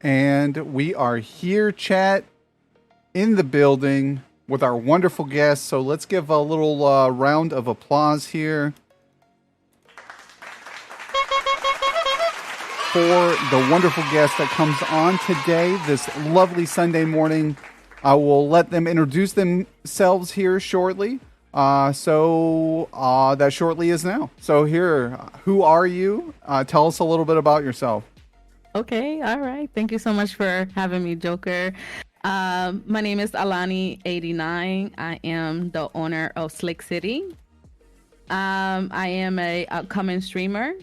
and we are here, chat, in the building with our wonderful guests. So let's give a little round of applause here for the wonderful guest that comes on today, this lovely Sunday morning. I will let them introduce themselves here shortly. That shortly is now. So here, who are you? Tell us a little bit about yourself. Okay, all right. Thank you so much for having me, Joker. My name is Allany89. I am the owner of Slick City. I am a upcoming streamer.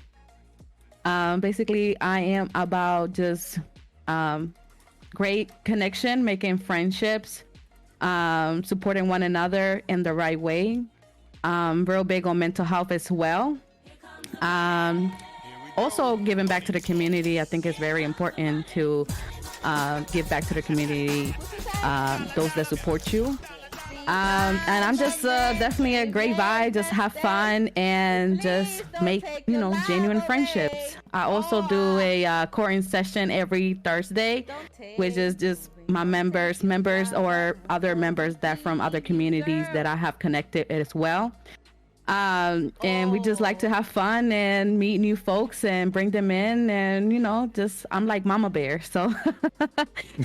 Basically, I am about just great connection, making friendships, supporting one another in the right way. Real big on mental health as well. Also giving back to the community. I think it's very important to give back to the community, those that support you. And I'm just definitely a great vibe. Just have fun and just make, genuine friendships. I also do a courting session every Thursday, which is just my members or other members that from other communities that I have connected as well. And we just like to have fun and meet new folks and bring them in, and I'm like mama bear, so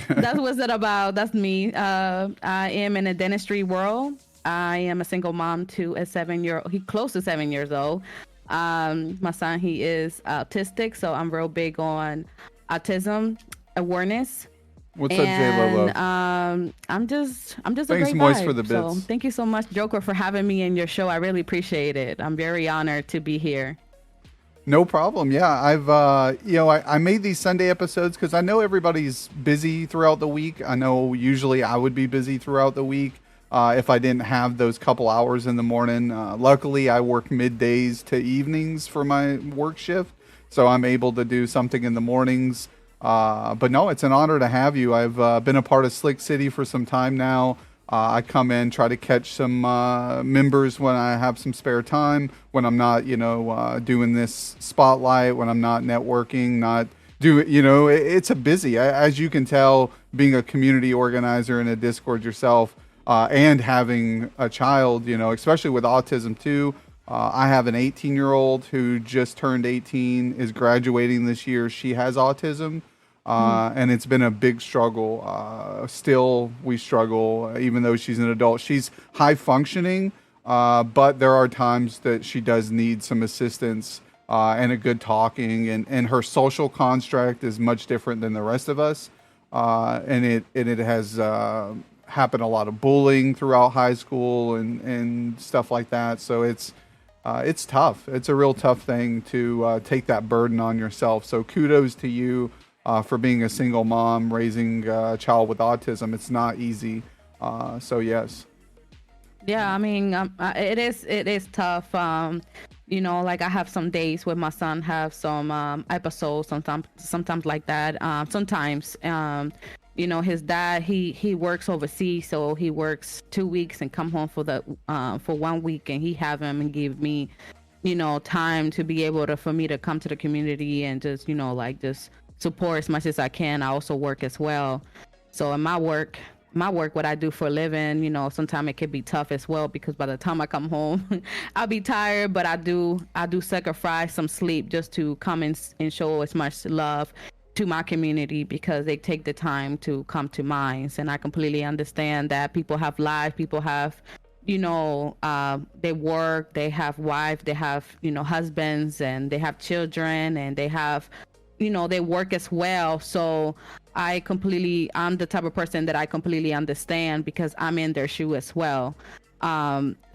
that's what's it about. That's me. I am in a dentistry world. I am a single mom to a 7-year-old. He close to 7 years old. My son, he is autistic, so I'm real big on autism awareness. What's up, J-Lo? I'm just a Thanks, great Moist, vibe. for the bits. So thank you so much, Joker, for having me in your show. I really appreciate it. I'm very honored to be here. No problem. Yeah, I made these Sunday episodes because I know everybody's busy throughout the week. I know usually I would be busy throughout the week if I didn't have those couple hours in the morning. Luckily, I work middays to evenings for my work shift, so I'm able to do something in the mornings. But no, it's an honor to have you. I've been a part of Slick City for some time now. I come in, try to catch some members when I have some spare time, when I'm not, doing this spotlight, when I'm not networking, it's a busy, as you can tell, being a community organizer in a Discord yourself, and having a child, especially with autism too. I have an 18-year-old who just turned 18, is graduating this year. She has autism. And it's been a big struggle. Still, we struggle, even though she's an adult. She's high functioning, but there are times that she does need some assistance and a good talking. And her social construct is much different than the rest of us. And it has happened a lot of bullying throughout high school and stuff like that. So it's tough. It's a real tough thing to take that burden on yourself. So kudos to you. For being a single mom, raising a child with autism. It's not easy. So yes. Yeah, I mean, it is tough. Like I have some days where my son have some episodes, sometimes like that. Sometimes, his dad, he works overseas, so he works 2 weeks and come home for 1 week, and he have him and give me, time to be able for me to come to the community and just, just support as much as I can. I also work as well. So in my work, what I do for a living, sometimes it can be tough as well, because by the time I come home, I'll be tired, but I do sacrifice some sleep just to come and show as much love to my community, because they take the time to come to mine. And I completely understand that people have lives, people have, they work, they have wives, they have, husbands, and they have children, and they have, they work as well. So I'm the type of person that I completely understand, because I'm in their shoe as well.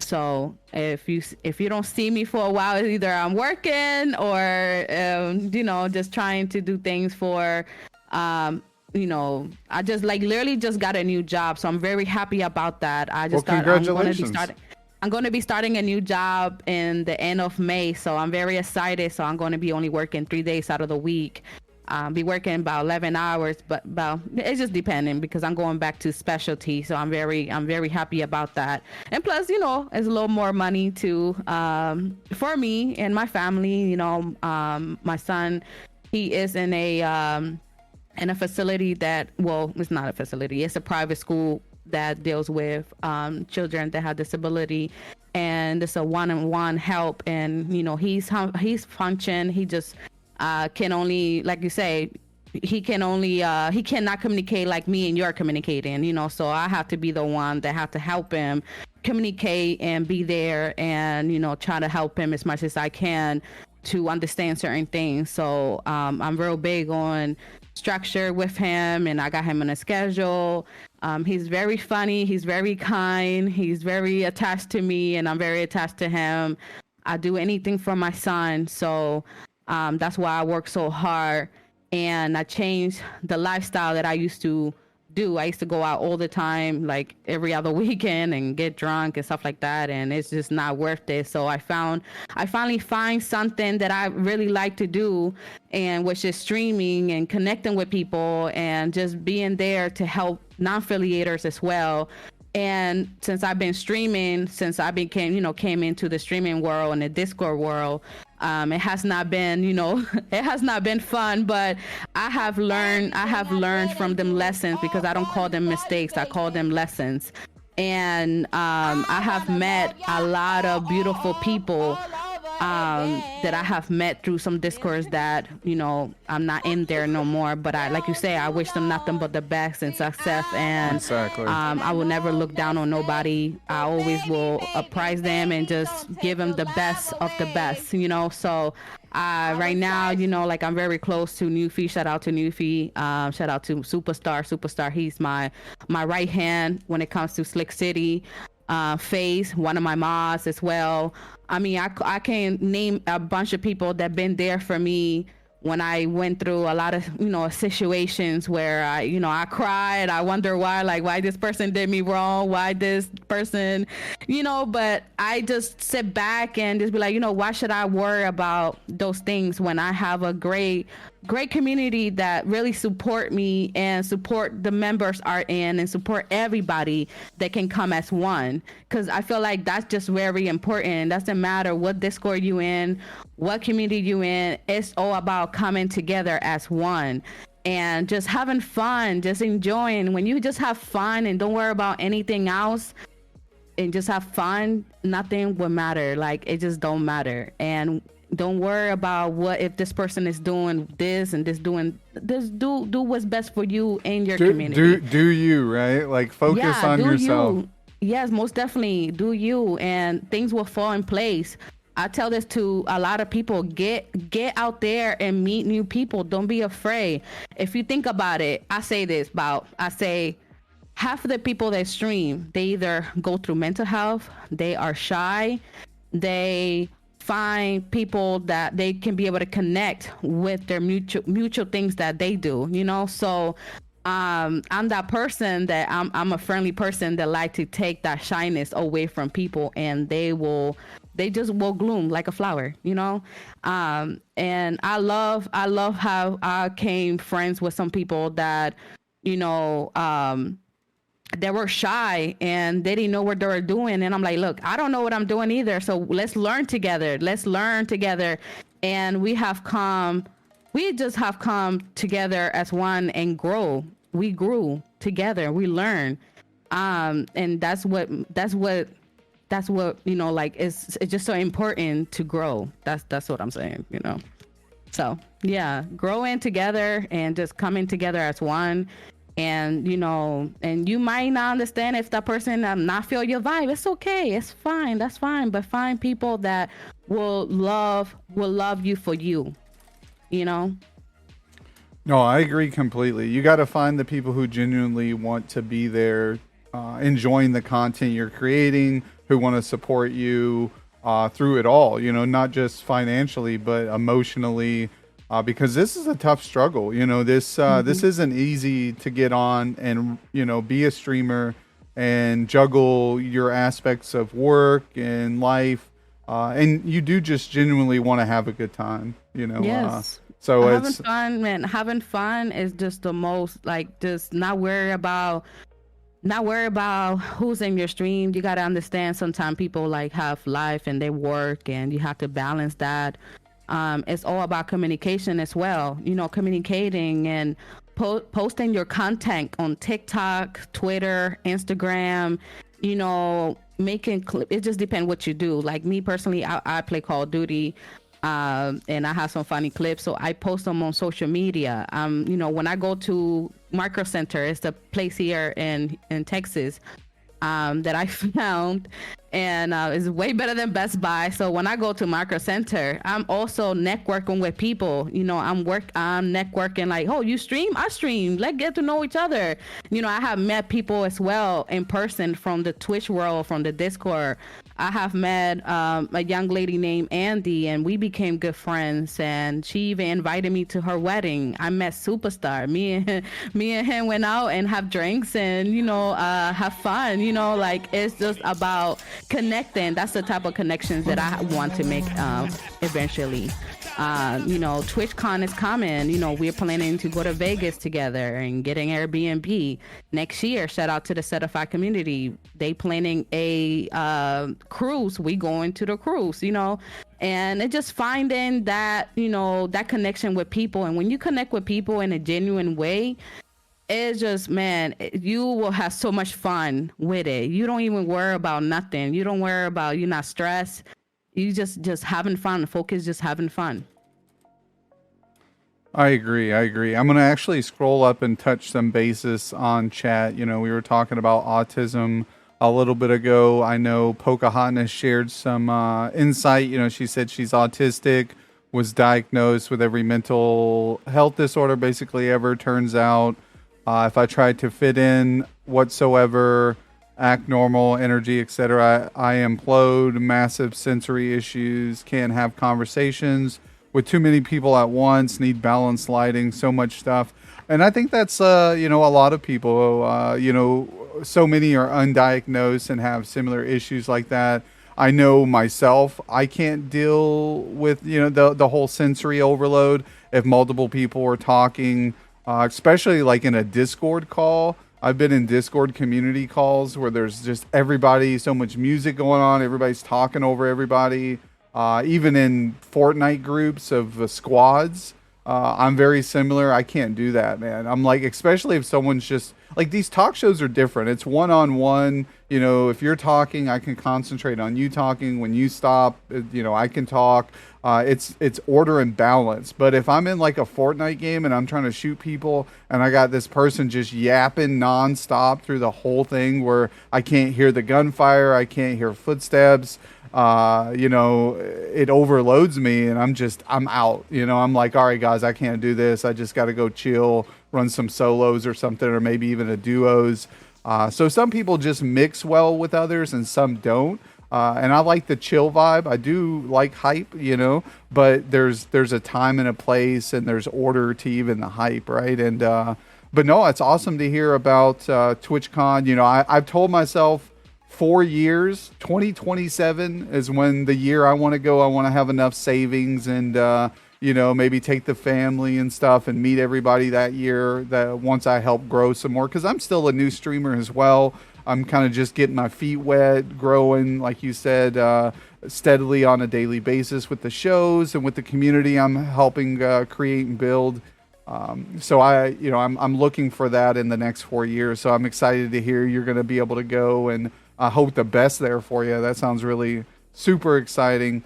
So if you don't see me for a while, either I'm working or, just trying to do things for, I just literally just got a new job. So I'm very happy about that. I just thought I'm going to be starting a new job in the end of May, so I'm very excited. So I'm going to be only working 3 days out of the week. Be working about 11 hours, but it's just depending, because I'm going back to specialty. So I'm very happy about that. And plus, it's a little more money to for me and my family. My son, he is in a in a facility that, well, it's not a facility, it's a private school that deals with children that have disability, and it's a one-on-one help. And he's functioned. He just can only, like you say, he cannot communicate like me and you're communicating. So I have to be the one that have to help him communicate and be there, and try to help him as much as I can to understand certain things. So I'm real big on structure with him, and I got him on a schedule. He's very funny, he's very kind, he's very attached to me, and I'm very attached to him. I do anything for my son, so that's why I work so hard. And I changed the lifestyle that I used to do. I used to go out all the time, like every other weekend, and get drunk and stuff like that, and it's just not worth it. So I finally find something that I really like to do, and which is streaming and connecting with people and just being there to help non-affiliators as well. And since I've been streaming, since I came into the streaming world and the Discord world, it has not been, it has not been fun, but I have learned from them lessons, because I don't call them mistakes, I call them lessons. And I have met a lot of beautiful people that I have met through some Discords that, I'm not in there no more, but like you say, I wish them nothing but the best and success. And exactly. I will never look down on nobody. I always will appraise them and just give them the best of the best, So right now, like I'm very close to Newfie. Shout out to Newfie. Shout out to Superstar. He's my right hand when it comes to Slick City. Phase, one of my mods as well. I mean, I can name a bunch of people that been there for me when I went through a lot of, situations where I cried. I wonder why this person did me wrong, why this person, but I just sit back and just be like, why should I worry about those things when I have a great community that really support me and support the members are in and support everybody that can come as one. Because I feel like that's just very important. It doesn't matter what Discord you in, what community you in, it's all about coming together as one and just having fun, just enjoying. When you just have fun and don't worry about anything else and just have fun, nothing will matter. Like, it just don't matter. And don't worry about what if this person is doing this and doing this. Do what's best for you and your community. Do you, right? Like, focus on yourself. Yes, most definitely. Do you, and things will fall in place. I tell this to a lot of people: get out there and meet new people. Don't be afraid. If you think about it, I say half of the people that stream, they either go through mental health, they are shy, they find people that they can be able to connect with their mutual things that they do, so I'm that person that I'm a friendly person that like to take that shyness away from people, and they just will bloom like a flower, and I love how I came friends with some people that they were shy and they didn't know what they were doing. And I'm like, look, I don't know what I'm doing either. So let's learn together. And we just have come together as one and grow. We grew together. We learned. And that's what, like, it's just so important to grow. That's what I'm saying, So yeah, growing together and just coming together as one. And and you might not understand if that person not feel your vibe. It's okay, it's fine, that's fine. But find people that will love you for you. No, I agree completely. You got to find the people who genuinely want to be there, enjoying the content you're creating, who want to support you through it all. Not just financially, but emotionally. Because this is a tough struggle, this isn't easy to get on and, be a streamer and juggle your aspects of work and life. And you do just genuinely want to have a good time, Yes. So having fun, man. Having fun is just the most, like, just not worry about who's in your stream. You got to understand sometimes people like have life and they work, and you have to balance that. It's all about communication as well, communicating and posting your content on TikTok, Twitter, Instagram, making clip. It just depends what you do. Like me personally, I play Call of Duty, and I have some funny clips, so I post them on social media. When I go to Micro Center, it's the place here in Texas, that I found, and it's way better than Best Buy. So when I go to Micro Center, I'm also networking with people. I'm networking like, oh, you stream? I stream. Let's get to know each other. I have met people as well in person from the Twitch world, from the Discord. I have met a young lady named Andy, and we became good friends. And she even invited me to her wedding. I met Superstar. Me and him went out and have drinks and have fun. Like it's just about connecting. That's the type of connections that I want to make eventually. TwitchCon is coming. We're planning to go to Vegas together and get an Airbnb next year. Shout out to the Certified community. They planning a cruise. We going to the cruise, and it's just finding that, that connection with people. And when you connect with people in a genuine way, it's just, man, you will have so much fun with it. You don't even worry about nothing. You don't worry about, you're not stressed. You just having fun. Focus, just having fun. I agree. I'm going to actually scroll up and touch some bases on chat. We were talking about autism a little bit ago. I know Pocahontas shared some insight. She said she's autistic, was diagnosed with every mental health disorder basically ever. Turns out if I tried to fit in whatsoever, act normal, energy, etc., I implode. Massive sensory issues, can't have conversations with too many people at once, need balanced lighting, so much stuff. And I think that's a lot of people, so many are undiagnosed and have similar issues like that. I know myself, I can't deal with the whole sensory overload. If multiple people are talking, especially like in a Discord call. I've been in Discord community calls where there's just everybody, so much music going on. Everybody's talking over everybody. Even in Fortnite groups of squads, I'm very similar. I can't do that, man. I'm like, especially if someone's just like, these talk shows are different. It's one-on-one. If you're talking, I can concentrate on you talking. When you stop, I can talk. It's order and balance. But if I'm in like a Fortnite game and I'm trying to shoot people and I got this person just yapping nonstop through the whole thing where I can't hear the gunfire, I can't hear footsteps, it overloads me and I'm out. I'm like, all right, guys, I can't do this. I just got to go chill, run some solos or something, or maybe even a duos. So some people just mix well with others and some don't. And I like the chill vibe. I do like hype, but there's a time and a place and there's order to even the hype, right? And but no, it's awesome to hear about TwitchCon. I've told myself 4 years, 2027 is when the year I want to go. I want to have enough savings and maybe take the family and stuff and meet everybody that year, that once I help grow some more, because I'm still a new streamer as well. I'm kind of just getting my feet wet, growing, like you said, steadily on a daily basis with the shows and with the community I'm helping create and build. So I'm looking for that in the next 4 years. So I'm excited to hear you're going to be able to go, and I hope the best there for you. That sounds really super exciting.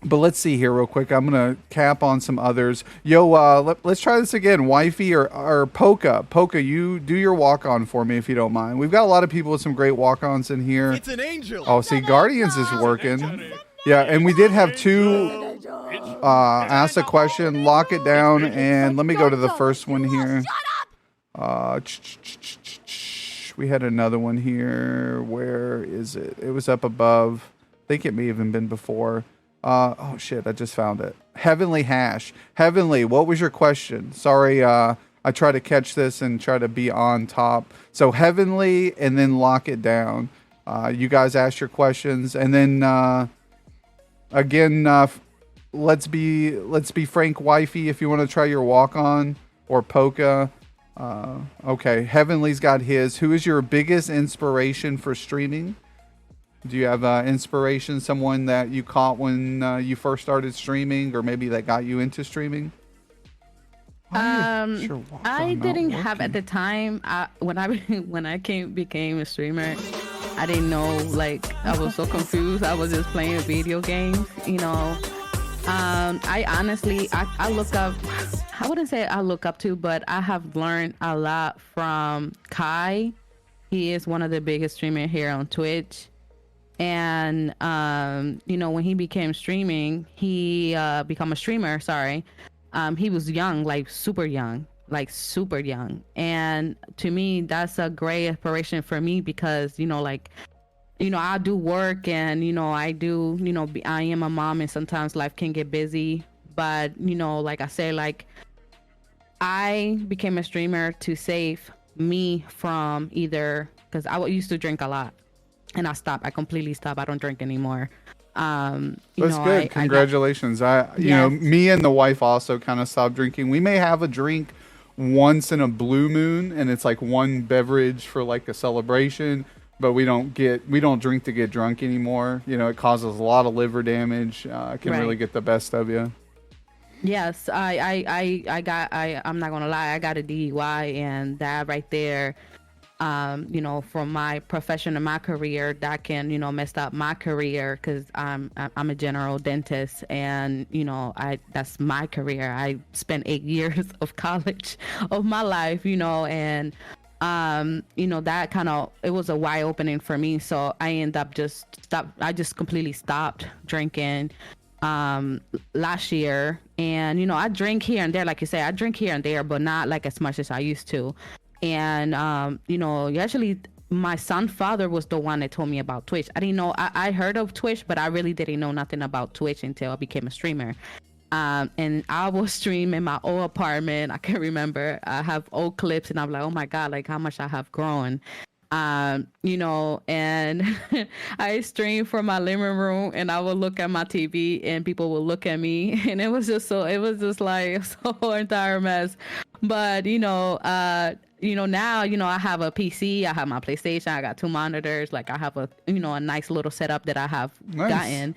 But let's see here real quick. I'm going to cap on some others. Let's try this again. Wifey or Poca. Poca, you do your walk-on for me if you don't mind. We've got a lot of people with some great walk-ons in here. It's an angel. Oh, see, Guardians is working. Yeah, and we did have two ask a question, lock it down, and let me go to the first one here. We had another one here. Where is it? It was up above. I think it may have even been before. Oh shit, I just found it. Heavenly Hash. Heavenly, what was your question? Sorry, I try to catch this and try to be on top. So Heavenly and then lock it down. You guys ask your questions and then again, let's be frank, wifey, if you want to try your walk on, or Poca. Okay, Heavenly's got his. Who is your biggest inspiration for streaming? Do you have inspiration, someone that you caught when you first started streaming, or maybe that got you into streaming? Why is your I Wi-Fi not didn't have at working? the time. When I when I became a streamer, I didn't know. Like I What the was so fuck? confused. I was just playing video games. I honestly, I look up. I wouldn't say I look up to, but I have learned a lot from Kai. He is one of the biggest streamers here on Twitch. And when he became streaming, he become a streamer. Sorry, he was young, like super young, And to me, that's a great inspiration for me because I do work and I do I am a mom and sometimes life can get busy. But like I say, like I became a streamer to save me from either because I used to drink a lot and I stopped. I completely stopped. I don't drink anymore. That's good. I got Congratulations. yes, Me and the wife also kind of stopped drinking. We may have a drink once in a blue moon, and it's like one beverage for like a celebration, but we don't drink to get drunk anymore. It causes a lot of liver damage. It can really right. get the best of you. Yes, I'm not gonna lie, I got a DUI and that right there, from my profession and my career, that can, mess up my career because I'm a general dentist and, that's my career. I spent 8 years of college of my life, and that kind of it was a wide opening for me. So I end up I just completely stopped drinking last year. And I drink here and there, like you say, I drink here and there, but not like as much as I used to. And actually my son's father was the one that told me about Twitch. I didn't know. I heard of Twitch, but I really didn't know nothing about Twitch until I became a streamer. And I will stream in my old apartment. I can remember I have old clips and I'm like, oh my God, like how much I have grown. And I stream from my living room and I would look at my TV and people would look at me and it was just like so entire mess. But now, I have a PC, I have my PlayStation, I got two monitors, like I have a nice little setup that I have Nice. gotten.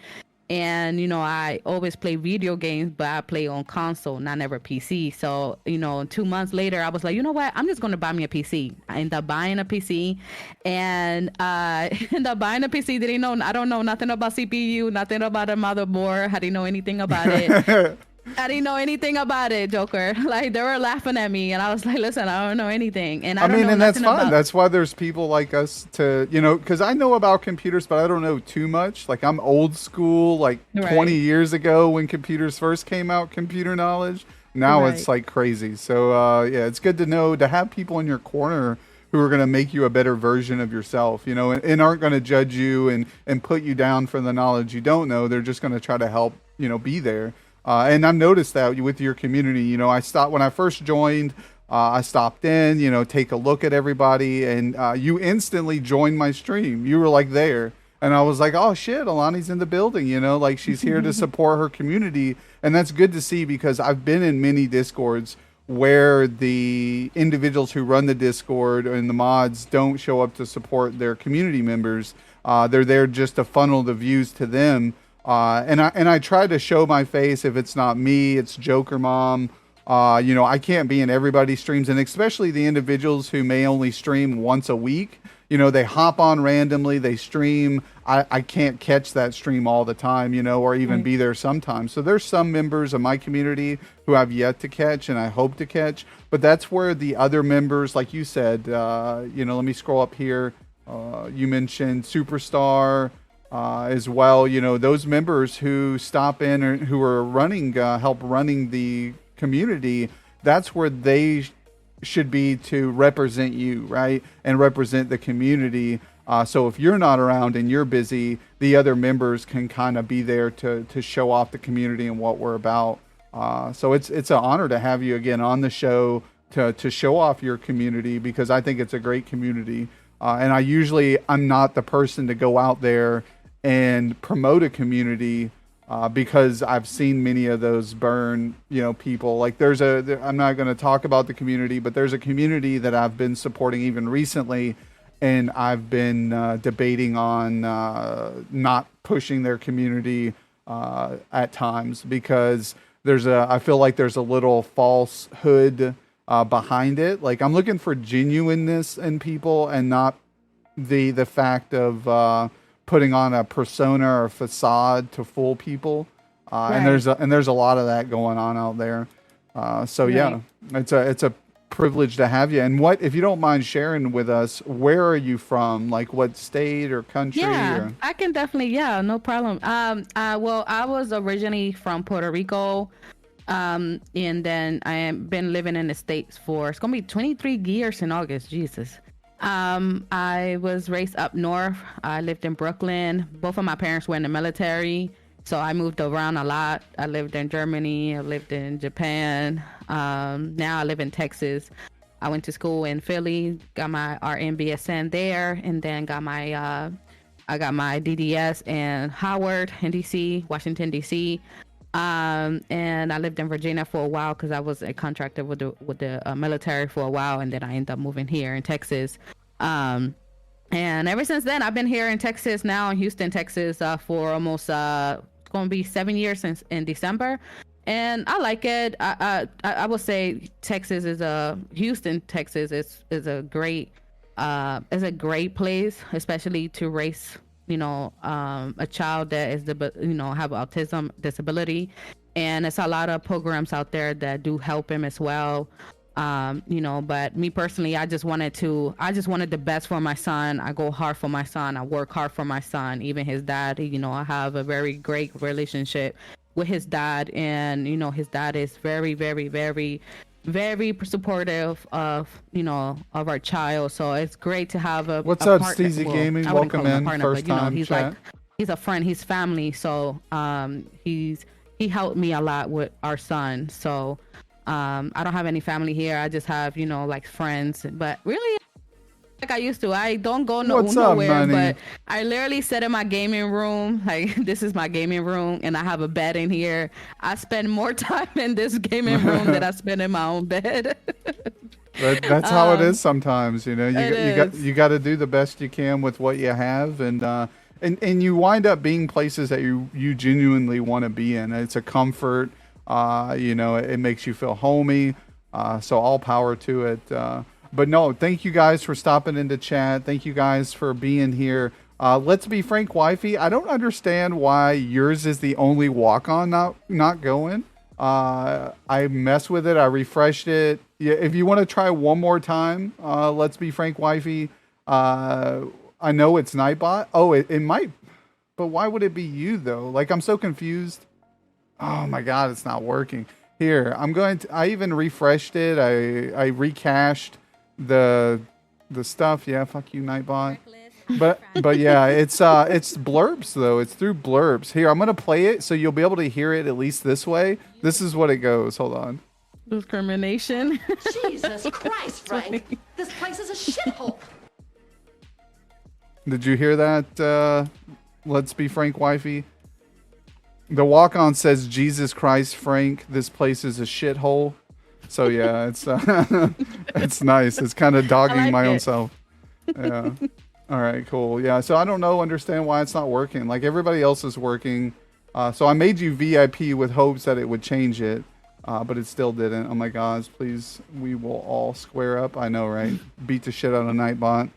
And I always play video games, but I play on console, not never PC. So 2 months later, I was like, you know what? I'm just gonna buy me a PC. I ended up buying a PC, and ended up buying a PC. I don't know nothing about CPU, nothing about a motherboard. I didn't know anything about it. I didn't know anything about it, Joker. Like they were laughing at me, and I was like, "Listen, I don't know anything, and I I don't mean, know and that's nothing fine. about." That's why there's people like us to, because I know about computers, but I don't know too much. Like I'm old school, like 20 Right, years ago when computers first came out, computer knowledge. Now it's right. like crazy. So yeah, it's good to know to have people in your corner who are going to make you a better version of yourself, and aren't going to judge you and put you down for the knowledge you don't know. They're just going to try to help, be there. And I've noticed that with your community. I stopped when I first joined. I stopped in, take a look at everybody, and you instantly joined my stream. You were like there, and I was like, "Oh shit, Alani's in the building." Like she's here to support her community, and that's good to see because I've been in many discords where the individuals who run the Discord and the mods don't show up to support their community members. They're there just to funnel the views to them. And I try to show my face. If it's not me, it's Joker Mom. I can't be in everybody's streams, and especially the individuals who may only stream once a week. They hop on randomly, they stream. I can't catch that stream all the time, or even Right. be there sometimes. So there's some members of my community who I've yet to catch and I hope to catch. But that's where the other members, like you said, let me scroll up here. You mentioned Superstar as well. Those members who stop in or who are running, help running the community. That's where they should be to represent you, right? And represent the community. So if you're not around and you're busy, the other members can kind of be there to show off the community and what we're about. So it's an honor to have you again on the show to show off your community because I think it's a great community. And I'm not the person to go out there and promote a community because I've seen many of those burn, people. Like I'm not going to talk about the community, but there's a community that I've been supporting even recently, and I've been debating on not pushing their community at times because I feel like there's a little falsehood behind it. Like I'm looking for genuineness in people and not the fact of putting on a persona or facade to fool people. And there's a lot of that going on out there. So yeah, it's a privilege to have you. And what, if you don't mind sharing with us, where are you from? Like what state or country? Yeah, I can definitely. Yeah, no problem. Well, I was originally from Puerto Rico, and then I have been living in the States for, it's gonna be 23 years in August. Jesus. I was raised up north. I lived in Brooklyn. Both of my parents were in the military, so I moved around a lot. I lived in Germany. I lived in Japan. Now I live in Texas. I went to school in Philly, got my RN BSN there, and then got my I got my DDS in Howard in DC, Washington DC. And I lived in Virginia for a while because I was a contractor with the military for a while, and then I ended up moving here in Texas. And ever since then, I've been here in Texas now, in Houston, Texas, for almost going to be 7 years since in December, and I like it. I would say Houston, Texas is a great place, especially to raise a child that is have autism disability, and it's a lot of programs out there that do help him as well. But me personally, I just wanted the best for my son. I go hard for my son. I work hard for my son. Even his dad, I have a very great relationship with his dad, and his dad is very, very, very, very supportive of our child. So it's great to have a what's a up, partner. Steezy Well, Gaming? I wouldn't Welcome call him in, a partner, first but, time he's chat. he's a friend. He's family. So he helped me a lot with our son. So I don't have any family here. I just have like friends. But really, like I used to, I don't go nowhere. But I literally sit in my gaming room. Like, this is my gaming room, and I have a bed in here. I spend more time in this gaming room than I spend in my own bed. That's how it is sometimes. You got to do the best you can with what you have, and you wind up being places that you genuinely want to be in. It's a comfort. It makes you feel homey. So all power to it. But no, thank you guys for stopping into chat. Thank you guys for being here. Let's be frank, wifey. I don't understand why yours is the only walk-on not going. I messed with it. I refreshed it. Yeah, if you want to try one more time, let's be frank, wifey. I know it's Nightbot. Oh, it might. But why would it be you though? Like, I'm so confused. Oh my God, it's not working. Here, I even refreshed it. I recached the stuff. Yeah, fuck you, Nightbot. But yeah, it's blurbs though. It's through blurbs. Here, I'm gonna play it so you'll be able to hear it at least this way. This is what it goes. Hold on. Discrimination. Jesus Christ, Frank! This place is a shithole. Did you hear that? Let's be frank, wifey. The walk-on says, "Jesus Christ, Frank, this place is a shithole." So yeah, it's it's nice. It's kind of dogging my own self. Yeah. All right, cool. Yeah. So I don't understand why it's not working. Like everybody else is working. So I made you VIP with hopes that it would change it, but it still didn't. Oh my gosh, please, we will all square up. I know, right? Beat the shit out of Nightbot.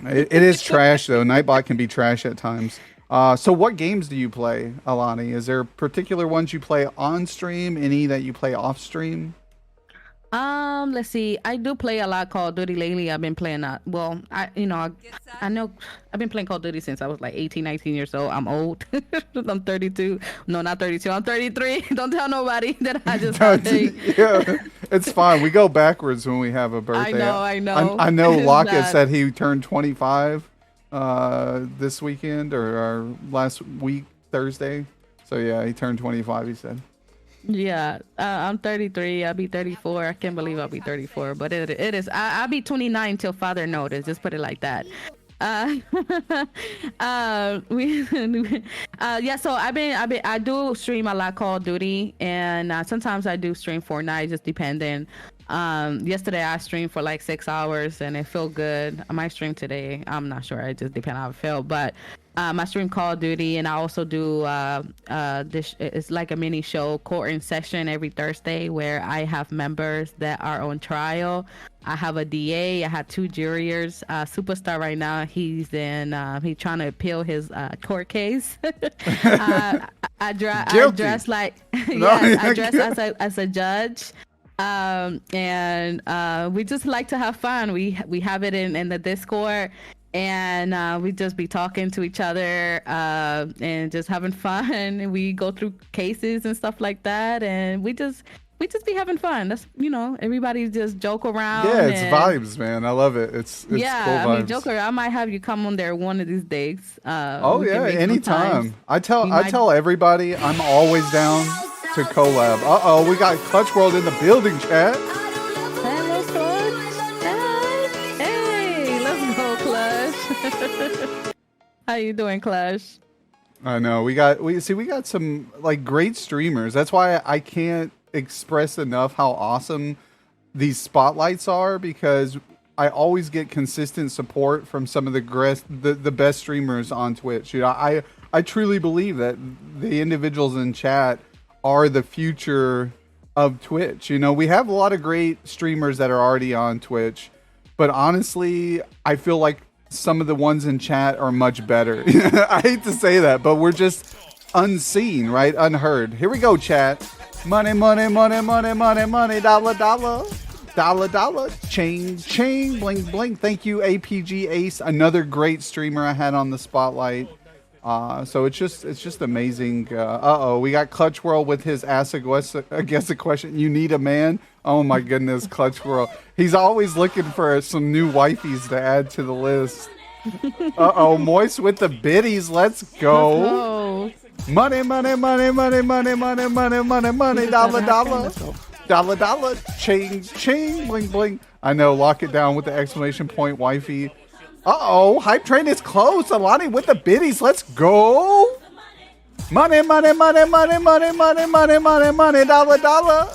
It is trash though. Nightbot can be trash at times. So what games do you play, Allany? Is there particular ones you play on stream? Any that you play off stream? Let's see. I do play a lot Call of Duty lately. I've been playing well, I know I've been playing Call of Duty since I was like 18, 19 years old. I'm old. I'm 32. No, not 32. I'm 33. Don't tell nobody that I just yeah, it's fine. We go backwards when we have a birthday. I know. I know Locke said he turned 25 this weekend or last week, Thursday. So yeah, he turned 25, he said. Yeah, I'm 33. I'll be 34. I can't believe I'll be 34, but it is. I'll be 29 till father notice. Just put it like that. Yeah. So I do stream a lot Call of Duty, and sometimes I do stream Fortnite, just depending. Yesterday I streamed for like 6 hours, and it felt good. I might stream today. I'm not sure. It just depends how I feel, but I stream Call of Duty, and I also do this. It's like a mini show, Court in Session, every Thursday, where I have members that are on trial. I have a DA. I have 2 jurors. Superstar right now. He's trying to appeal his court case. I dress like I dress as a judge. And we just like to have fun. We have it in the Discord, and we just be talking to each other and just having fun. And we go through cases and stuff like that, and we just be having fun. That's, everybody just joke around. Yeah, it's vibes, man. I love it. It's cool vibes. I mean, Joker, I might have you come on there one of these days. Oh yeah, anytime. I tell everybody I'm always down to collab. We got Clutch World in the building, chat. Hello, Clutch. Hey, let's go, Clutch. How you doing, Clutch? I know we got some like great streamers. That's why I can't express enough how awesome these spotlights are, because I always get consistent support from some of the best streamers on Twitch. I truly believe that the individuals in chat are the future of Twitch. We have a lot of great streamers that are already on Twitch, but honestly, I feel like some of the ones in chat are much better. I hate to say that, but we're just unseen, right? Unheard. Here we go, chat. Money, money, money, money, money, money, dollar, dollar. Dollar, dollar, chain, chain, bling, bling. Thank you, APG Ace, another great streamer I had on the spotlight. So it's just amazing. We got Clutch World with his Ask a Guess a Question. You need a man? Oh my goodness, Clutch World. He's always looking for some new wifeys to add to the list. Moist with the biddies. Let's go. Money, money, money, money, money, money, money, money, money, dollar, dollar. Dollar, dollar, chain, chain, bling, bling. I know, lock it down with the exclamation point, wifey. Hype train is close. Allany with the biddies. Let's go. Money, money, money, money, money, money, money, money, money, dollar, dollar.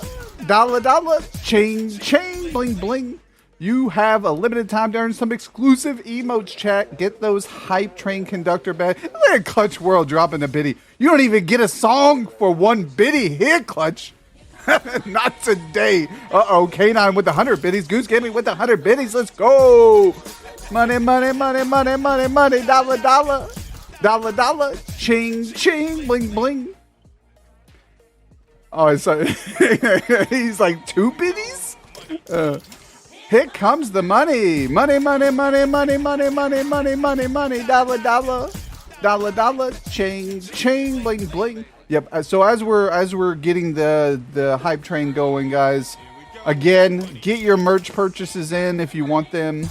Dollar, dollar, chain, chain, bling, bling. You have a limited time to earn some exclusive emotes, chat. Get those hype train conductor badge. Look at Clutch World dropping the biddy. You don't even get a song for one biddy here, Clutch. Not today. K9 with the 100 biddies. Goose Gaming with the 100 biddies. Let's go. Money, money, money, money, money, money, dollar, dollar. Dollar, dollar, ching, ching, bling, bling. So he's like 2 biddies? Here comes the money. Money, money, money, money, money, money, money, money, money, dollar, dollar. Dollar, dollar, ching, ching, bling, bling. Yep. So as we're getting the hype train going, guys, again, get your merch purchases in if you want them.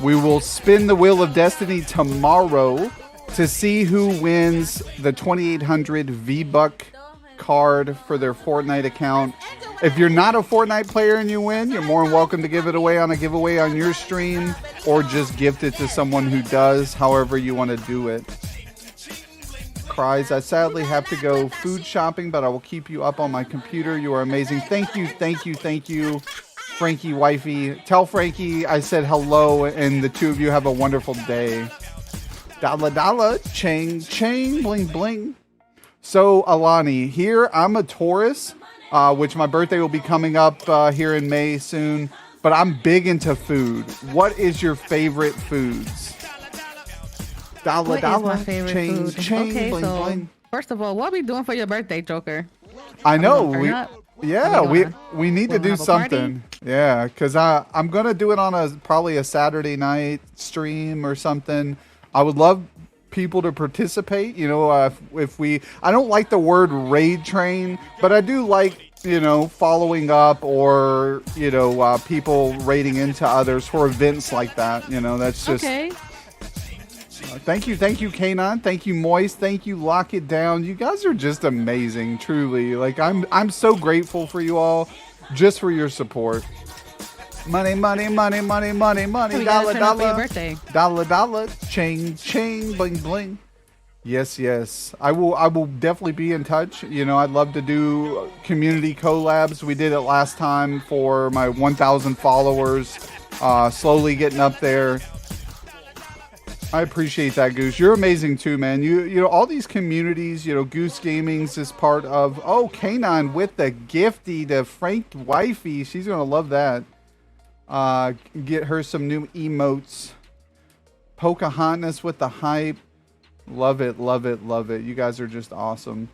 We will spin the Wheel of Destiny tomorrow to see who wins the 2800 V-Buck card for their Fortnite account. If you're not a Fortnite player and you win, you're more than welcome to give it away on a giveaway on your stream, or just gift it to someone who does, however you want to do it. Cries, I sadly have to go food shopping, but I will keep you up on my computer. You are amazing. Thank you, thank you, thank you, Frankie wifey. Tell Frankie I said hello, and the 2 of you have a wonderful day. Dollar, dollar, ching, ching, bling, bling. So, Allany, here I'm a Taurus, which my birthday will be coming up here in May soon, but I'm big into food. What is your favorite foods? Dollar, dollar, chain, chain, okay, bling, so bling. First of all, what are we doing for your birthday, Joker? I know. We need to do something. Yeah, because I'm going to do it on probably a Saturday night stream or something. I would love people to participate. I don't like the word raid train, but I do like, following up or, people raiding into others for events like that. That's just... Okay. Thank you, K9. Thank you, Moist. Thank you, Lock It Down. You guys are just amazing, truly. Like, I'm so grateful for you all, just for your support. Money, money, money, money, money, money. Dollar, dollar. Dollar, dollar. Chain, chain, bling, bling. Yes, yes. I will definitely be in touch. I'd love to do community collabs. We did it last time for my 1,000 followers. Slowly getting up there. I appreciate that, Goose. You're amazing too, man. You know all these communities. You know, Goose Gaming's is part of. Oh, K9 with the gifty to Frank Wifey. She's gonna love that. Get her some new emotes. Pocahontas with the hype. Love it, love it, love it. You guys are just awesome.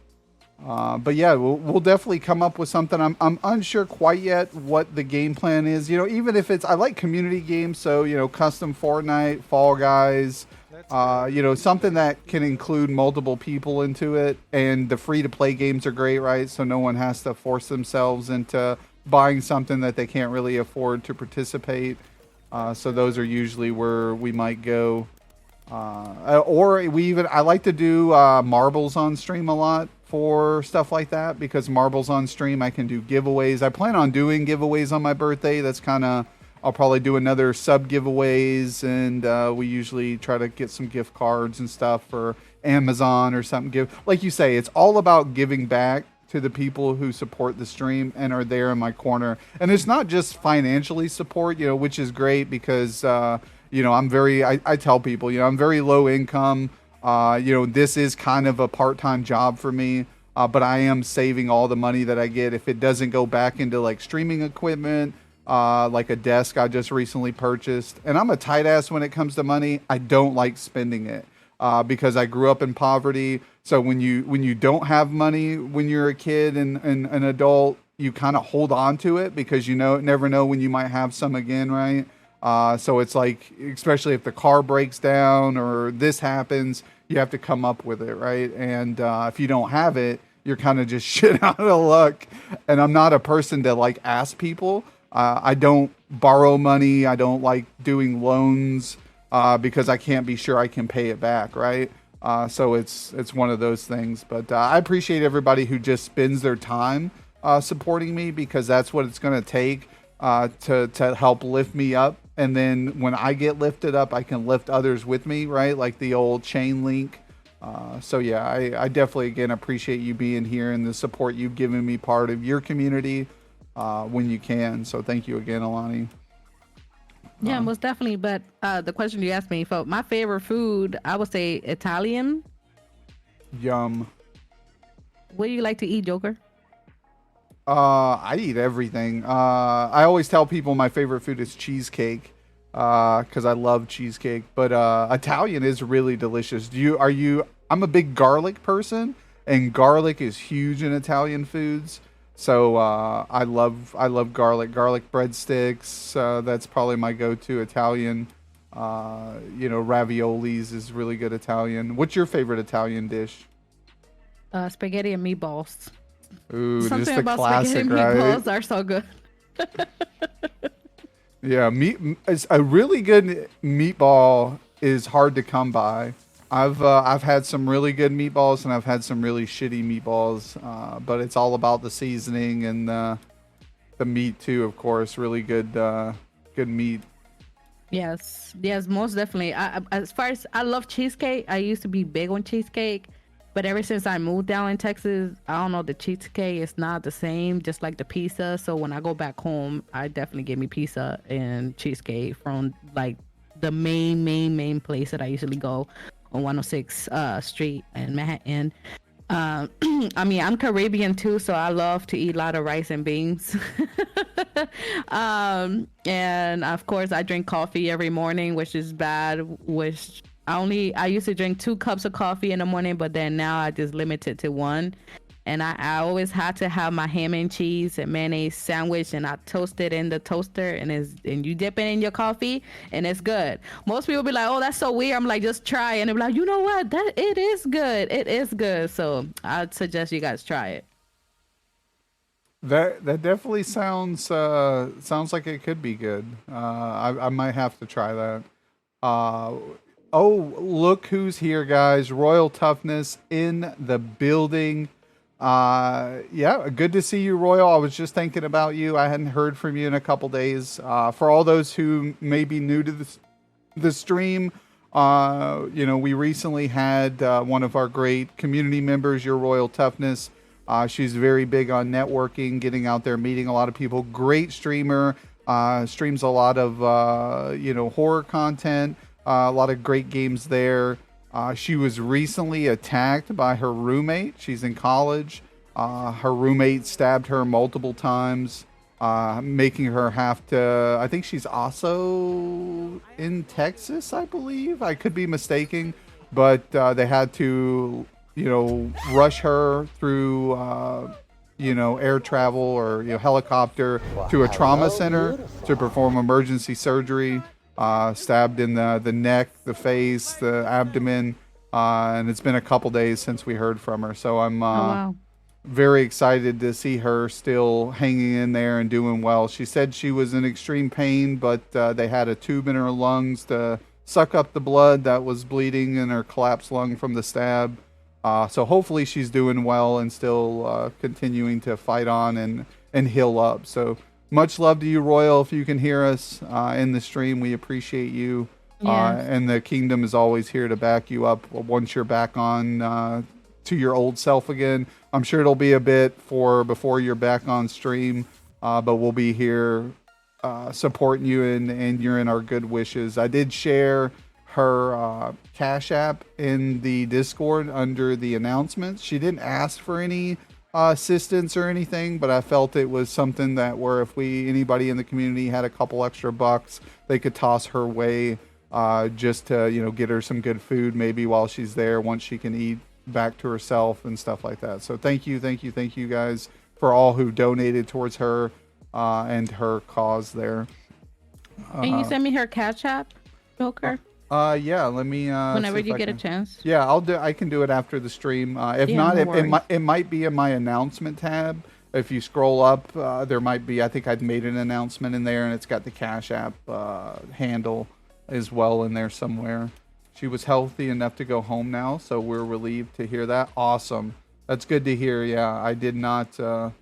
But yeah, we'll definitely come up with something. I'm unsure quite yet what the game plan is. You know, even if it's, I like community games, so you know, custom Fortnite, Fall Guys. You know, something that can include multiple people into it, and the free to play games are great, right? So no one has to force themselves into buying something that they can't really afford to participate. So those are usually where we might go. Or I like to do marbles on stream a lot for stuff like that, because marbles on stream I can do giveaways. I plan on doing giveaways on my birthday. That's kind of, I'll probably do another sub giveaways, and we usually try to get some gift cards and stuff for Amazon or something. Like you say, it's all about giving back to the people who support the stream and are there in my corner. And it's not just financially support, you know, which is great because you know, I tell people, you know, I'm very low income. You know, this is kind of a part-time job for me, but I am saving all the money that I get. If it doesn't go back into like streaming equipment, like a desk I just recently purchased, and I'm a tight ass when it comes to money. I don't like spending it because I grew up in poverty. So when you don't have money when you're a kid and an adult, you kind of hold on to it because you never know when you might have some again, right? So it's like, especially if the car breaks down or this happens, you have to come up with it, right? And if you don't have it, you're kind of just shit out of luck. And I'm not a person to like ask people. I don't borrow money. I don't like doing loans because I can't be sure I can pay it back, right? So it's one of those things. But I appreciate everybody who just spends their time supporting me, because that's what it's going to take to help lift me up. And then when I get lifted up, I can lift others with me, right? Like the old chain link. So yeah, I definitely, again, appreciate you being here and the support you've given me part of your community when you can. So thank you again, Allany. Yeah, most definitely. But the question you asked me, for my favorite food, I would say Italian. Yum. What do you like to eat, Joker? I eat everything. I always tell people my favorite food is cheesecake, because I love cheesecake. But Italian is really delicious. I'm a big garlic person, and garlic is huge in Italian foods. So I love garlic breadsticks. That's probably my go-to Italian. You know, raviolis is really good Italian. What's your favorite Italian dish? Spaghetti and meatballs. Ooh, Something just the about classic, spaghetti right? meatballs are so good. Yeah, a really good meatball is hard to come by. I've had some really good meatballs, and I've had some really shitty meatballs. But it's all about the seasoning and the meat too, of course. Really good meat. Yes, most definitely. As far as I love cheesecake, I used to be big on cheesecake, but ever since I moved down in Texas, I don't know, the cheesecake is not the same, just like the pizza. So when I go back home, I definitely get me pizza and cheesecake from like the main place that I usually go on 106 Street in Manhattan. I mean, I'm Caribbean too, so I love to eat a lot of rice and beans. And of course, I drink coffee every morning, which is bad. I used to drink 2 cups of coffee in the morning, but then now I just limit it to 1. And I always had to have my ham and cheese and mayonnaise sandwich, and I toast it in the toaster, and you dip it in your coffee, and it's good. Most people be like, "Oh, that's so weird." I'm like, "Just try it," and they're like, "You know what? It is good. It is good." So I'd suggest you guys try it. That definitely sounds like it could be good. I might have to try that. Oh, look who's here, guys! Royal Toughness in the building. Yeah, good to see you, Royal. I was just thinking about you. I hadn't heard from you in a couple days. For all those who may be new to the stream, you know, we recently had one of our great community members, your Royal Toughness. She's very big on networking, getting out there, meeting a lot of people. Great streamer, streams a lot of, you know, horror content. A lot of great games there. She was recently attacked by her roommate. She's in college. Her roommate stabbed her multiple times, making her have to. I think she's also in Texas, I believe. I could be mistaken, but they had to, rush her through, air travel or helicopter to a trauma center to perform emergency surgery. Stabbed in the neck, the face, the abdomen, and it's been a couple days since we heard from her. So I'm wow. very excited to see her still hanging in there and doing well. She said she was in extreme pain, but they had a tube in her lungs to suck up the blood that was bleeding in her collapsed lung from the stab. So hopefully she's doing well and still continuing to fight on and heal up. So much love to you, Royal. If you can hear us in the stream, we appreciate you. Yes. And the kingdom is always here to back you up once you're back on to your old self again. I'm sure it'll be a bit before you're back on stream, but we'll be here supporting you, and you're in our good wishes. I did share her Cash App in the Discord under the announcements. She didn't ask for any assistance or anything, but I felt it was something that where if anybody in the community had a couple extra bucks, they could toss her way just to get her some good food maybe while she's there, once she can eat back to herself and stuff like that. So thank you guys for all who donated towards her and her cause there. Can you send me her Cash App, Joker? Yeah, let me Whenever see if you I get a can. chance. Yeah, I can do it after the stream. If Yeah, not, no it might be in my announcement tab. If you scroll up, there might be. I think I'd made an announcement in there, and it's got the Cash App handle as well in there somewhere. She was healthy enough to go home now, so we're relieved to hear that. Awesome, that's good to hear. Yeah, I did not. All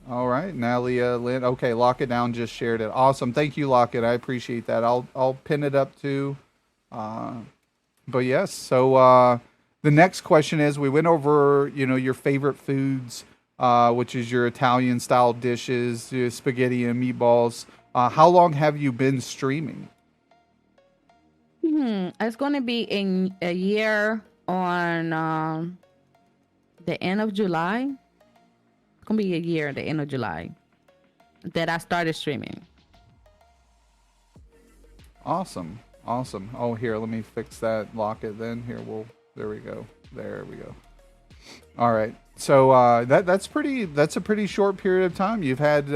right, Nalia Lynn. Okay, Lock It Down just shared it. Awesome, thank you, Lock It. I appreciate that. I'll pin it up too. But yes, so the next question is, we went over, your favorite foods, which is your Italian style dishes, your spaghetti and meatballs. How long have you been streaming? It's going to be in a year on the end of July. It's going to be a year at the end of July that I started streaming. Awesome. Oh, here, let me fix that. Lock it then. Here, there we go. All right. So that's a pretty short period of time. You've had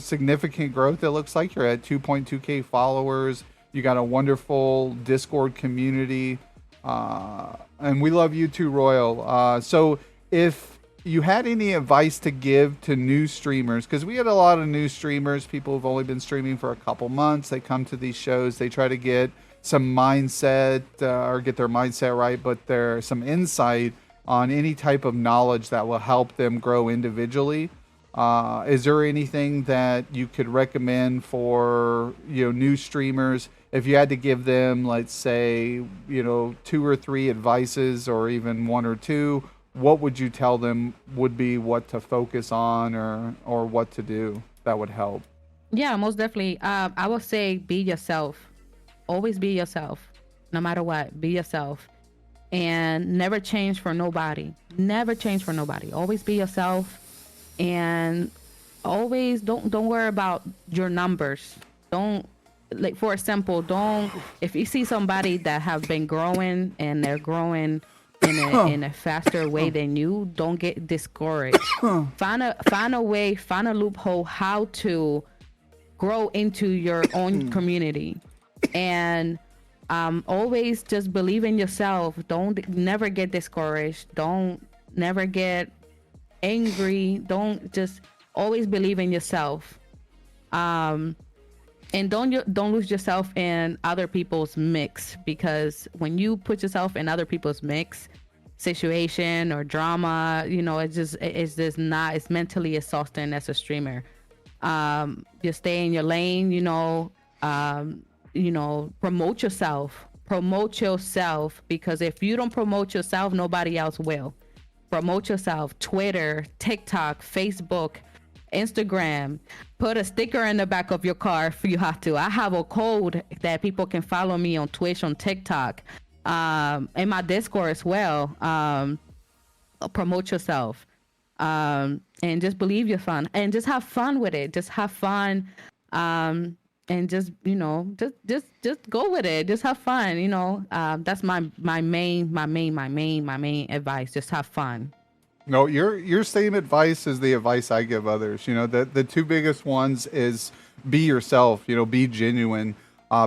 significant growth. It looks like you're at 2.2K followers. You got a wonderful Discord community, and we love you too, Royal. So if you had any advice to give to new streamers, because we had a lot of new streamers, people who've only been streaming for a couple months, they come to these shows, they try to get some mindset or get their mindset right, but there's some insight on any type of knowledge that will help them grow individually. Is there anything that you could recommend for new streamers? If you had to give them, let's say, 2 or 3 advices, or even 1 or 2, what would you tell them would be what to focus on or what to do that would help? Yeah, most definitely. I would say be yourself. Always be yourself, no matter what. Be yourself, and never change for nobody. Never change for nobody. Always be yourself, and always don't worry about your numbers. Don't, like, for example, if you see somebody that have been growing and they're growing in a faster way than you, don't get discouraged. Find a way, find a loophole how to grow into your own community, and always just believe in yourself. Never get discouraged. Don't never get angry. Don't, just always believe in yourself. And don't lose yourself in other people's mix, because when you put yourself in other people's mix situation or drama, it's mentally exhausting as a streamer. Just stay in your lane, promote yourself, because if you don't promote yourself, nobody else will. Promote yourself. Twitter, TikTok, Facebook, Instagram, put a sticker in the back of your car if you have to. I have a code that people can follow me on Twitch, on TikTok, in my Discord as well. Promote yourself, and just believe you're fun, and just have fun with it. Just have fun, and just just go with it. Just have fun. That's my main advice. Just have fun. No, your same advice is the advice I give others. The two biggest ones is be yourself. Be genuine.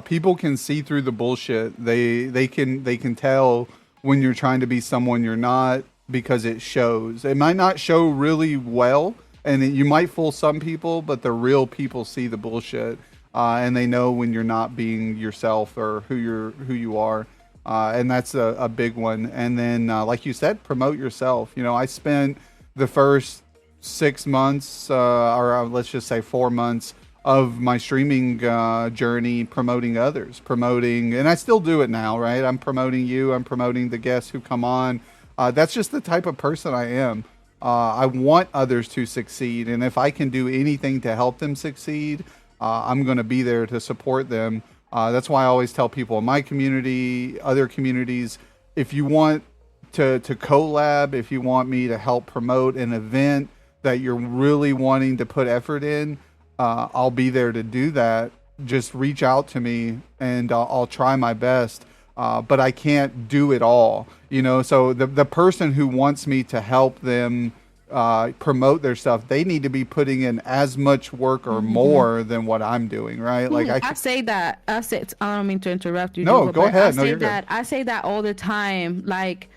People can see through the bullshit. They can tell when you're trying to be someone you're not, because it shows. It might not show really well, and you might fool some people, but the real people see the bullshit, and they know when you're not being yourself or who you are. And that's a big one. And then, like you said, promote yourself. I spent the first 6 months, or let's just say 4 months of my streaming journey promoting others, and I still do it now, right? I'm promoting you. I'm promoting the guests who come on. That's just the type of person I am. I want others to succeed. And if I can do anything to help them succeed, I'm going to be there to support them. That's why I always tell people in my community, other communities, if you want to collab, if you want me to help promote an event that you're really wanting to put effort in, I'll be there to do that. Just reach out to me, and I'll try my best. But I can't do it all, so the person who wants me to help them promote their stuff, they need to be putting in as much work or more than what I'm doing, right? Like I don't mean to interrupt you. No, go ahead. You're good. I say that all the time. Like,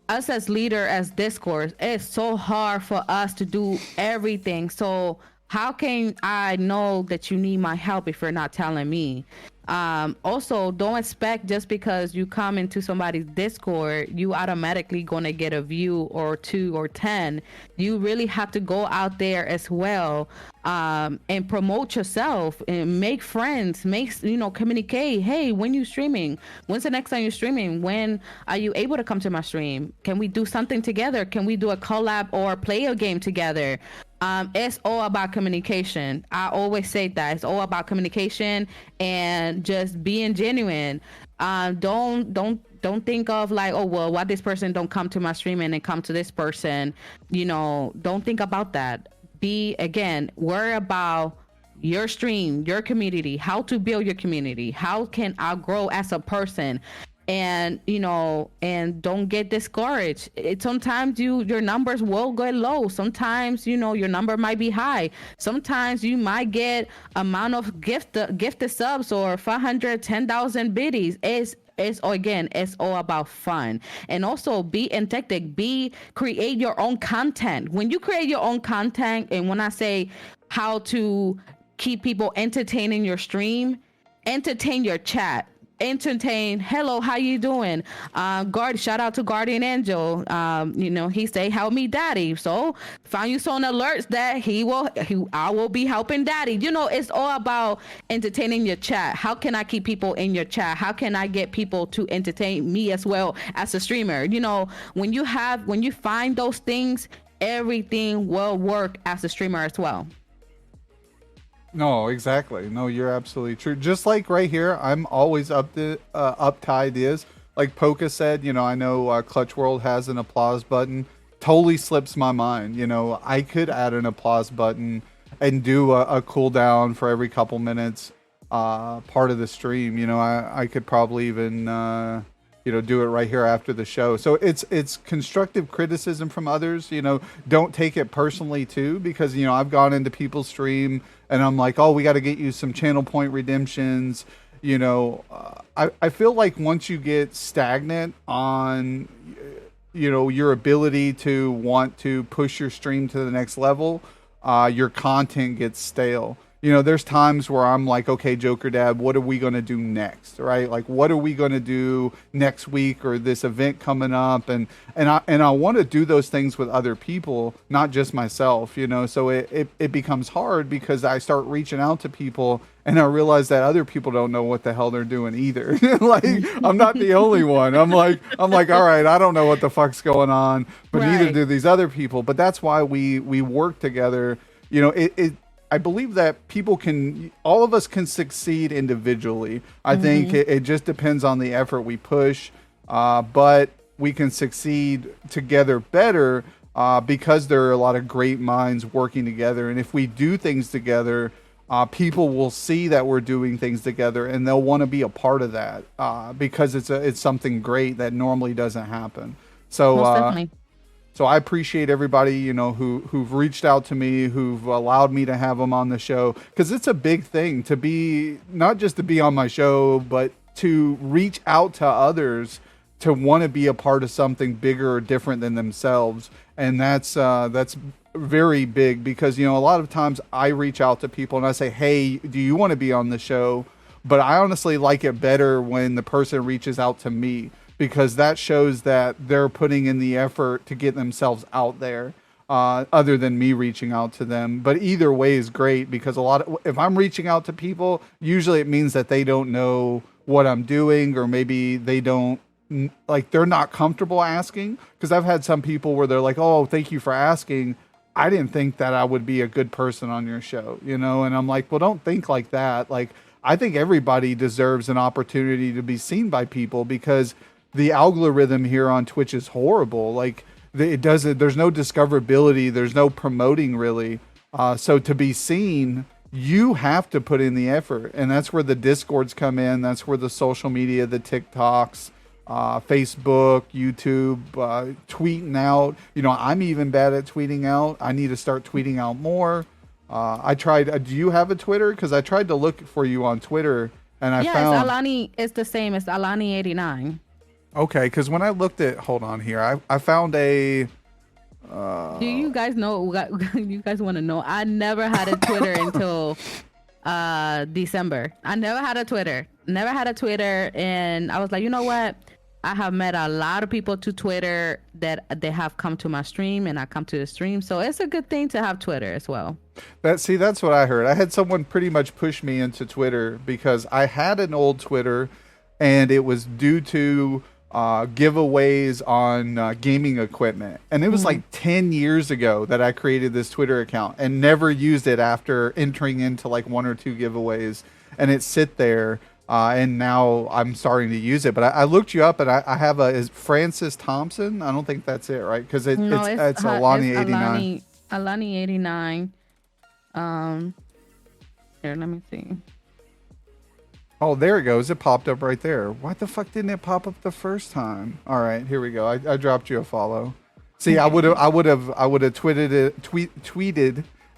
us as leader, as discourse, it's so hard for us to do everything. So how can I know that you need my help if you're not telling me? Also, don't expect just because you come into somebody's Discord, you automatically gonna get a view or 2 or 10. You really have to go out there as well, and promote yourself and make friends, communicate. Hey, when you streaming? When's the next time you're streaming? When are you able to come to my stream? Can we do something together? Can we do a collab or play a game together? It's all about communication. I always say that it's all about communication and just being genuine. Don't think of like, oh well, why this person don't come to my stream and then come to this person. Don't think about that. Worry about your stream, your community, how to build your community, how can I grow as a person. And and don't get discouraged. Sometimes your numbers will go low. Sometimes your number might be high. Sometimes you might get amount of gifted subs or 510,000 biddies. It's all about fun. And also be authentic. Create your own content. When you create your own content, and when I say how to keep people entertained in your stream, entertain your chat. Entertain. Hello, how you doing? Shout out to Guardian Angel. He say help me daddy, so find you some alerts that I will be helping daddy. It's all about entertaining your chat. How can I keep people in your chat? How can I get people to entertain me as well as a streamer? When you find those things, everything will work as a streamer as well. No, exactly. No, you're absolutely true. Just like right here, I'm always up to ideas. Like Poca said, I know Clutch World has an applause button. Totally slips my mind. I could add an applause button and do a cooldown for every couple minutes part of the stream. I could probably even do it right here after the show. So it's constructive criticism from others. Don't take it personally too, because I've gone into people's stream and I'm like, oh, we got to get you some channel point redemptions. I feel like once you get stagnant on your ability to want to push your stream to the next level, your content gets stale. There's times where I'm like, okay, Jokerdad, what are we going to do next? Right? Like, what are we going to do next week or this event coming up? And I want to do those things with other people, not just myself, so it becomes hard because I start reaching out to people and I realize that other people don't know what the hell they're doing either. Like, I'm not the only one. I'm like, all right, I don't know what the fuck's going on, but neither do these other people. But that's why we work together I believe that all of us can succeed individually. I think it just depends on the effort we push, but we can succeed together better because there are a lot of great minds working together. And if we do things together, people will see that we're doing things together, and they'll want to be a part of that because it's something great that normally doesn't happen. So, Most definitely. so I appreciate everybody, who've reached out to me, who've allowed me to have them on the show, because it's a big thing to be, not just to be on my show, but to reach out to others to want to be a part of something bigger or different than themselves. And that's very big because, a lot of times I reach out to people and I say, hey, do you want to be on the show? But I honestly like it better when the person reaches out to me, because that shows that they're putting in the effort to get themselves out there, other than me reaching out to them. But either way is great, because if I'm reaching out to people, usually it means that they don't know what I'm doing, or maybe they don't, like, they're not comfortable asking. Because I've had some people where they're like, oh, thank you for asking. I didn't think that I would be a good person on your show, and I'm like, well, don't think like that. Like, I think everybody deserves an opportunity to be seen by people, because the algorithm here on Twitch is horrible. Like, there's no discoverability. There's no promoting really. So to be seen, you have to put in the effort. And that's where the Discords come in. That's where the social media, the TikToks, Facebook, YouTube, tweeting out. I'm even bad at tweeting out. I need to start tweeting out more. I tried. Do you have a Twitter? Because I tried to look for you on Twitter, and I found. It's Allany. It's the same. It's Allany89. Okay, because when I looked at, hold on here, I found a. Do you guys know? You guys want to know? I never had a Twitter until December. I never had a Twitter. And I was like, you know what? I have met a lot of people to Twitter that they have come to my stream, and I come to the stream. So it's a good thing to have Twitter as well. That's what I heard. I had someone pretty much push me into Twitter because I had an old Twitter, and it was due to giveaways on gaming equipment. And it was like 10 years ago that I created this Twitter account and never used it after entering into like 1 or 2 giveaways. And it sit there. And now I'm starting to use it, but I looked you up, and I have is Francis Thompson. I don't think that's it, right? Because it's Allany89. Allany89. Here, let me see. Oh, there it goes. It popped up right there. Why the fuck didn't it pop up the first time? All right, here we go. I dropped you a follow. See, I would have tweeted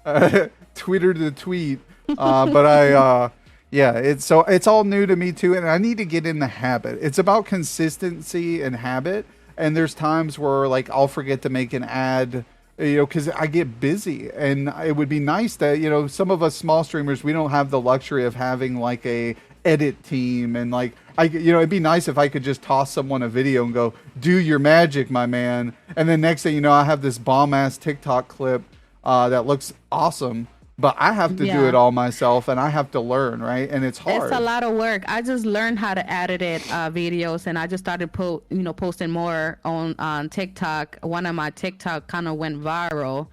the tweet, but I. Yeah, it's all new to me too, and I need to get in the habit. It's about consistency and habit, and there's times where like I'll forget to make an ad, because I get busy, and it would be nice that some of us small streamers, we don't have the luxury of having like a edit team, and like it'd be nice if I could just toss someone a video and go, do your magic, my man, and then next thing you know, I have this bomb ass TikTok clip that looks awesome. But I have to do it all myself, and I have to learn, right? And it's hard. It's a lot of work. I just learned how to edit videos, and I just started posting more on TikTok. One of my TikTok kind of went viral.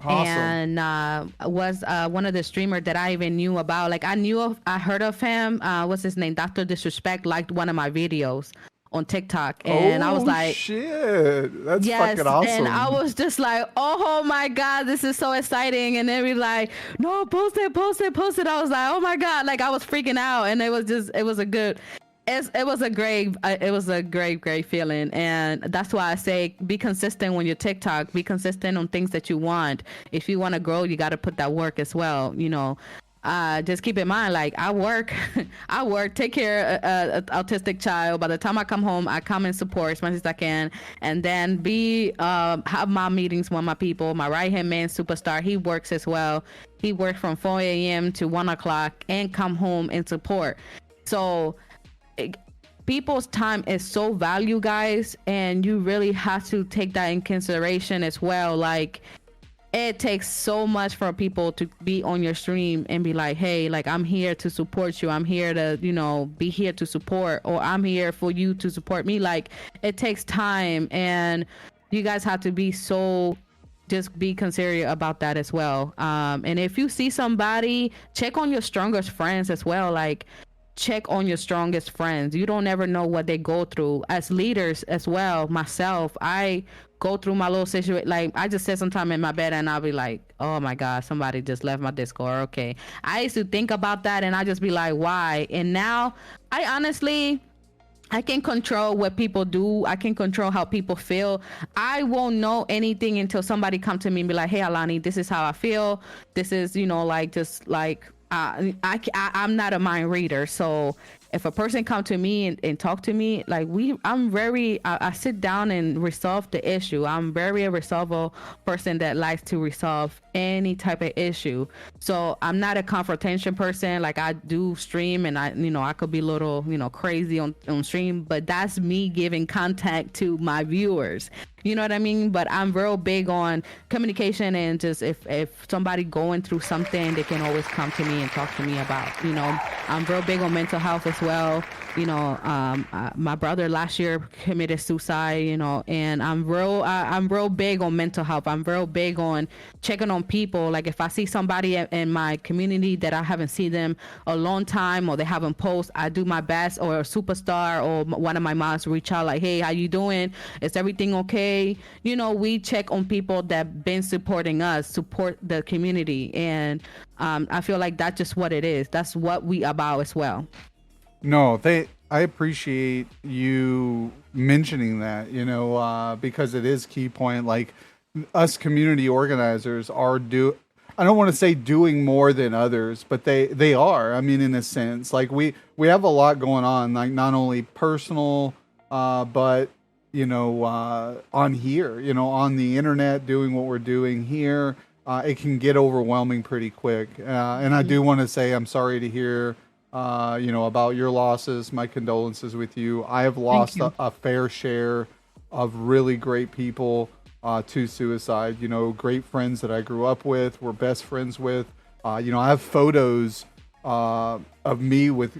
Awesome. And was one of the streamers that I even knew about. Like I heard of him. What's his name? Dr. Disrespect liked one of my videos on TikTok, and I was like, shit, that's fucking awesome. And I was just like, oh my god, this is so exciting. And then we like, no, post it. I was like, oh my god, like I was freaking out, and it was a great feeling. And that's why I say be consistent when you're TikTok, be consistent on things that you want. If you want to grow, you got to put that work as well, just keep in mind, like I work, take care of an autistic child. By the time I come home, I come and support as much as I can, and then have my meetings with my people. My right hand man, Superstar, he works as well. He works from 4 a.m. to 1 o'clock and come home and support. So people's time is so valuable, guys, and you really have to take that in consideration as well. Like, it takes so much for people to be on your stream and be like, hey, like I'm here to support you. I'm here to, be here to support, or I'm here for you to support me. Like, it takes time, and you guys have to be so just be considerate about that as well. And if you see somebody, check on your strongest friends as well. Like, check on your strongest friends. You don't ever know what they go through. As leaders as well, myself, I go through my little situation. Like, I just sit sometime in my bed and I'll be like, oh my God, somebody just left my Discord. Okay. I used to think about that and I just be like, why? And now I honestly, I can control what people do. I can control how people feel. I won't know anything until somebody come to me and be like, hey, Allany, this is how I feel. This is, you know, like, just like, I'm not a mind reader. So if a person come to me and talk to me, like I sit down and resolve the issue. I'm very a resolvable person that likes to resolve any type of issue. So I'm not a confrontation person. Like, I do stream and I could be a little, crazy on stream, but that's me giving contact to my viewers. You know what I mean? But I'm real big on communication, and just if somebody going through something, they can always come to me and talk to me about, I'm real big on mental health as well. My brother last year committed suicide, and I'm real big on mental health. I'm real big on checking on people. Like, if I see somebody in my community that I haven't seen them a long time, or they haven't posted, I do my best, or a superstar or one of my moms reach out like, hey, how you doing? Is everything okay? We check on people that been supporting us, support the community. And I feel like that's just what it is. That's what we about as well. No, I appreciate you mentioning that, because it is key point. Like, us community organizers are I don't want to say doing more than others, but they are. I mean, in a sense, like we have a lot going on, like not only personal, but on here, on the internet, doing what we're doing here. It can get overwhelming pretty quick. And I do want to say I'm sorry to hear about your losses. My condolences with you. I have lost a fair share of really great people to suicide. Great friends that I grew up with, were best friends with. I have photos of me with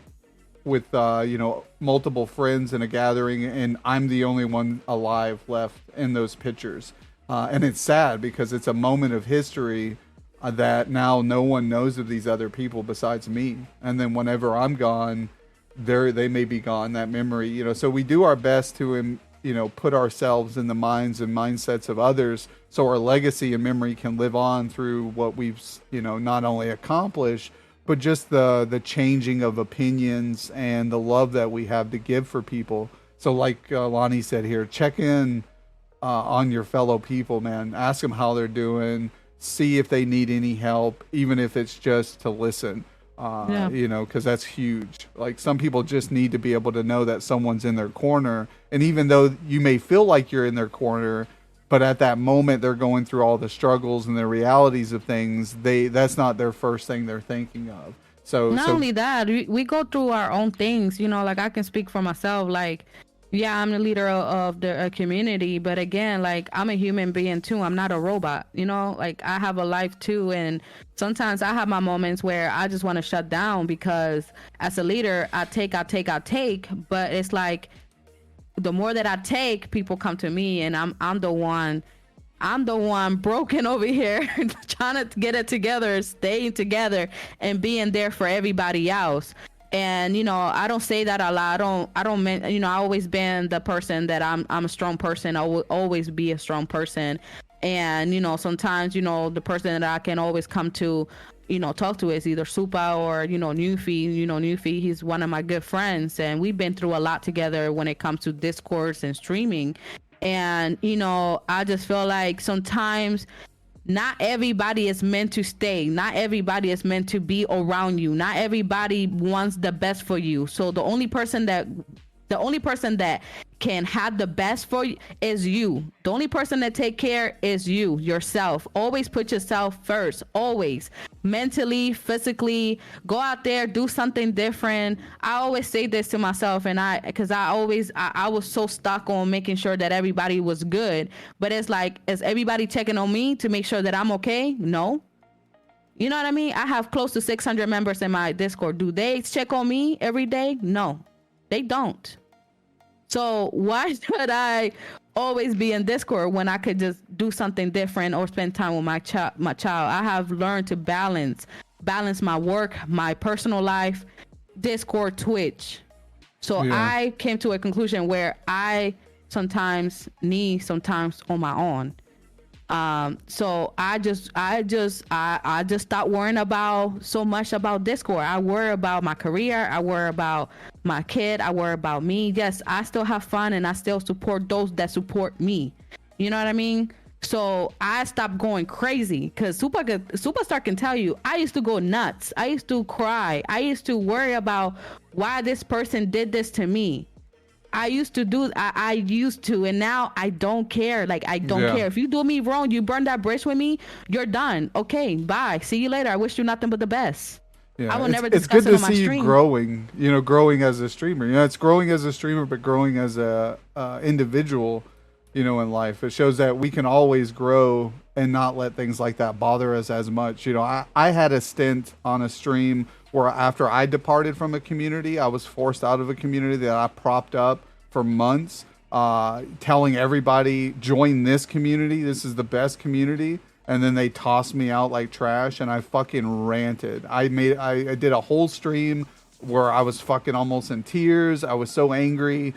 multiple friends in a gathering, and I'm the only one alive left in those pictures. And it's sad because it's a moment of history that now no one knows of these other people besides me. And then whenever I'm gone, they may be gone, that memory, so we do our best to, put ourselves in the minds and mindsets of others so our legacy and memory can live on through what we've, not only accomplished, but just the changing of opinions and the love that we have to give for people. So like Lonnie said here, check in on your fellow people, man. Ask them how they're doing. See if they need any help, even if it's just to listen, because that's huge. Like, some people just need to be able to know that someone's in their corner. And even though you may feel like you're in their corner, but at that moment they're going through all the struggles and the realities of things, that's not their first thing they're thinking of. So not only that, we go through our own things, like, I can speak for myself. Like, yeah, I'm the leader of the community, but again, like, I'm a human being too. I'm not a robot, like, I have a life too. And sometimes I have my moments where I just want to shut down, because as a leader, I take, but it's like, the more that I take, people come to me, and I'm the one broken over here trying to get it together, staying together, and being there for everybody else. And I don't say that a lot. I don't I always been the person that I'm a strong person. I will always be a strong person. And sometimes the person that I can always come to talk to is either Supa or Newfie. Newfie, he's one of my good friends, and we've been through a lot together when it comes to Discords and streaming. And I just feel like sometimes not everybody is meant to stay. Not everybody is meant to be around you. Not everybody wants the best for you. So the only person that can have the best for you is you. The only person that take care is you, yourself. Always put yourself first. Always. Mentally, physically, go out there, do something different. I always say this to myself, and because I was so stuck on making sure that everybody was good. But it's like, is everybody checking on me to make sure that I'm okay? No. You know what I mean? I have close to 600 members in my Discord. Do they check on me every day? No, they don't. So why should I always be in Discord when I could just do something different or spend time with my child. I have learned to balance my work, my personal life, Discord, Twitch. So I came to a conclusion where I sometimes need sometimes on my own. So I just stopped worrying about so much about Discord. I worry about my career. I worry about my kid. I worry about me. Yes, I still have fun and I still support those that support me. You know what I mean? So I stopped going crazy because Superstar can tell you, I used to go nuts. I used to cry. I used to worry about why this person did this to me. I used to, and now I don't care. Like, I don't care. If you do me wrong, you burn that bridge with me, you're done. Okay, bye. See you later. I wish you nothing but the best. Yeah, I will never it's discuss good it to on my see stream. you growing as a streamer. It's growing as a streamer, but growing as a individual, in life. It shows that we can always grow and not let things like that bother us as much. I had a stint on a stream where after I departed from a community, I was forced out of a community that I propped up for months, telling everybody, join this community. This is the best community. And then they tossed me out like trash, and I fucking ranted. I did a whole stream where I was fucking almost in tears. I was so angry.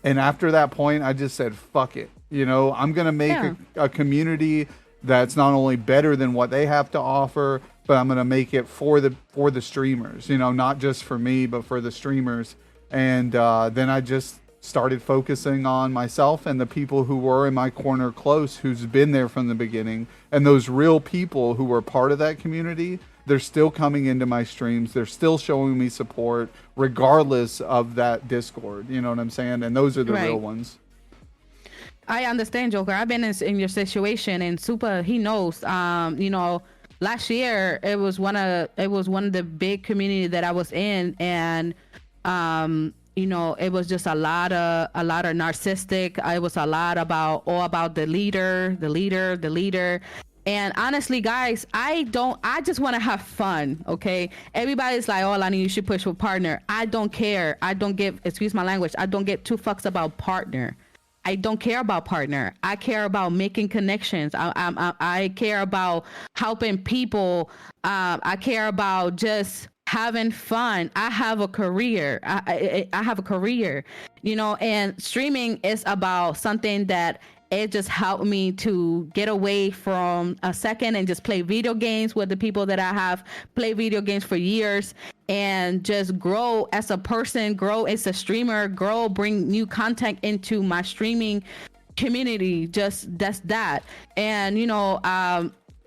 And after that point, I just said, fuck it. I'm going to make a community that's not only better than what they have to offer, but I'm going to make it for the streamers, not just for me, but for the streamers. And then I just started focusing on myself and the people who were in my corner close, who's been there from the beginning. And those real people who were part of that community, they're still coming into my streams. They're still showing me support regardless of that Discord. You know what I'm saying? And those are the real ones. I understand, Joker. I've been in your situation, and Super, he knows. Last year it was one of the big community that I was in, and it was just a lot of narcissistic. It was a lot about the leader. And honestly, guys, I just want to have fun. Okay. Everybody's like, oh, Lani, you should push for partner. I don't care. I don't give, excuse my language, I don't give two fucks about partner. I don't care about partner. I care about making connections. I care about helping people. I care about just having fun. I have a career. I have a career, and streaming is about something that it just helped me to get away from a second and just play video games with the people that I have played video games for years, and just grow as a person, grow as a streamer, bring new content into my streaming community. Just that's that. And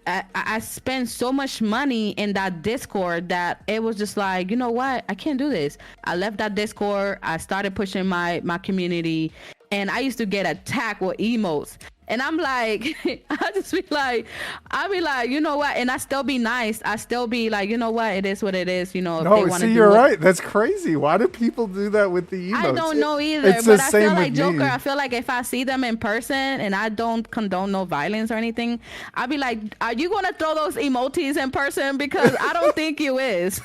I spent so much money in that Discord that it was just like, you know what? I can't do this. I left that Discord. I started pushing my community, and I used to get attacked with emotes. And I'm like, I'll be like, you know what? And I still be nice. I still be like, you know what? It is what it is. If no, they see, you're right. That's crazy. Why do people do that with the emotes? I don't know either. But I feel like Joker. I feel like if I see them in person, and I don't condone no violence or anything, I'll be like, are you going to throw those emojis in person? Because I don't think you is.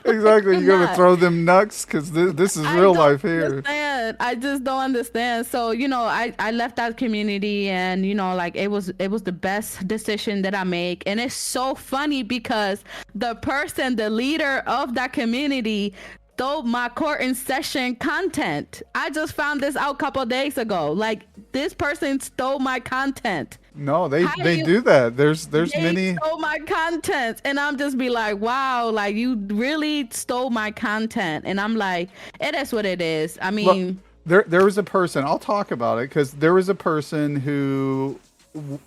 Exactly. You're going to throw them nuts? Because this is real life here. I just don't understand. So, I left that community, and it was the best decision that I make. And it's so funny because the leader of that community stole my court in session content. I just found this out a couple of days ago. Like, this person stole my content. No, they do that. There's many stole my content, and I'm just be like, wow, like, you really stole my content. And I'm like, it is what it is. I mean, there was a person, I'll talk about it, because there was a person who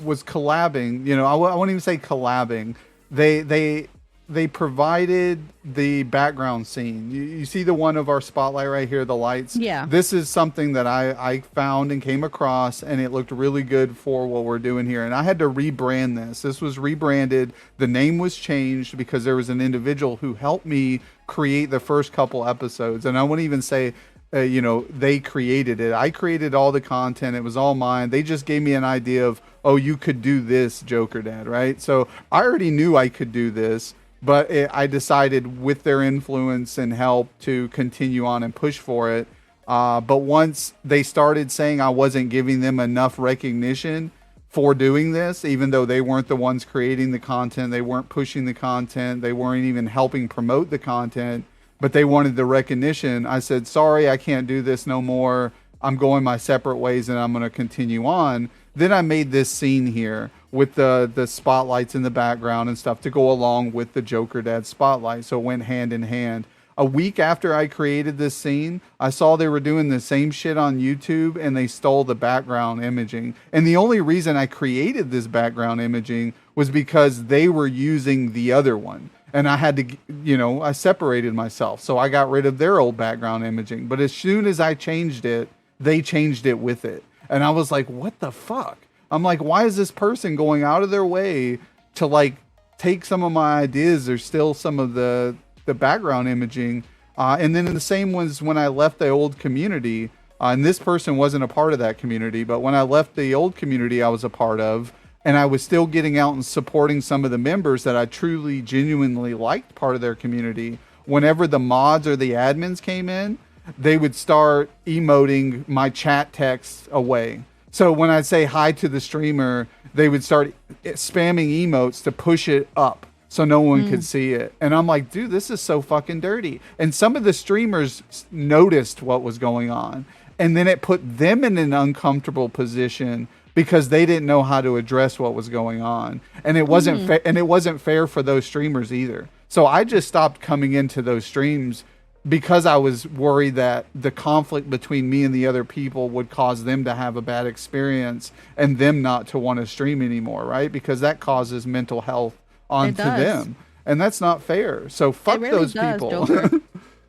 was collabing. I won't even say collabing. They provided the background scene. You see the one of our spotlight right here, the lights. Yeah. This is something that I found and came across, and it looked really good for what we're doing here. And I had to rebrand this. This was rebranded. The name was changed because there was an individual who helped me create the first couple episodes. And I wouldn't even say, they created it. I created all the content. It was all mine. They just gave me an idea of, oh, you could do this, Jokerdad, right? So I already knew I could do this. But I decided with their influence and help to continue on and push for it. But once they started saying I wasn't giving them enough recognition for doing this, even though they weren't the ones creating the content, they weren't pushing the content, they weren't even helping promote the content, but they wanted the recognition, I said, sorry, I can't do this no more. I'm going my separate ways and I'm going to continue on. Then I made this scene here with the spotlights in the background and stuff to go along with the Jokerdad spotlight. So it went hand in hand. A week after I created this scene, I saw they were doing the same shit on YouTube and they stole the background imaging. And the only reason I created this background imaging was because they were using the other one. And I had to, I separated myself. So I got rid of their old background imaging. But as soon as I changed it, they changed it with it. And I was like, what the fuck? I'm like, why is this person going out of their way to like take some of my ideas or steal some of the background imaging? And then the same was when I left the old community, and this person wasn't a part of that community, but when I left the old community I was a part of, and I was still getting out and supporting some of the members that I truly, genuinely liked part of their community, whenever the mods or the admins came in, they would start emoting my chat text away. So when I say hi to the streamer, they would start spamming emotes to push it up so no one could see it. And I'm like, dude, this is so fucking dirty. And some of the streamers noticed what was going on. And then it put them in an uncomfortable position because they didn't know how to address what was going on. And it wasn't and it wasn't fair for those streamers either. So I just stopped coming into those streams because I was worried that the conflict between me and the other people would cause them to have a bad experience and them not to want to stream anymore, right? Because that causes mental health onto them. And that's not fair. So fuck really those people.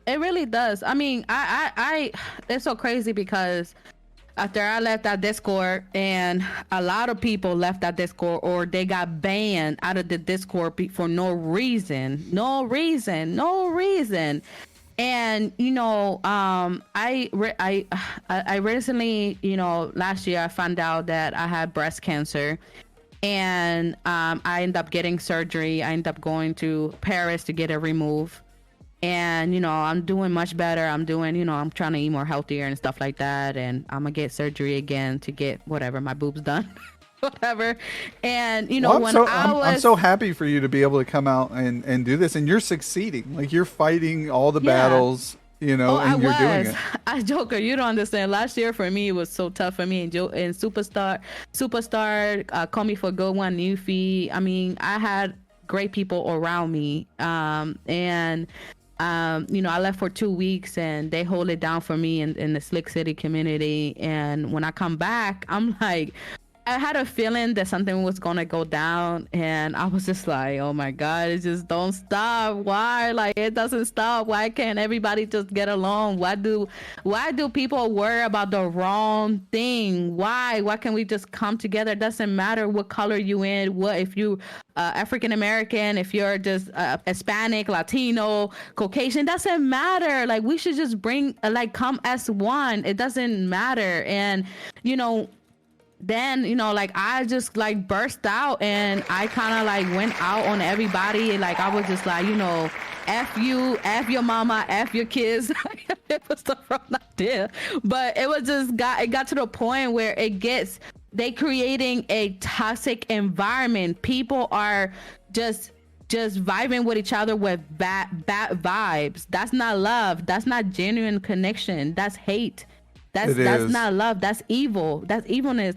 It really does. I mean, I it's so crazy because after I left that Discord and a lot of people left that Discord or they got banned out of the Discord for no reason. And I recently, last year I found out that I had breast cancer, and I ended up getting surgery. I ended up going to Paris to get it removed, and I'm doing much better. I'm doing, I'm trying to eat more healthier and stuff like that, and I'm gonna get surgery again to get whatever my boobs done. Whatever. And I'm so happy for you to be able to come out and do this, and you're succeeding. Like, you're fighting all the battles, and you're doing it. Joker, you don't understand. Last year for me it was so tough for me, and Superstar called me for a good one, Newfie. I mean, I had great people around me, and I left for 2 weeks and they hold it down for me in the Slick City community. And when I come back, I'm like, I had a feeling that something was gonna go down, and I was just like, oh my God, it just don't stop. Why? Like, it doesn't stop. Why can't everybody just get along? Why do people worry about the wrong thing? Why can't we just come together? It doesn't matter what color you in, what if you African American, if you're just Hispanic, Latino, Caucasian, doesn't matter. Like, we should just come as one. It doesn't matter. And then I just burst out, and I kind of went out on everybody. Like, I was just like, F you, F your mama, F your kids. It was stuff from that there, but it was just it got to the point where they creating a toxic environment. People are just vibing with each other with bad vibes. That's not love. That's not genuine connection. That's hate. That's not love. That's evil. That's evilness.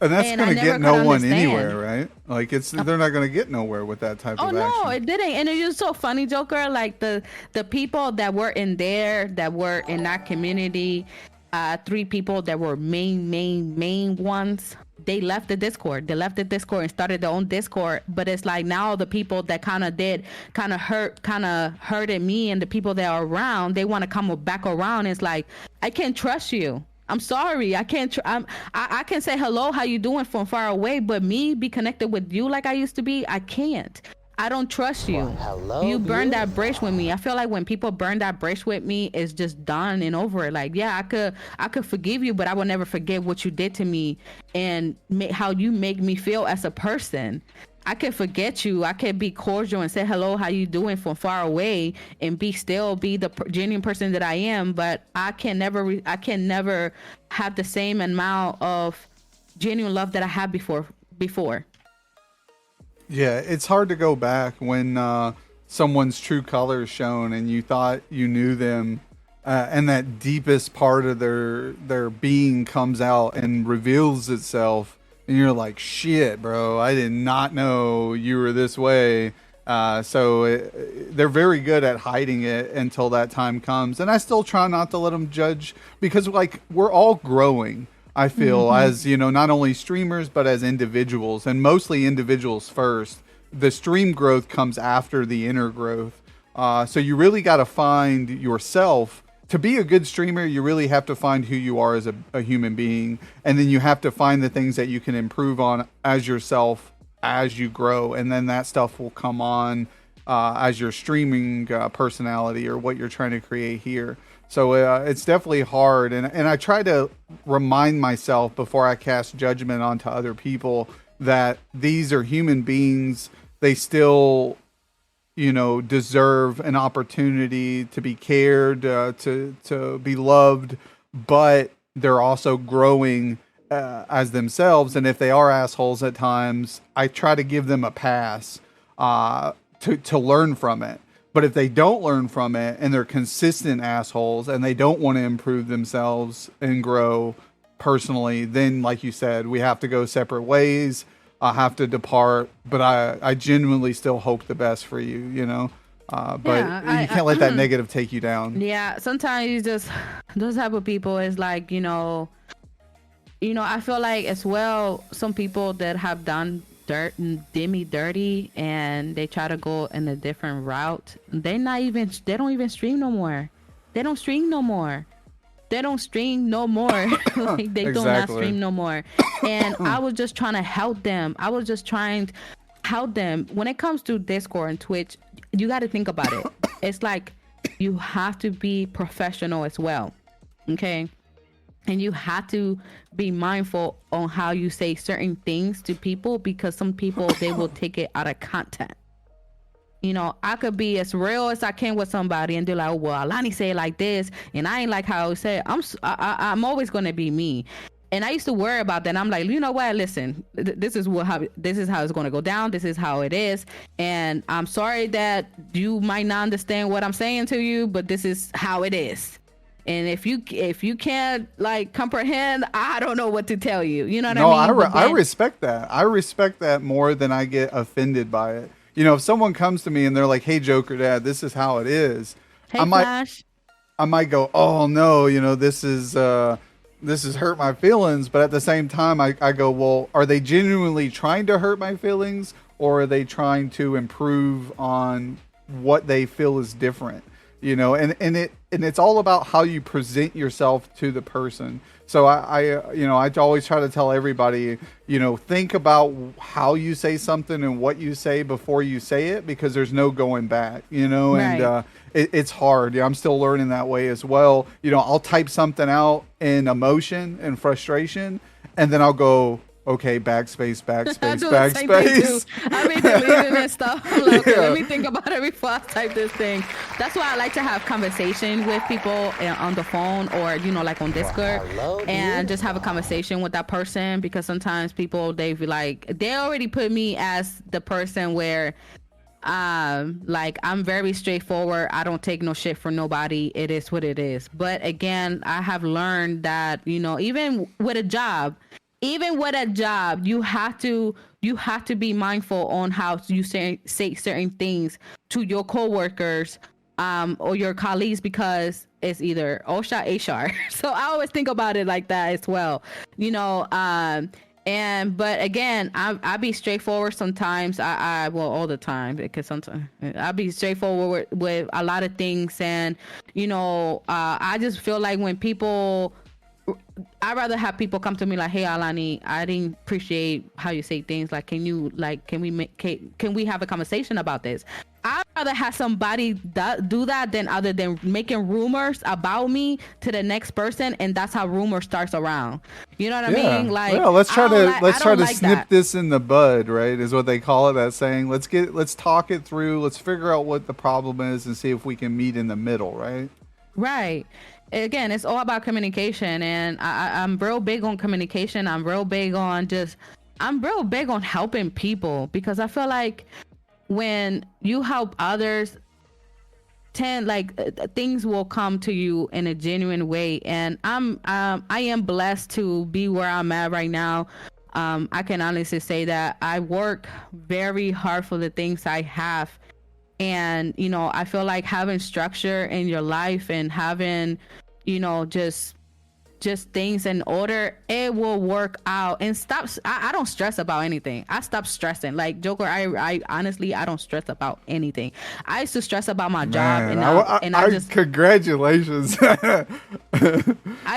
And that's going to get no one anywhere, right? Like, they're not going to get nowhere with that type of action. Oh no, it didn't. And it was so funny, Joker. Like, the people that were in that community, 3 people that were main ones, they left the Discord. They left the Discord and started their own Discord. But it's like, now the people that kind of hurted me, and the people that are around, they want to come back around. It's like, I can't trust you. I'm sorry. I can't. I can say hello, how you doing from far away, but me be connected with you like I used to be, I can't. I don't trust you. Well, hello, you burned that bridge with me. I feel like when people burn that bridge with me, it's just done and over. Like, yeah, I could forgive you, but I will never forget what you did to me and how you make me feel as a person. I can forget you. I can be cordial and say hello, how you doing from far away, and be the genuine person that I am. But I can never have the same amount of genuine love that I had before. Yeah, it's hard to go back when someone's true colors shown and you thought you knew them, and that deepest part of their being comes out and reveals itself, and you're like, shit, bro, I did not know you were this way. They're very good at hiding it until that time comes, and I still try not to let them judge, because like we're all growing, I feel, as not only streamers but as individuals, and mostly individuals first. The stream growth comes after the inner growth. So you really got to find yourself. To be a good streamer, you really have to find who you are as a human being, and then you have to find the things that you can improve on as yourself as you grow, and then that stuff will come on as your streaming personality or what you're trying to create here. So it's definitely hard, and I try to remind myself before I cast judgment onto other people that these are human beings. They still, deserve an opportunity to be cared, to be loved, but they're also growing as themselves. And if they are assholes at times, I try to give them a pass to learn from it. But if they don't learn from it and they're consistent assholes and they don't want to improve themselves and grow personally, then like you said, we have to go separate ways. I have to depart, but I genuinely still hope the best for you, but you can't let that negative take you down. Yeah, sometimes you just, those type of people is like, I feel like as well, some people that have done did me dirty and they try to go in a different route, they don't even stream no more. They don't stream no more. Like they do not stream no more. And I was just trying to help them. When it comes to Discord and Twitch, you got to think about it. It's like you have to be professional as well. Okay. And you have to be mindful on how you say certain things to people, because some people, they will take it out of content. I could be as real as I can with somebody and they're like, oh, well, Allany say it like this, and I ain't like how I say it. I'm always going to be me. And I used to worry about that. And I'm like, you know what? Listen, this is how it's going to go down. This is how it is. And I'm sorry that you might not understand what I'm saying to you, but this is how it is. And if you can't like comprehend, I don't know what to tell you. You know what I mean? I respect that. I respect that more than I get offended by it. If someone comes to me and they're like, "Hey, Jokerdad, this is how it is," hey, I might go, "Oh no, this is hurt my feelings." But at the same time, I go, "Well, are they genuinely trying to hurt my feelings, or are they trying to improve on what they feel is different?" And it's all about how you present yourself to the person. So I always try to tell everybody, think about how you say something and what you say before you say it, because there's no going back, Right. And it's hard. Yeah, I'm still learning that way as well. I'll type something out in emotion and frustration, and then I'll go, okay, backspace. I be deleting and stuff. I'm like, okay, let me think about it before I type this thing. That's why I like to have conversation with people on the phone, or like on Discord, and just have a conversation with that person, because sometimes people, they already put me as the person where like I'm very straightforward. I don't take no shit from nobody. It is what it is. But again, I have learned that even with a job, you have to be mindful on how you say certain things to your coworkers or your colleagues, because it's either OSHA, HR. So I always think about it like that as well, but again, I be straightforward sometimes. Well, all the time, because sometimes I be straightforward with a lot of things, and I just feel like when people, I'd rather have people come to me like, hey, Allany, I didn't appreciate how you say things. Like, can we have a conversation about this? I rather have somebody do that than other than making rumors about me to the next person, and that's how rumor starts around. You know what I mean? Like, well, let's try to like snip that. this in the bud, right? Is what they call it. That saying. Let's talk it through. Let's figure out what the problem is and see if we can meet in the middle, right? Right. Again, it's all about communication, and I'm real big on communication. I'm real big on helping people, because I feel like when you help others, things will come to you in a genuine way. And I am blessed to be where I'm at right now. I can honestly say that I work very hard for the things I have. And, I feel like having structure in your life and having, just things in order, it will work out. And I don't stress about anything. I stopped stressing. Like, Joker, I honestly, I don't stress about anything. I used to stress about my job, Man, and I just congratulations. I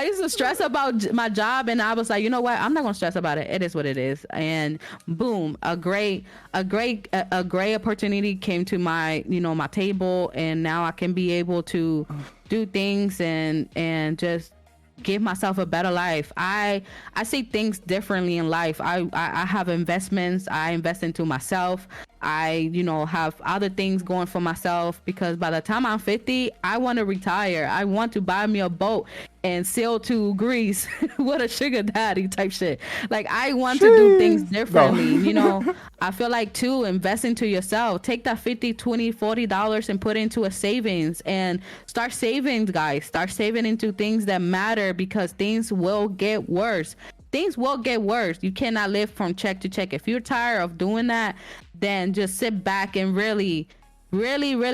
used to stress about my job, and I was like, you know what? I'm not gonna stress about it. It is what it is. And boom, a great opportunity came to my my table, and now I can be able to do things and just give myself a better life. I see things differently in life. I have investments. I invest into myself. I have other things going for myself, because by the time I'm 50, I want to retire. I want to buy me a boat and sail to Greece with a sugar daddy type shit. Like, I want to do things differently. No. I feel like, too, invest into yourself. Take that $50, $20, $40 and put into a savings, and start saving, guys. Start saving into things that matter, because things will get worse. Things will get worse. You cannot live from check to check. If you're tired of doing that, then just sit back and really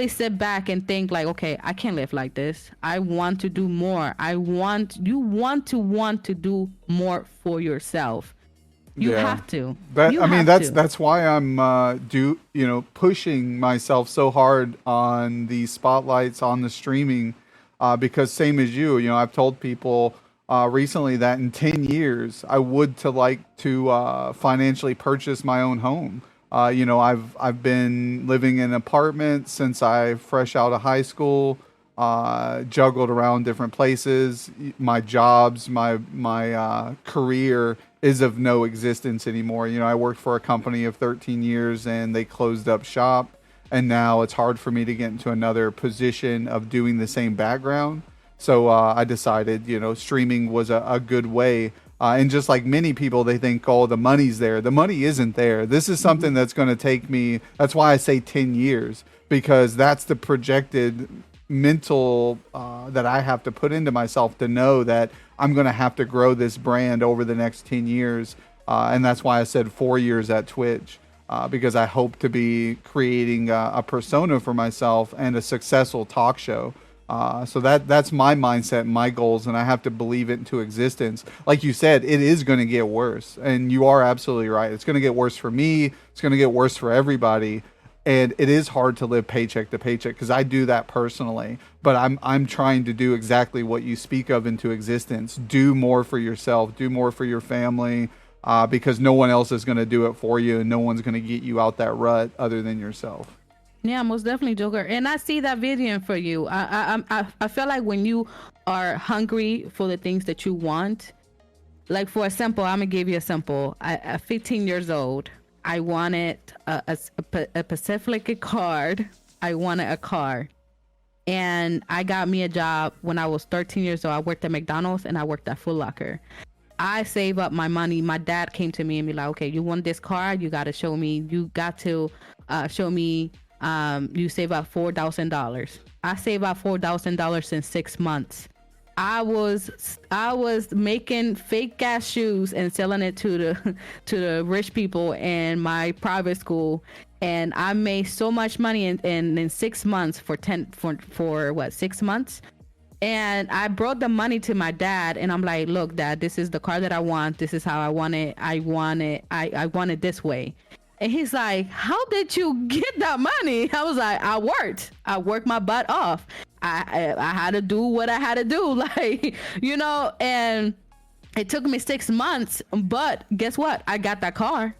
sit back and think like, okay, I can't live like this. I want to do more. You want to do more for yourself. You have to. That's why I'm pushing myself so hard on the spotlights, on the streaming, because same as you, I've told people recently that in 10 years I would like to financially purchase my own home. I've been living in an apartment since I fresh out of high school, juggled around different places. My jobs, my career is of no existence anymore. I worked for a company of 13 years and they closed up shop, and now it's hard for me to get into another position of doing the same background. So I decided, streaming was a good way. And just like many people, they think, oh, the money's there. The money isn't there. This is something that's going to take me. That's why I say 10 years, because that's the projected mental that I have to put into myself to know that I'm going to have to grow this brand over the next 10 years. And that's why I said 4 years at Twitch, because I hope to be creating a persona for myself and a successful talk show. So that's my mindset, my goals, and I have to believe it into existence. Like you said, it is going to get worse, and you are absolutely right. It's going to get worse for me. It's going to get worse for everybody, and it is hard to live paycheck to paycheck, because I do that personally. But I'm trying to do exactly what you speak of into existence. Do more for yourself. Do more for your family, because no one else is going to do it for you, and no one's going to get you out that rut other than yourself. Yeah, most definitely, Joker. And I see that vision for you. I feel like when you are hungry for the things that you want, like, for example, I'm gonna give you a simple. At 15 years old, I wanted a Pacific card. I wanted a car, and I got me a job when I was 13 years old. I worked at McDonald's and I worked at Foot Locker. I save up my money. My dad came to me and be like, okay, you want this car? You got to show me. You got to show me. You save up $4,000. I saved up $4,000 in 6 months. I was making fake gas shoes and selling it to the rich people in my private school, and I made so much money in 6 months for what, 6 months. And I brought the money to my dad, and I'm like, look, Dad, this is the car that I want. This is how I want it. I want it this way. And he's like, how did you get that money? I was like, I worked my butt off. I had to do what I had to do. Like, and it took me 6 months, but guess what? I got that car.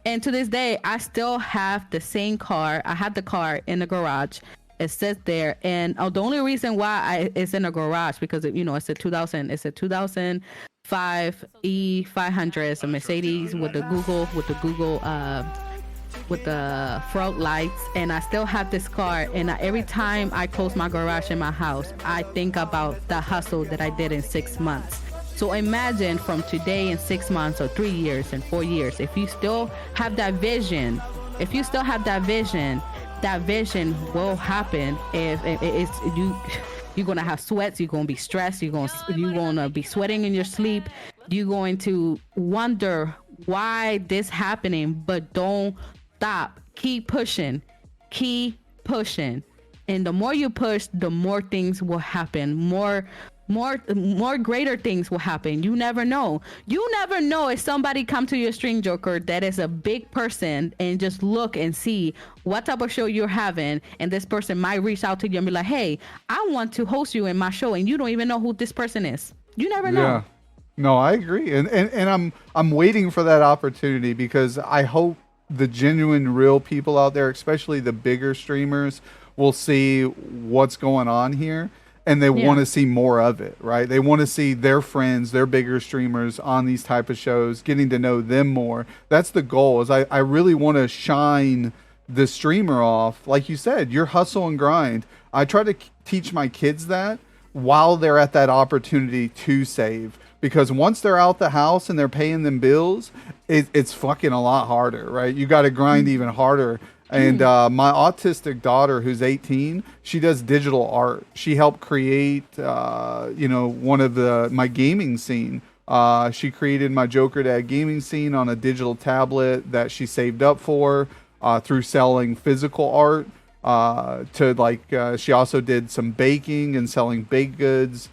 And to this day, I still have the same car. I had the car in the garage. It sits there, and the only reason why it's in a garage because it's a 2005 E500. It's a Mercedes with the Google with the front lights, and I still have this car. And every time I close my garage in my house, I think about the hustle that I did in 6 months. So imagine from today in 6 months or 3 years and 4 years, if you still have that vision, that vision will happen. If it's you're gonna have sweats, you're gonna be stressed, you're gonna be sweating in your sleep, you're going to wonder why this happening, but don't stop. Keep pushing. And the more you push, the more things will happen. More greater things will happen. You never know if somebody come to your stream, Joker, that is a big person, and just look and see what type of show you're having, and this person might reach out to you and be like, hey, I want to host you in my show, and you don't even know who this person is. You never know. Yeah. No, I agree. And I'm waiting for that opportunity, because I hope the genuine real people out there, especially the bigger streamers, will see what's going on here, and they want to see more of it, right? They want to see their friends, their bigger streamers on these type of shows, getting to know them more. That's the goal. Is I really want to shine the streamer off. Like you said, your hustle and grind. I try to teach my kids that while they're at that opportunity to save. Because once they're out the house and they're paying them bills, it's fucking a lot harder, right? You got to grind even harder. And my autistic daughter, who's 18, she does digital art. She helped create, one of my gaming scene. She created my Jokerdad gaming scene on a digital tablet that she saved up for through selling physical art. She also did some baking and selling baked goods.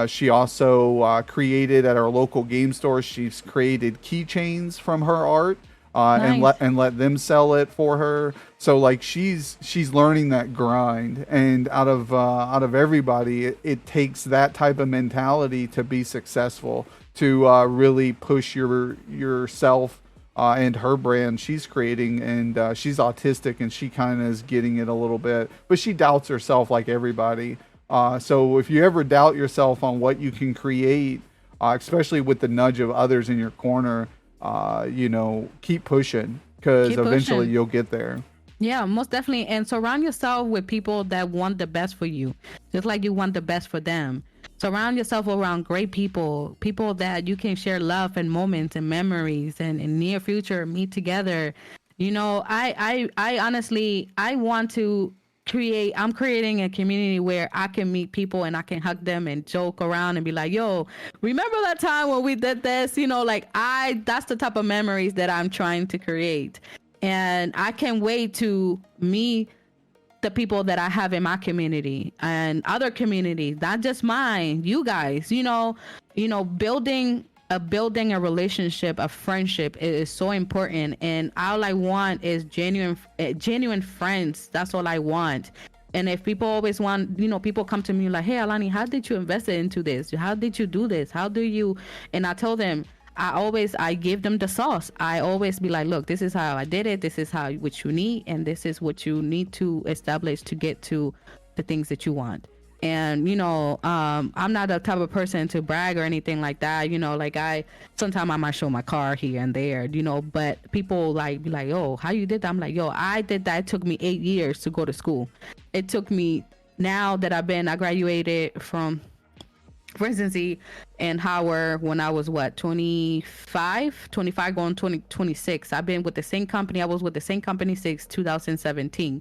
She also created at our local game store. She's created keychains from her art. Nice. and let them sell it for her. So like she's learning that grind, and out of everybody, it takes that type of mentality to be successful, to really push yourself and her brand she's creating. And she's autistic, and she kind of is getting it a little bit, but she doubts herself like everybody. So if you ever doubt yourself on what you can create, especially with the nudge of others in your corner, keep pushing, because eventually you'll get there. Yeah, most definitely. And surround yourself with people that want the best for you, just like you want the best for them. Surround yourself around great people that you can share love and moments and memories, and in near future meet together. I honestly, I want to I'm creating a community where I can meet people and I can hug them and joke around and be like, yo, remember that time when we did this? That's the type of memories that I'm trying to create. And I can't wait to meet the people that I have in my community and other communities, not just mine, you guys, building a relationship, a friendship is so important. And all I want is genuine friends. That's all I want. And if people always want, people come to me like, hey, Allany, how did you invest into this? How did you do this? How do you? And I tell them, I give them the sauce. I always be like, look, this is how I did it. This is what you need. And this is what you need to establish to get to the things that you want. And I'm not the type of person to brag or anything like that. Sometimes I might show my car here and there, but people be like, oh, how you did that? I'm like, yo, I did that. It took me 8 years to go to school. It took me, now that I graduated from residency in Howard when I was 25 going 26. I've been with the same company. I was with the same company since 2017.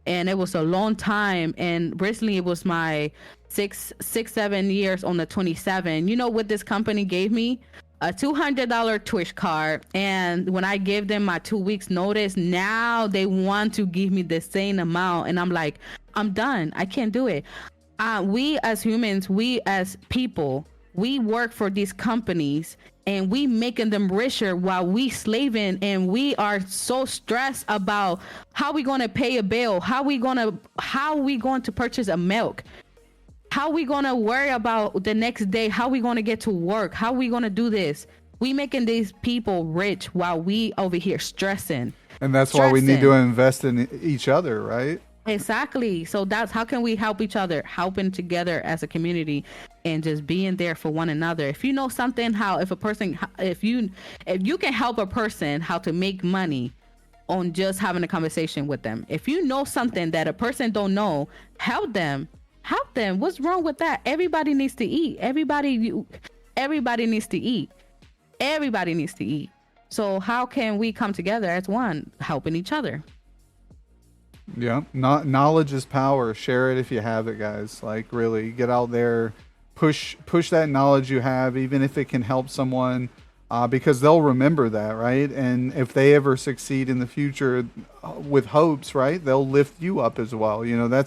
And it was a long time. And recently it was my 7 years on the 27. What this company gave me? A $200 Twitch card. And when I gave them my 2 weeks notice, now they want to give me the same amount. And I'm like, I'm done. I can't do it. We as humans, we as people, we work for these companies and we making them richer while we slaving, and we are so stressed about how we going to pay a bill, how we going to purchase a milk, how we going to worry about the next day, how we going to get to work, how we going to do this. We making these people rich while we over here stressing. And that's why we need to invest in each other, right? Exactly. So that's how can we help each other, helping together as a community, and just being there for one another. If you know something, if you can help a person how to make money on just having a conversation with them. If you know something that a person don't know, help them. What's wrong with that? Everybody needs to eat. Everybody needs to eat. Everybody needs to eat. So how can we come together as one, helping each other? Yeah, knowledge is power. Share it if you have it, guys. Like, really, get out there, push that knowledge you have, even if it can help someone, because they'll remember that, right? And if they ever succeed in the future with hopes, right, they'll lift you up as well. You know,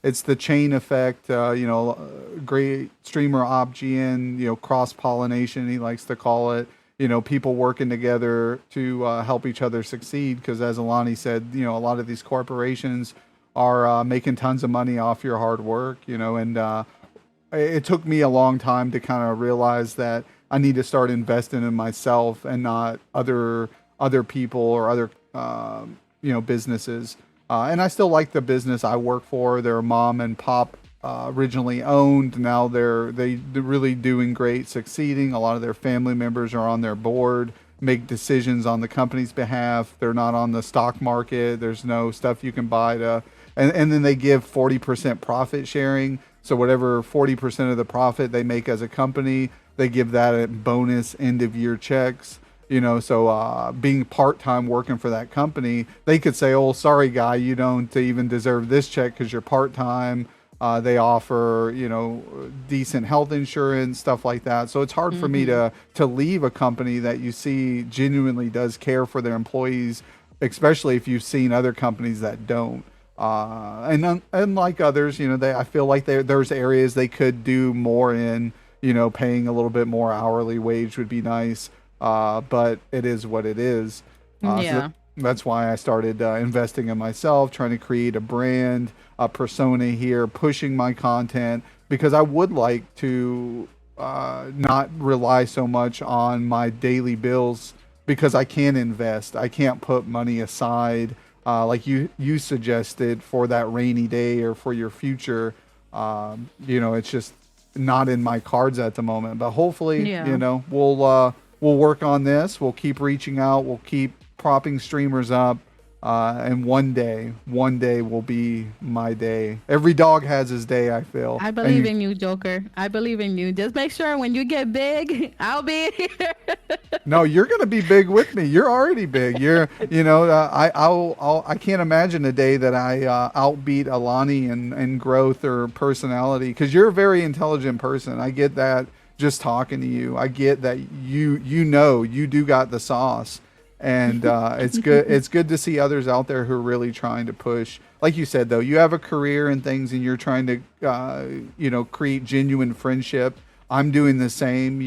it's the chain effect. Great streamer OpGN, cross pollination, he likes to call it. People working together to help each other succeed. Because as Allany said, a lot of these corporations are making tons of money off your hard work, and it took me a long time to kind of realize that I need to start investing in myself and not other people or other, businesses. And I still like the business I work for. They're mom and pop originally owned. Now they're really doing great, succeeding. A lot of their family members are on their board, make decisions on the company's behalf. They're not on the stock market. There's no stuff you can buy and then they give 40% profit sharing. So whatever 40% of the profit they make as a company, they give that a bonus end of year checks. So being part-time working for that company, they could say, oh, sorry guy, you don't even deserve this check because you're part-time. They offer, decent health insurance, stuff like that. So it's hard for me to leave a company that you see genuinely does care for their employees, especially if you've seen other companies that don't. And like others, I feel like there's areas they could do more in, paying a little bit more hourly wage would be nice. But it is what it is. So that's why I started investing in myself, trying to create a brand, a persona here, pushing my content, because I would like to not rely so much on my daily bills, because I can invest. I can't put money aside like you suggested for that rainy day or for your future. It's just not in my cards at the moment. But hopefully, we'll work on this. We'll keep reaching out. We'll keep propping streamers up. And one day will be my day. Every dog has his day, I feel. I believe in you, Joker. I believe in you. Just make sure when you get big, I'll be here. No, you're gonna be big with me. You're already big. I can't imagine a day that I outbeat Allany in growth or personality, because you're a very intelligent person. I get that just talking to you. I get that you do got the sauce. And it's good. It's good to see others out there who are really trying to push. Like you said, though, you have a career and things, and you're trying to, create genuine friendship. I'm doing the same,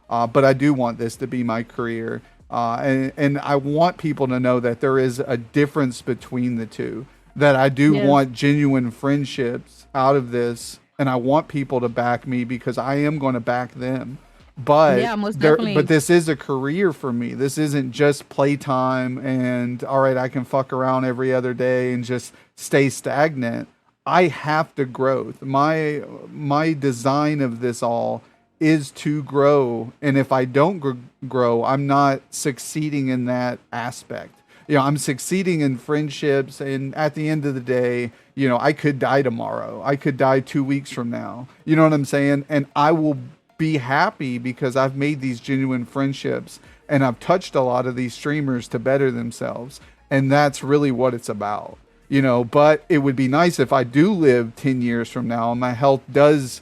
but I do want this to be my career. And I want people to know that there is a difference between the two, that I do want genuine friendships out of this. And I want people to back me, because I am going to back them. But most definitely. But this is a career for me. This isn't just playtime and all right, I can fuck around every other day and just stay stagnant. I have to grow. My design of this all is to grow, and if I don't grow, I'm not succeeding in that aspect. I'm succeeding in friendships, and at the end of the day, I could die tomorrow. I could die 2 weeks from now. You know what I'm saying? And I will be happy because I've made these genuine friendships, and I've touched a lot of these streamers to better themselves. And that's really what it's about, but it would be nice if I do live 10 years from now and my health does,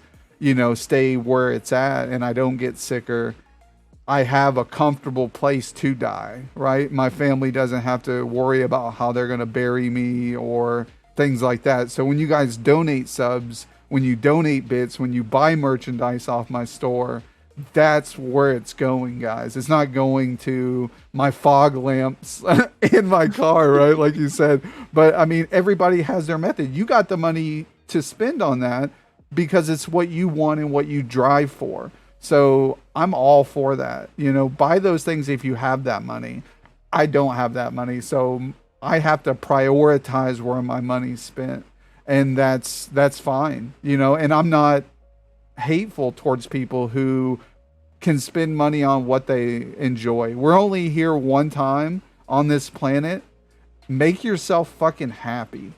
stay where it's at and I don't get sicker. I have a comfortable place to die, right? My family doesn't have to worry about how they're going to bury me or things like that. So when you guys donate subs, when you donate bits, when you buy merchandise off my store, that's where it's going, guys. It's not going to my fog lamps in my car, right? Like you said. But I mean, everybody has their method. You got the money to spend on that because it's what you want and what you drive for. So I'm all for that. Buy those things if you have that money. I don't have that money, so I have to prioritize where my money's spent, and that's fine. And I'm not hateful towards people who can spend money on what they enjoy. We're only here one time on this planet. Make yourself fucking happy.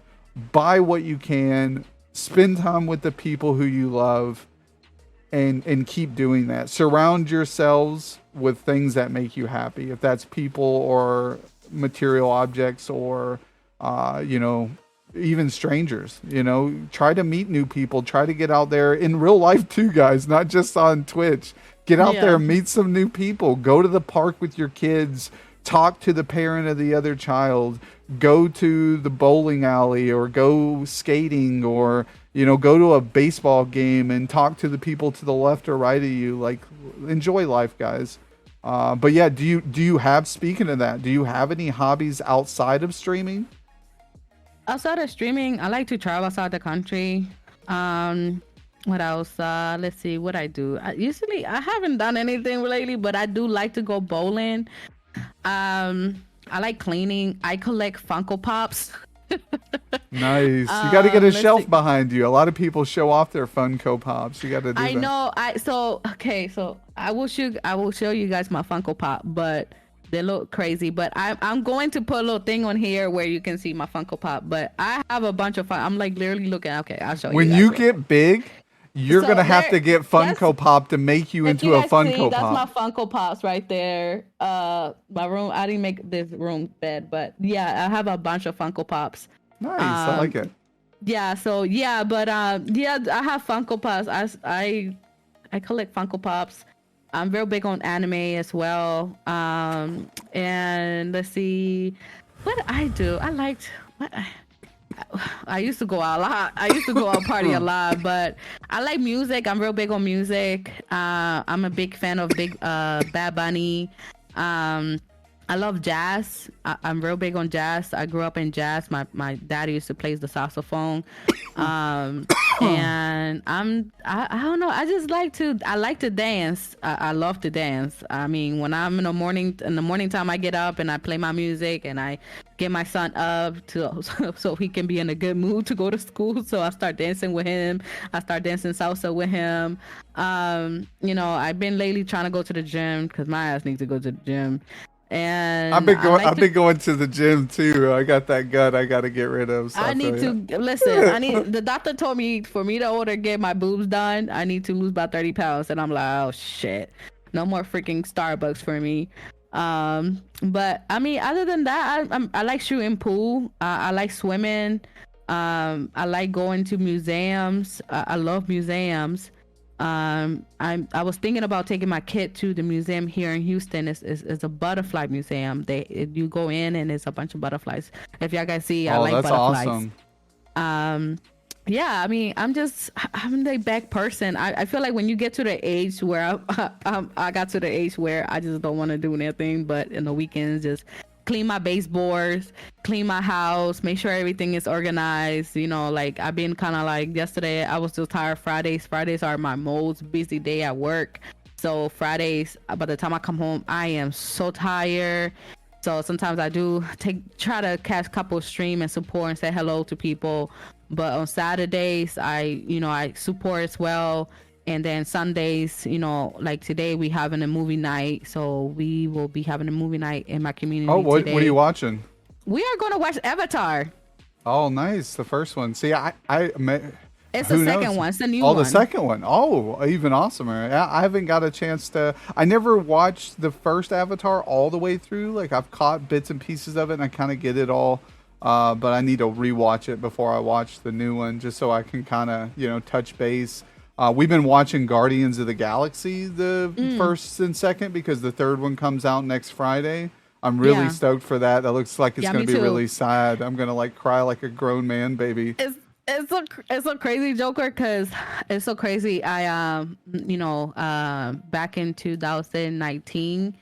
Buy what you can. Spend time with the people who you love, and keep doing that. Surround yourselves with things that make you happy. If that's people or material objects or, even strangers. Try to meet new people. Try to get out there in real life too, guys, not just on Twitch. Get out there, meet some new people. Go to the park with your kids. Talk to the parent of the other child. Go to the bowling alley or go skating or, go to a baseball game and talk to the people to the left or right of you. Like, enjoy life, guys. But yeah, speaking of that, do you have any hobbies outside of streaming? Outside of streaming, I like to travel outside the country. What else? Let's see what I do. I haven't done anything lately, but I do like to go bowling. I like cleaning. I collect Funko Pops. Nice. You got to get a shelf behind you. A lot of people show off their Funko Pops. You got to do that. I know. So I will show you guys my Funko Pop, but they look crazy. But I'm going to put a little thing on here where you can see my Funko Pop. But I have a bunch of fun. I'm like literally looking. Okay, I'll show you. When you get big, you're gonna have to get Funko Pop to make you into a Funko Pop. That's my Funko Pops right there. My room. I didn't make this room bed, but yeah, I have a bunch of Funko Pops. Nice, I like it. Yeah. So yeah, but I have Funko Pops. I collect Funko Pops. I'm very big on anime as well. And let's see, what I do. I used to go out a lot. I used to go out party a lot, but I like music. I'm real big on music. I'm a big fan of Bad Bunny. I love jazz. I'm real big on jazz. I grew up in jazz. My daddy used to play the saxophone. And I don't know. I like to dance. I love to dance. I mean, when I'm in the morning time, I get up and I play my music and I get my son up so he can be in a good mood to go to school. So I start dancing with him. I start dancing salsa with him. I've been lately trying to go to the gym because my ass needs to go to the gym. And I've been going to the gym too. I got that gut I got to get rid of. So I need to listen. The doctor told me for me to get my boobs done, I need to lose about 30 pounds. And I'm like, oh shit, no more freaking Starbucks for me. But I mean, other than that, I like shooting pool. I like swimming. I like going to museums. I love museums. I was thinking about taking my kid to the museum here in Houston. It's a butterfly museum. You go in and it's a bunch of butterflies. If y'all guys see, I like butterflies. Awesome. Yeah, I mean, I'm a laid back person. I feel like when you get to the age where I got to the age where I just don't want to do anything, but in the weekends just clean my baseboards, clean my house, make sure everything is organized. Like I've been kind of like yesterday, I was still tired. Fridays are my most busy day at work. So Fridays, by the time I come home, I am so tired. So sometimes I do try to catch a couple stream and support and say hello to people. But on Saturdays, I support as well. And then Sundays, like today, we having a movie night. So we will be having a movie night in my community. Oh, what are you watching? We are going to watch Avatar. Oh, nice. The first one. See, it's the second one. It's the new one. Oh, the second one. Oh, even awesomer. I haven't got a chance to. I never watched the first Avatar all the way through. Like I've caught bits and pieces of it, and I kind of get it all. But I need to rewatch it before I watch the new one, just so I can kind of touch base. We've been watching Guardians of the Galaxy, the first and second, because the third one comes out next Friday. I'm really stoked for that. That looks like it's going to be really sad. I'm going to cry like a grown man, baby. It's so crazy, Joker, because it's so crazy. I back in 2019,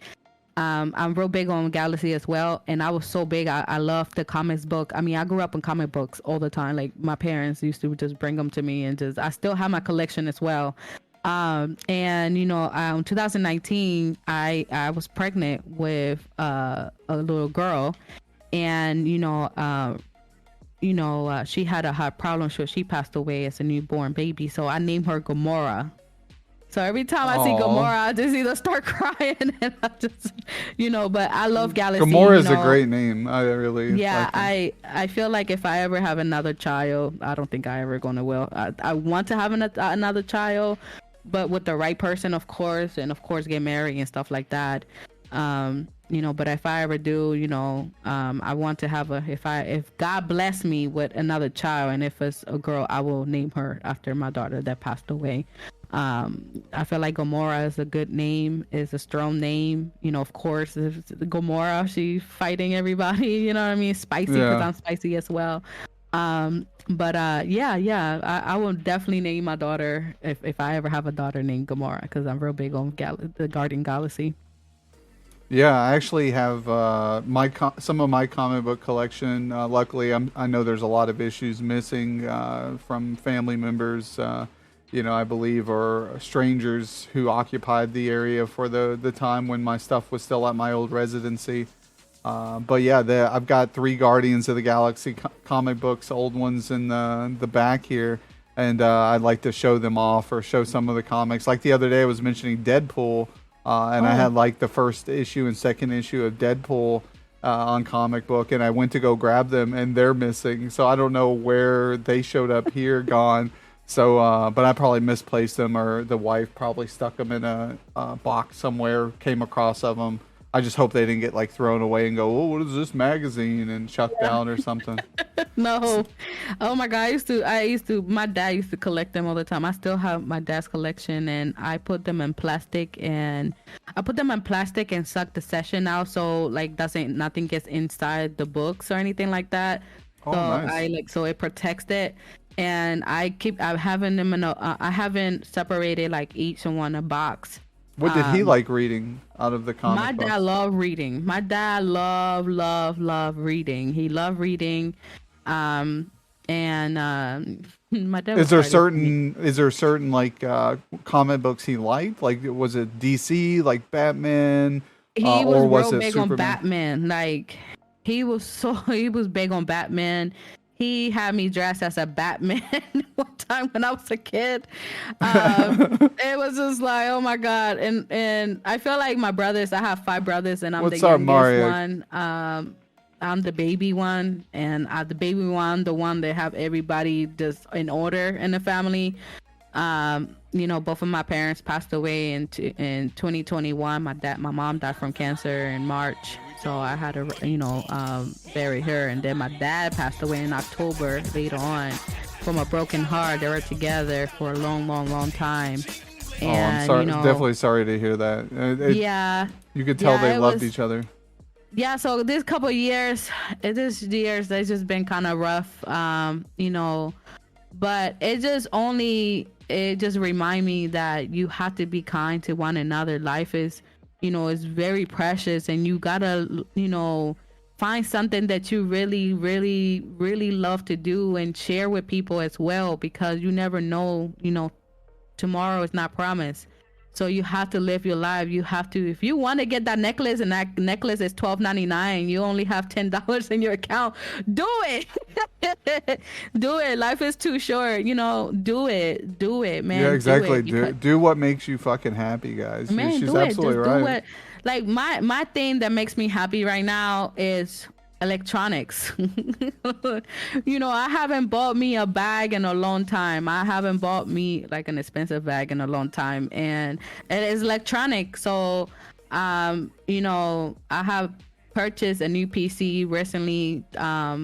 I'm real big on Galaxy as well, and I was so big. I love the comics book. I mean, I grew up in comic books all the time. Like my parents used to just bring them to me, and I still have my collection as well. And 2019, I was pregnant with a little girl, and she had a heart problem, so she passed away as a newborn baby. So I named her Gamora. So every time I see Gamora, I just either start crying and I just, but I love Galaxy. Gamora is a great name. I really yeah, like I feel like if I ever have another child, I don't think I ever gonna will. I want to have another child, but with the right person, of course, and of course get married and stuff like that. But if I ever do, I want to have if God bless me with another child, and if it's a girl, I will name her after my daughter that passed away. I feel like Gamora is a good name, is a strong name. Of course, it's Gamora, she's fighting everybody, you know what I mean? Spicy, because I'm spicy as well. I will definitely name my daughter, if I ever have a daughter, named Gamora, because I'm real big on the Guardian Galaxy. Yeah, I actually have some of my comic book collection. Luckily, I know there's a lot of issues missing from family members. I believe, or strangers who occupied the area for the time when my stuff was still at my old residency. But yeah, I've got 3 Guardians of the Galaxy comic books, old ones in the back here, and I'd like to show them off or show some of the comics. Like the other day, I was mentioning Deadpool, and I had like the first issue and second issue of Deadpool on comic book, and I went to go grab them, and they're missing. So I don't know where they showed up here, gone. So, but I probably misplaced them, or the wife probably stuck them in a box somewhere, came across of them. I just hope they didn't get like thrown away and go, oh, what is this magazine, and chucked out or something. No. Oh my God. My dad used to collect them all the time. I still have my dad's collection, and I put them in plastic and suck the session out. So like nothing gets inside the books or anything like that. Oh, so nice. so it protects it. And I haven't them I haven't separated like each one a box. What did he like reading out of the comic My books? dad loved reading. My dad loved reading. He loved reading. My dad Is there certain like comic books he liked? Like, was it DC, like Batman, or was it big Superman? on Batman. Like he was big on Batman. He had me dressed as a Batman one time when I was a kid. It was just like, oh my God. And I feel like my brothers, I have 5 brothers, and I'm the youngest one. I'm the baby one, and the baby one, the one that have everybody just in order in the family. Both of my parents passed away in 2021. My mom died from cancer in March. So I had to, bury her. And then my dad passed away in October later on from a broken heart. They were together for a long, long, long time. And, I'm sorry. Definitely sorry to hear that. You could tell they loved each other. Yeah. So this couple of years, it's just been kind of rough, but it just remind me that you have to be kind to one another. Life is, is very precious, and you gotta, find something that you really, really, really love to do and share with people as well, because you never know, tomorrow is not promised. So you have to live your life. You have to, if you want to get that necklace, and that necklace is $12.99, you only have $10 in your account, do it. Do it. Life is too short, do it, man. Yeah, exactly. Do what makes you fucking happy, guys. Man, She's do it. absolutely Just right. do it. Like my thing that makes me happy right now is electronics. I haven't bought me a bag in a long time. I haven't bought me like an expensive bag in a long time, and it is electronic. So I have purchased a new PC recently. I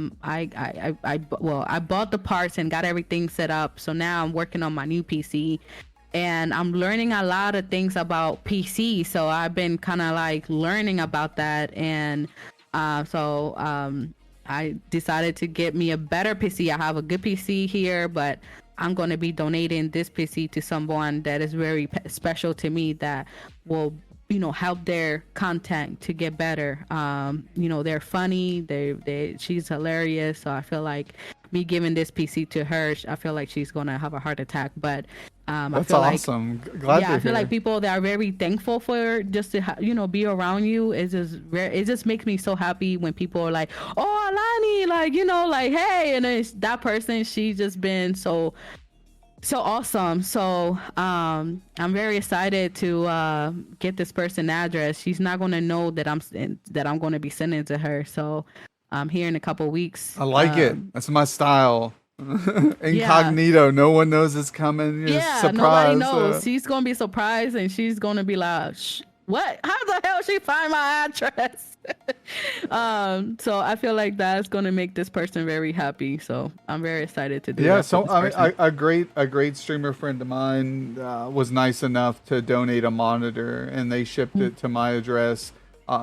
bought the parts and got everything set up, so now I'm working on my new PC, and I'm learning a lot of things about PC. So I've been kind of like learning about that, and I decided to get me a better PC. I have a good PC here, but I'm going to be donating this PC to someone that is very special to me, that will, help their content to get better. They're funny. She's hilarious. So I feel like me giving this PC to her, I feel like she's going to have a heart attack. But I That's feel like awesome. Glad to I feel hear. like people that are very thankful for just to be around you is just it just makes me so happy when people are like, oh, Alani, like, like, hey, and it's that person, she's just been so awesome. So I'm very excited to get this person address. She's not going to know that I'm going to be sending it to her. So here in a couple weeks. I like it. That's my style. Yeah. Incognito. No one knows it's coming. You're Yeah, nobody surprised. knows. She's gonna be surprised, and she's gonna be like, "What? How the hell she find my address?" So I feel like that's gonna make this person very happy. So I'm very excited to do Yeah, that. so a great streamer friend of mine was nice enough to donate a monitor, and they shipped it to my address.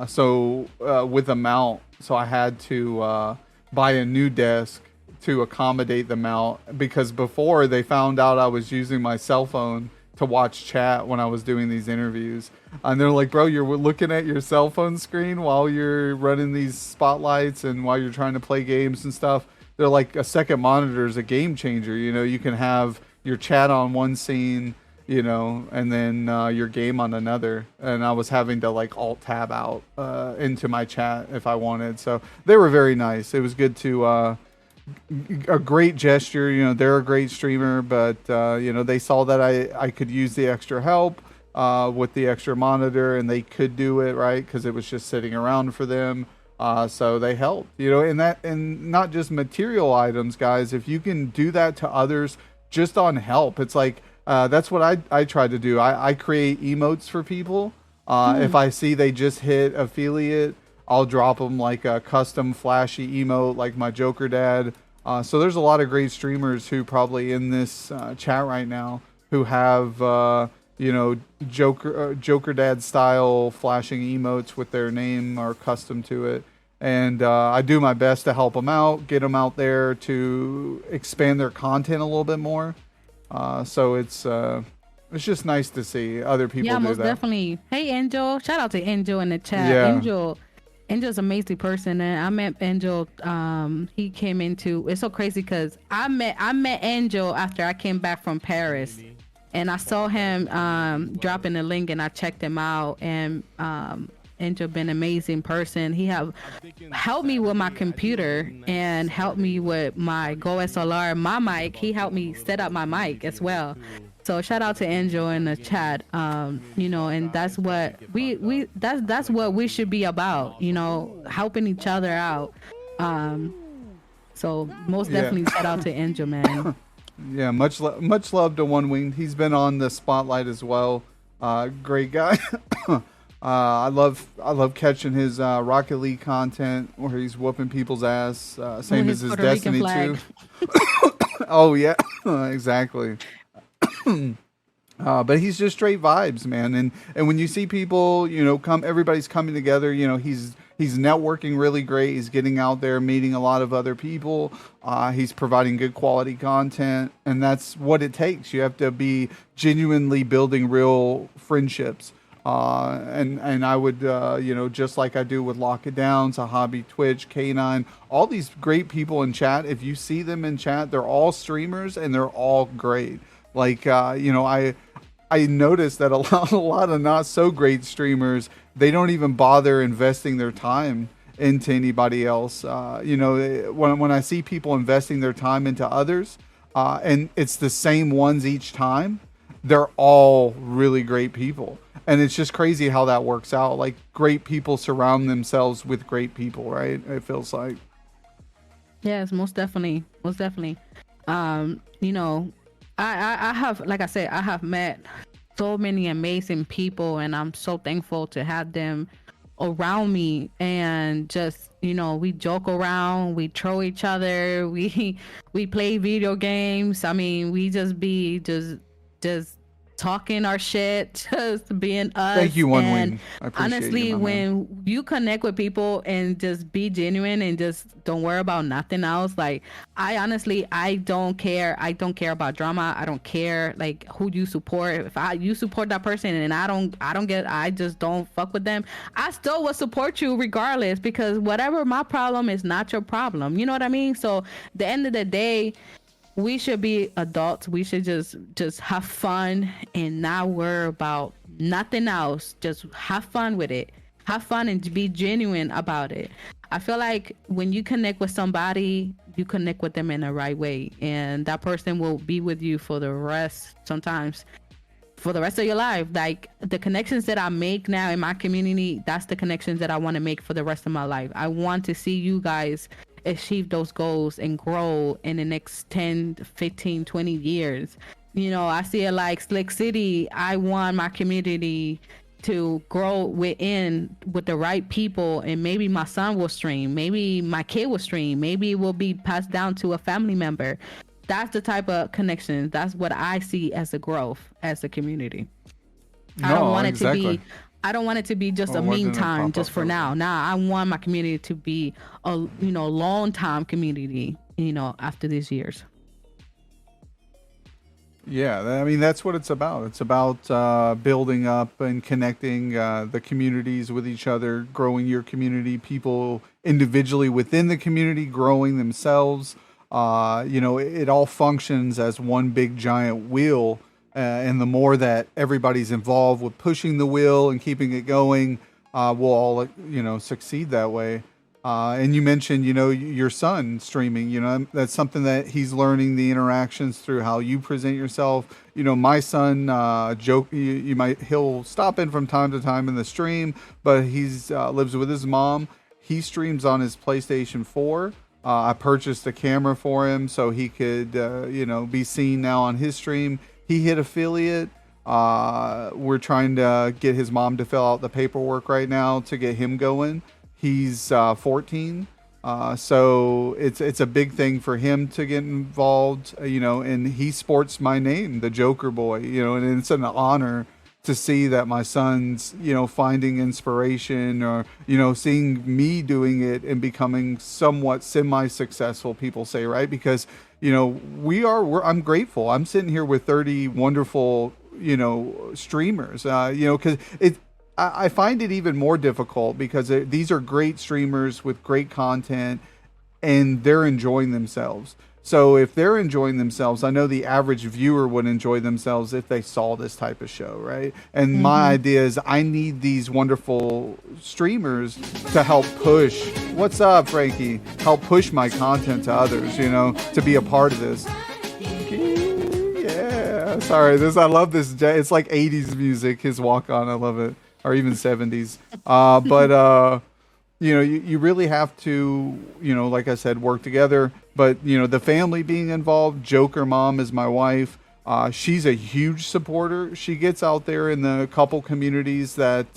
So with a mount, so I had to buy a new desk to accommodate the mount, because before they found out I was using my cell phone to watch chat when I was doing these interviews, and they're like, bro, you're looking at your cell phone screen while you're running these spotlights and while you're trying to play games and stuff. They're like, a second monitor is a game changer. You can have your chat on one scene, and then your game on another. And I was having to like alt tab out into my chat if I wanted. So they were very nice. It was good to a great gesture. They're a great streamer, but they saw that I could use the extra help with the extra monitor, and they could do it, right, because it was just sitting around for them. So they helped, and not just material items, guys. If you can do that to others just on help, it's like that's what I try to do. I create emotes for people. If I see they just hit affiliate, I'll drop them like a custom flashy emote, like my Jokerdad. So there's a lot of great streamers who probably in this chat right now who have Jokerdad style flashing emotes with their name or custom to it. And I do my best to help them out, get them out there to expand their content a little bit more. So it's just nice to see other people do that. Yeah, most definitely. Hey, Angel. Shout out to Angel in the chat. Yeah. Angel's an amazing person, and I met Angel. He came into. It's so crazy because I met Angel after I came back from Paris, and I saw him dropping a link, and I checked him out. And Angel been an amazing person. He have helped me with my computer and helped me with my Go SLR, my mic. He helped me set up my mic as well. So shout out to Angel in the chat. And that's what that's what we should be about, helping each other out. So most definitely shout out to Angel, man. Yeah, much love to One Winged. He's been on the spotlight as well. Great guy. I love catching his Rocket League content where he's whooping people's ass. Same as his Puerto Destiny 2. Oh yeah, exactly. But he's just straight vibes, man. And when you see people, everybody's coming together. He's networking really great. He's getting out there, meeting a lot of other people. He's providing good quality content, and that's what it takes. You have to be genuinely building real friendships. And I would, just like I do with Lock It Down, Sahabi, Twitch, K9, all these great people in chat. If you see them in chat, they're all streamers and they're all great. Like, I noticed that a lot of not so great streamers, they don't even bother investing their time into anybody else. When I see people investing their time into others, and it's the same ones each time, they're all really great people. And it's just crazy how that works out. Like, great people surround themselves with great people, right? It feels like. Yes, most definitely. Most definitely. I have, like I said, I have met so many amazing people, and I'm so thankful to have them around me. And just, we joke around, we troll each other, we play video games. I mean, we just be just talking our shit, just being us. Thank you, One Wing. I appreciate honestly, you, when you connect with people and just be genuine and just don't worry about nothing else, like, I don't care. I don't care about drama. I don't care like who you support. If you support that person and I just don't fuck with them, I still will support you regardless, because whatever my problem is not your problem. You know what I mean? So at the end of the day, we should be adults. We should just have fun and not worry about nothing else. Just have fun with it. Have fun and be genuine about it. I feel like when you connect with somebody, you connect with them in the right way, and that person will be with you for the rest, sometimes for the rest of your life. Like the connections that I make now in my community, that's the connections that I want to make for the rest of my life. I want to see you guys achieve those goals and grow in the next 10, 15, 20 years. You know, I see it like Slick City. I want my community to grow within with the right people, and maybe my son will stream, maybe my kid will stream, maybe it will be passed down to a family member. That's the type of connections. That's what I see as a growth as a community. I don't want it to be I don't want it to be just a meantime, just for now. Now I want my community to be a long time community, after these years. Yeah, I mean, that's what it's about. It's about building up and connecting the communities with each other, growing your community, people individually within the community, growing themselves. It all functions as one big giant wheel. And the more that everybody's involved with pushing the wheel and keeping it going, we'll all, succeed that way. And you mentioned, your son streaming, that's something that he's learning, the interactions through how you present yourself. My son, he'll stop in from time to time in the stream, but he's lives with his mom. He streams on his PlayStation 4. I purchased a camera for him so he could, be seen now on his stream. He hit affiliate. We're trying to get his mom to fill out the paperwork right now to get him going. He's 14, so it's a big thing for him to get involved, and he sports my name, the Joker Boy, and it's an honor to see that my son's, finding inspiration or, seeing me doing it and becoming somewhat semi-successful, people say, right? Because, I'm grateful. I'm sitting here with 30 wonderful, streamers, because I find it even more difficult because these are great streamers with great content and they're enjoying themselves. So if they're enjoying themselves, I know the average viewer would enjoy themselves if they saw this type of show, right? And my idea is I need these wonderful streamers to help push. What's up, Frankie? Help push my content to others, to be a part of this. Yeah, sorry. I love this. It's like 80s music, his walk on. I love it. Or even 70s. You really have to, like I said, work together. But, the family being involved, Joker Mom is my wife. She's a huge supporter. She gets out there in the couple communities that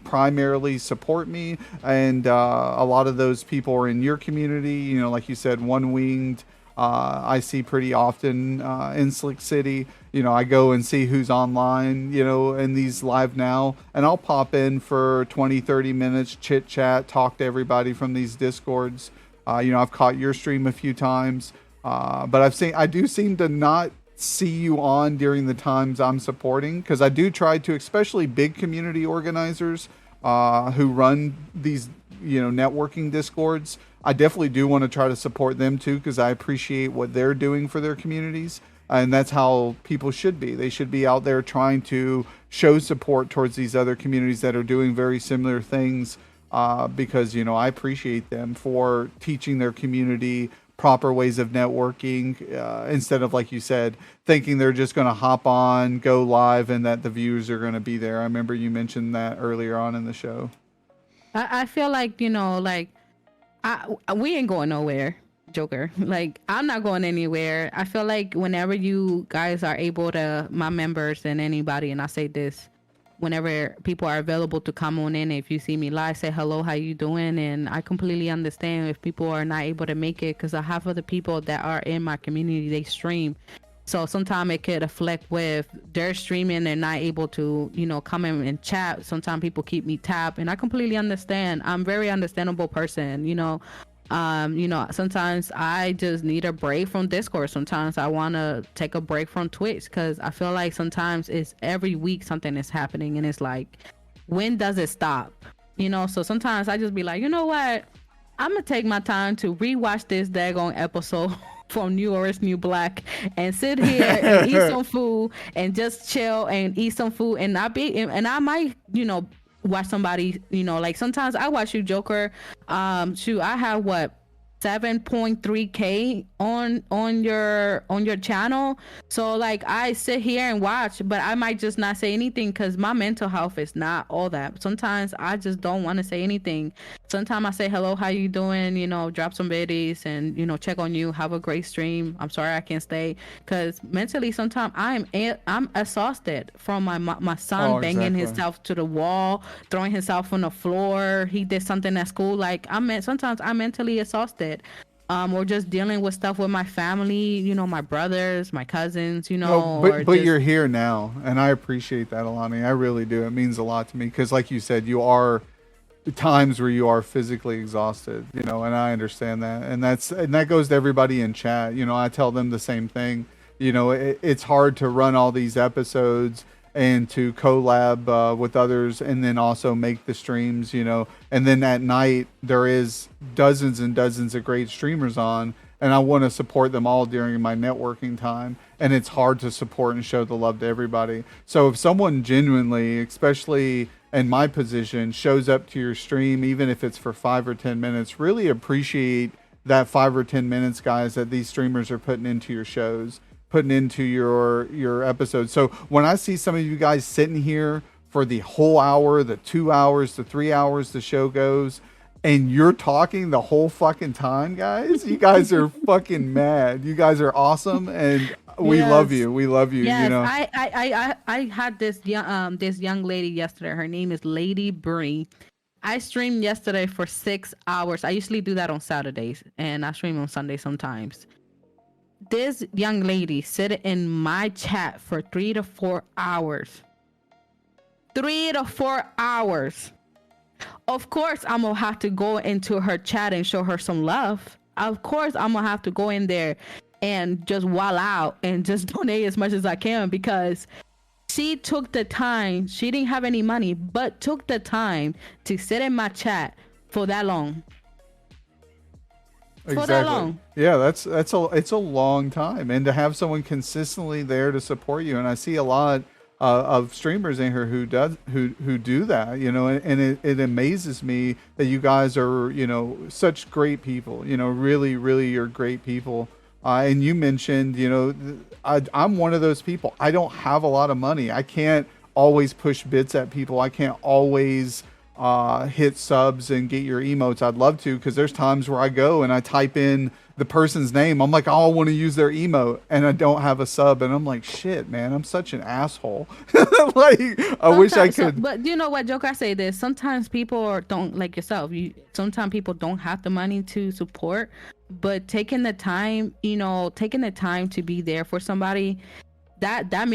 primarily support me. And a lot of those people are in your community, like you said, One Winged. I see pretty often in Slick City. I go and see who's online, in these live now, and I'll pop in for 20, 30 minutes, chit chat, talk to everybody from these Discords. I've caught your stream a few times, but I do seem to not see you on during the times I'm supporting, because I do try to, especially big community organizers who run these, networking Discords. I definitely do want to try to support them too, because I appreciate what they're doing for their communities. And that's how people should be. They should be out there trying to show support towards these other communities that are doing very similar things, because, I appreciate them for teaching their community proper ways of networking, instead of, like you said, thinking they're just going to hop on, go live, and that the views are going to be there. I remember you mentioned that earlier on in the show. I feel like, we ain't going nowhere, Joker. Like, I'm not going anywhere. I feel like whenever you guys are able to, my members and anybody, and I say this, whenever people are available to come on in, if you see me live, say hello, how you doing? And I completely understand if people are not able to make it, because half of the people that are in my community, they stream. So sometimes it could affect with their streaming. They're not able to, come in and chat. Sometimes people keep me tapped, and I completely understand. I'm a very understandable person, sometimes I just need a break from Discord. Sometimes I want to take a break from Twitch, because I feel like sometimes it's every week something is happening, and it's like, when does it stop? So sometimes I just be like, you know what? I'm going to take my time to rewatch this daggone episode from New Orange, New Black, and sit here and eat some food and just chill and eat some food, and I might, watch somebody, like sometimes I watch you, Joker. Shoot, I have what, 7.3K on your channel. So like I sit here and watch, but I might just not say anything because my mental health is not all that. Sometimes I just don't want to say anything. Sometimes I say hello, how you doing, drop some biddies and check on you, have a great stream. I'm sorry I can't stay, because mentally sometimes I'm exhausted from my son banging himself to the wall, throwing himself on the floor. He did something at school. Like sometimes I'm mentally exhausted. Or just dealing with stuff with my family, my brothers, my cousins, but you're here now, and I appreciate that, Allany. I really do. It means a lot to me because, like you said, you are times where you are physically exhausted, and I understand that, and that goes to everybody in chat. I tell them the same thing. It's hard to run all these episodes and to collab with others, and then also make the streams, and then at night there is dozens and dozens of great streamers on, and I want to support them all during my networking time, and it's hard to support and show the love to everybody. So if someone genuinely, especially in my position, shows up to your stream, even if it's for 5 or 10 minutes, really appreciate that 5 or 10 minutes, guys, that these streamers are putting into your shows, putting into your episodes. So when I see some of you guys sitting here for the whole hour, the 2 hours, the 3 hours the show goes, and you're talking the whole fucking time, guys, you guys are fucking mad. You guys are awesome, and we love you. We love you. Yes, I had this young lady yesterday. Her name is Lady Bree. I streamed yesterday for 6 hours. I usually do that on Saturdays, and I stream on Sunday sometimes. This young lady sit in my chat for 3 to 4 hours. 3 to 4 hours. Of course, I'm gonna have to go into her chat and show her some love. Of course, I'm gonna have to go in there and just wall out and just donate as much as I can, because she took the time. She didn't have any money, but took the time to sit in my chat for that long. Exactly. That long. Yeah, it's a long time, and to have someone consistently there to support you, and I see a lot of streamers in here who do that, and it amazes me that you guys are such great people, really you're great people. And you mentioned, I'm one of those people. I don't have a lot of money. I can't always push bits at people. I can't always hit subs and get your emotes. I'd love to, because there's times where I go and I type in the person's name. I'm like, oh, I want to use their emote, and I don't have a sub, and I'm like, shit, man, I'm such an asshole. Like, I wish I could. But you know what, Joker? I say this. Sometimes people don't, like yourself. Sometimes people don't have the money to support, but taking the time to be there for somebody, that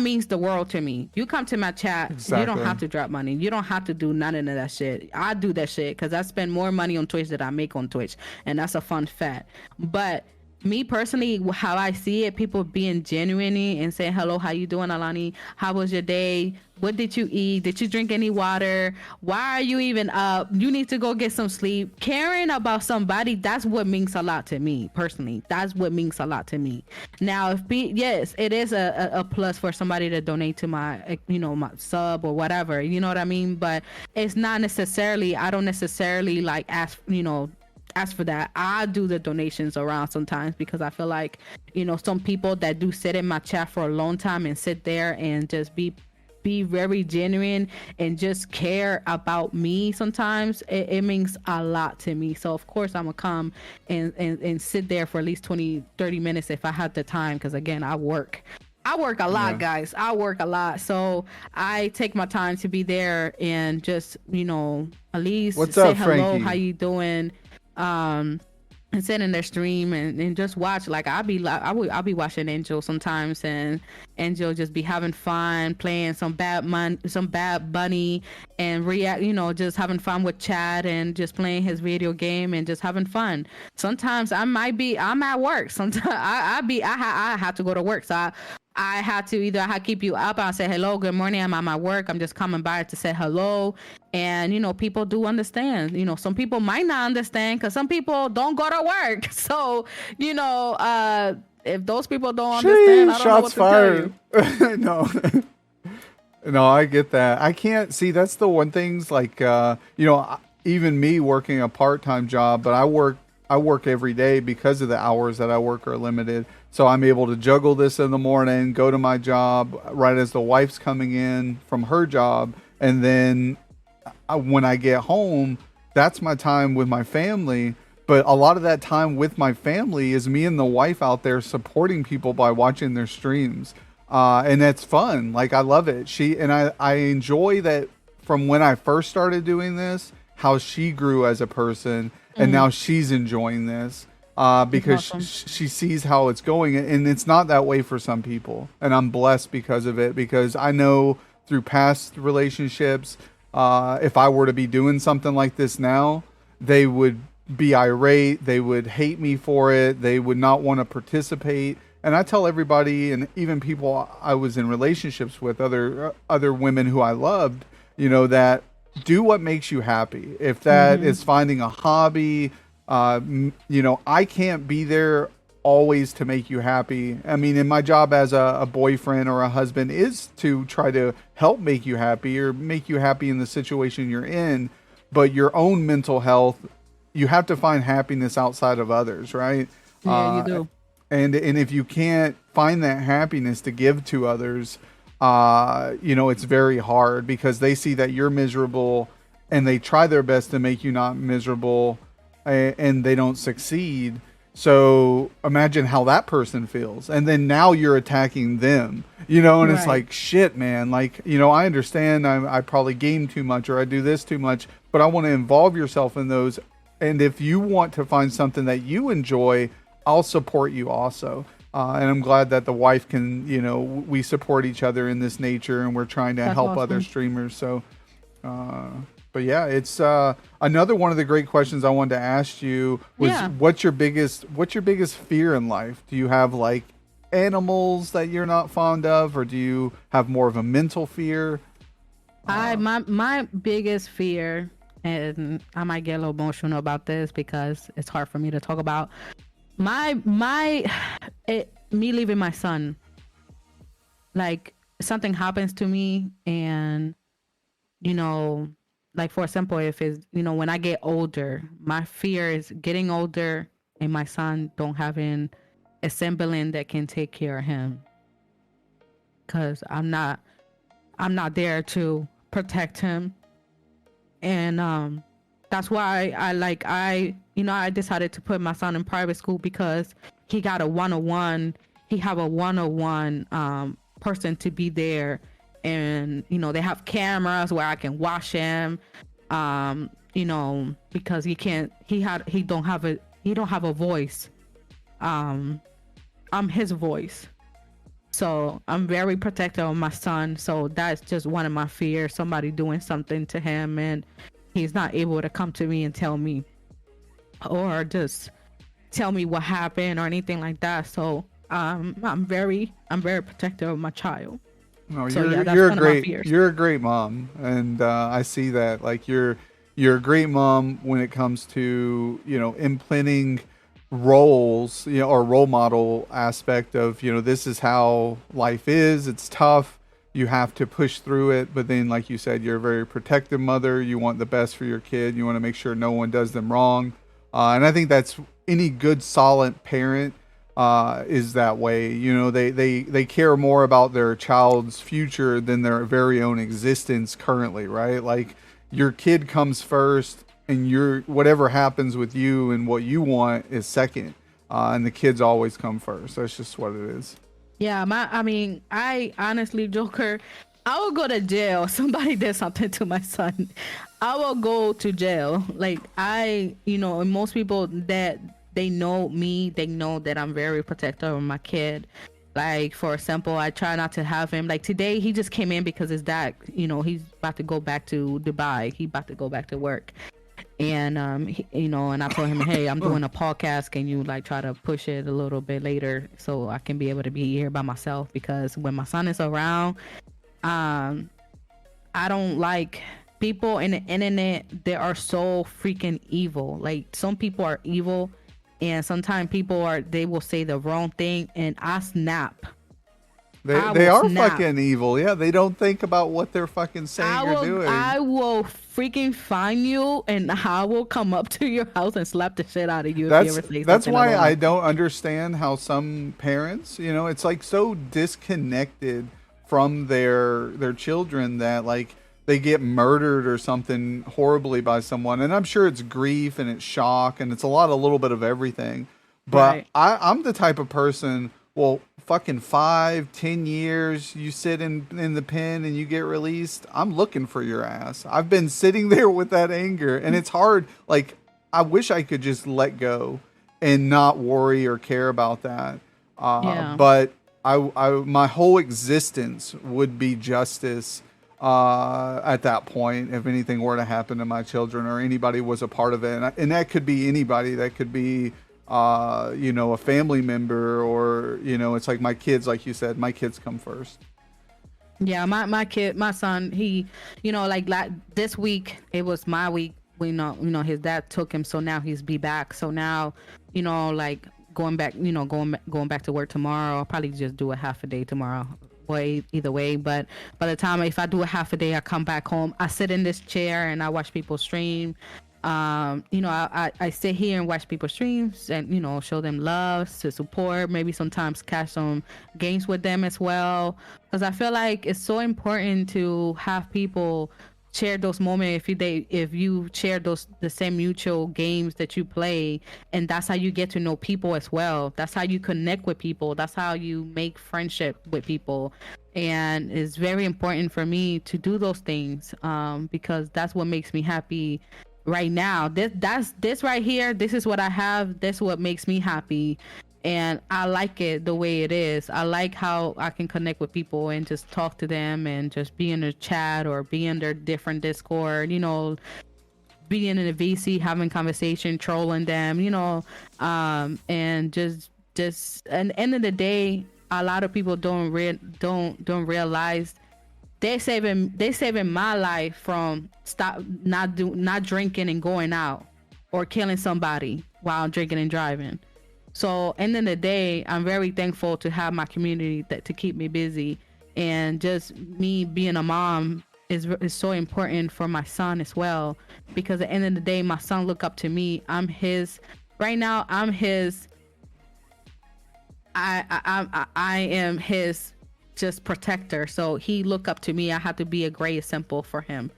means the world to me. You come to my chat, exactly. You don't have to drop money. You don't have to do none of that shit. I do that shit because I spend more money on Twitch than I make on Twitch, and that's a fun fact. But me personally, how I see it, people being genuine and saying, hello, how you doing, Allany? How was your day? What did you eat? Did you drink any water? Why are you even up? You need to go get some sleep. Caring about somebody, that's what means a lot to me, personally. That's what means a lot to me. Now, yes, it is a plus for somebody to donate to my, my sub or whatever, you know what I mean? But it's not necessarily, I don't necessarily like ask for that. I do the donations around sometimes because I feel like, some people that do sit in my chat for a long time and sit there and just be very genuine and just care about me, sometimes it means a lot to me. So of course I'm gonna come and sit there for at least 20-30 minutes if I have the time, because again, I work a lot, guys. I work a lot, so I take my time to be there and just at least say hello, Frankie? How you doing, and sit in their stream and just watch. Like I'll be watching Angel sometimes, and Angel just be having fun playing some Bad Bunny and react, just having fun with chat and just playing his video game and just having fun. Sometimes I'm at work. Sometimes I have to go to work, so I had to either I had to keep you up. I'll say hello, good morning. I'm at my work. I'm just coming by to say hello. And people do understand. Some people might not understand because some people don't go to work. So if those people don't understand, I don't know what to tell you. No. No, I get that. I can't see. That's the one things like even me working a part-time job, but I work every day because of the hours that I work are limited. So I'm able to juggle this in the morning, go to my job right as the wife's coming in from her job, and then when I get home, that's my time with my family. But a lot of that time with my family is me and the wife out there supporting people by watching their streams. And that's fun. Like, I love it. I enjoy that from when I first started doing this, how she grew as a person, and now she's enjoying this because awesome. she sees how it's going. And it's not that way for some people. And I'm blessed because of it, because I know through past relationships, if I were to be doing something like this now, they would be irate. They would hate me for it. They would not want to participate. And I tell everybody, and even people I was in relationships with, other women who I loved, that do what makes you happy. If that is finding a hobby, I can't be there always to make you happy. I mean, in my job as a boyfriend or a husband is to try to help make you happy or make you happy in the situation you're in. But your own mental health, you have to find happiness outside of others, right? Yeah, you do. And if you can't find that happiness to give to others, it's very hard because they see that you're miserable and they try their best to make you not miserable and they don't succeed. So imagine how that person feels. And then now you're attacking them, and it's like, shit, man. Like, I understand I probably game too much or I do this too much, but I want to involve yourself in those. And if you want to find something that you enjoy, I'll support you also. And I'm glad that the wife can, we support each other in this nature and we're trying to help other streamers. So, but yeah, it's another one of the great questions I wanted to ask you was what's your biggest fear in life? Do you have like animals that you're not fond of, or do you have more of a mental fear? My biggest fear, and I might get a little emotional about this because it's hard for me to talk about. Me leaving my son, like something happens to me and like for example, if it's when I get older, my fear is getting older and my son don't having a sibling that can take care of him, because I'm not there to protect him. And that's why I decided to put my son in private school, because he got a one-on-one. He have a one-on-one person to be there, and they have cameras where I can watch him. Because he don't have a voice. I'm his voice. So I'm very protective of my son. So that's just one of my fears, somebody doing something to him and he's not able to come to me and tell me, or just tell me what happened or anything like that. So I'm very protective of my child. No, so, you're a great mom, and I see that. Like you're a great mom when it comes to implementing roles, or role model aspect of this is how life is. It's tough. You have to push through it, but then, like you said, you're a very protective mother. You want the best for your kid. You want to make sure no one does them wrong, and I think that's any good, solid parent. Is that way. They care more about their child's future than their very own existence currently, right? Like your kid comes first and whatever happens with you and what you want is second. And the kids always come first. That's just what it is. Yeah, I honestly, Joker, I will go to jail. Somebody did something to my son, I will go to jail. Like and most people that they know me, they know that I'm very protective of my kid. Like, for example, I try not to have him. Like today, he just came in because his dad, he's about to go back to Dubai. He about to go back to work. And and I told him, hey, I'm doing a podcast. Can you like try to push it a little bit later so I can be able to be here by myself? Because when my son is around, um, I don't like people in the internet. They are so freaking evil. Like some people are evil, and sometimes they will say the wrong thing, and I snap. They are fucking evil. Yeah, they don't think about what they're fucking saying or doing. I will freaking find you, and I will come up to your house and slap the shit out of you if you ever say something. That's why I don't understand how some parents, it's like so disconnected from their children that like they get murdered or something horribly by someone. And I'm sure it's grief and it's shock and it's a little bit of everything. But Right. I'm the type of person, well, fucking 5-10 years, you sit in the pen and you get released. I'm looking for your ass. I've been sitting there with that anger, and it's hard. Like, I wish I could just let go and not worry or care about that. Yeah. But I my whole existence would be justice at that point if anything were to happen to my children or anybody was a part of it. And that could be anybody. That could be a family member, or it's like my kids, like you said, my kids come first. Yeah, my son, he, this week it was my week. We know his dad took him, so now he's be back. So now, like going back, going back to work tomorrow. I'll probably just do a half a day tomorrow. Way either way, but by the time if I do a half a day, I come back home. I sit in this chair and I watch people stream. I sit here and watch people's streams and show them love, to support, maybe sometimes catch some games with them as well, because I feel like it's so important to have people share those moments if you share the same mutual games that you play, and that's how you get to know people as well. That's how you connect with people. That's how you make friendship with people. And it's very important for me to do those things because that's what makes me happy right now. This right here, this is what I have. This is what makes me happy, and I like it the way it is. I like how I can connect with people and just talk to them and just be in their chat or be in their different Discord, being in a VC, having conversation, trolling them, and just at the end of the day, a lot of people don't realize they're saving my life from not drinking and going out or killing somebody while drinking and driving. So end of the day, I'm very thankful to have my community to keep me busy, and just me being a mom is so important for my son as well, because at the end of the day, my son look up to me. I'm his right now. I'm his. I am his just protector. So he look up to me. I have to be a great example for him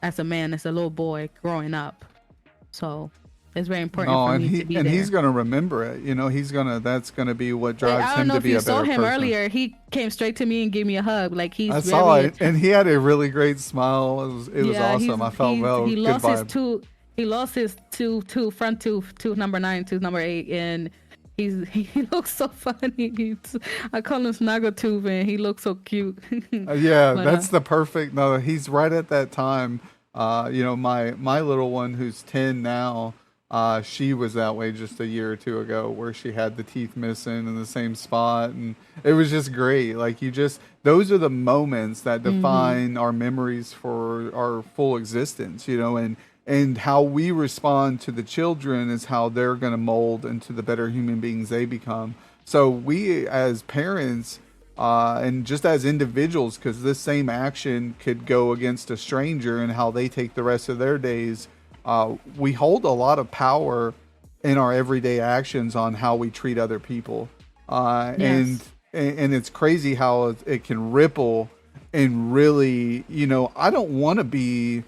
as a man, as a little boy growing up. So it's very important for me to be there. And he's gonna remember it. That's gonna be what drives him to be a better person. I don't know if you saw him earlier. He came straight to me and gave me a hug. Like I saw it, and he had a really great smile. It was awesome. I felt he good lost vibe. He lost his front tooth number 9, tooth number 8, and he looks so funny. I call him Snaggletooth, and he looks so cute. Yeah, that's the perfect. No, he's right at that time. My little one who's 10 now. She was that way just a year or two ago, where she had the teeth missing in the same spot, and it was just great. Like those are the moments that define our memories for our full existence, and how we respond to the children is how they're going to mold into the better human beings they become. So we as parents, and just as individuals, because this same action could go against a stranger and how they take the rest of their days, we hold a lot of power in our everyday actions on how we treat other people. Yes. And it's crazy how it can ripple and really, I don't want to be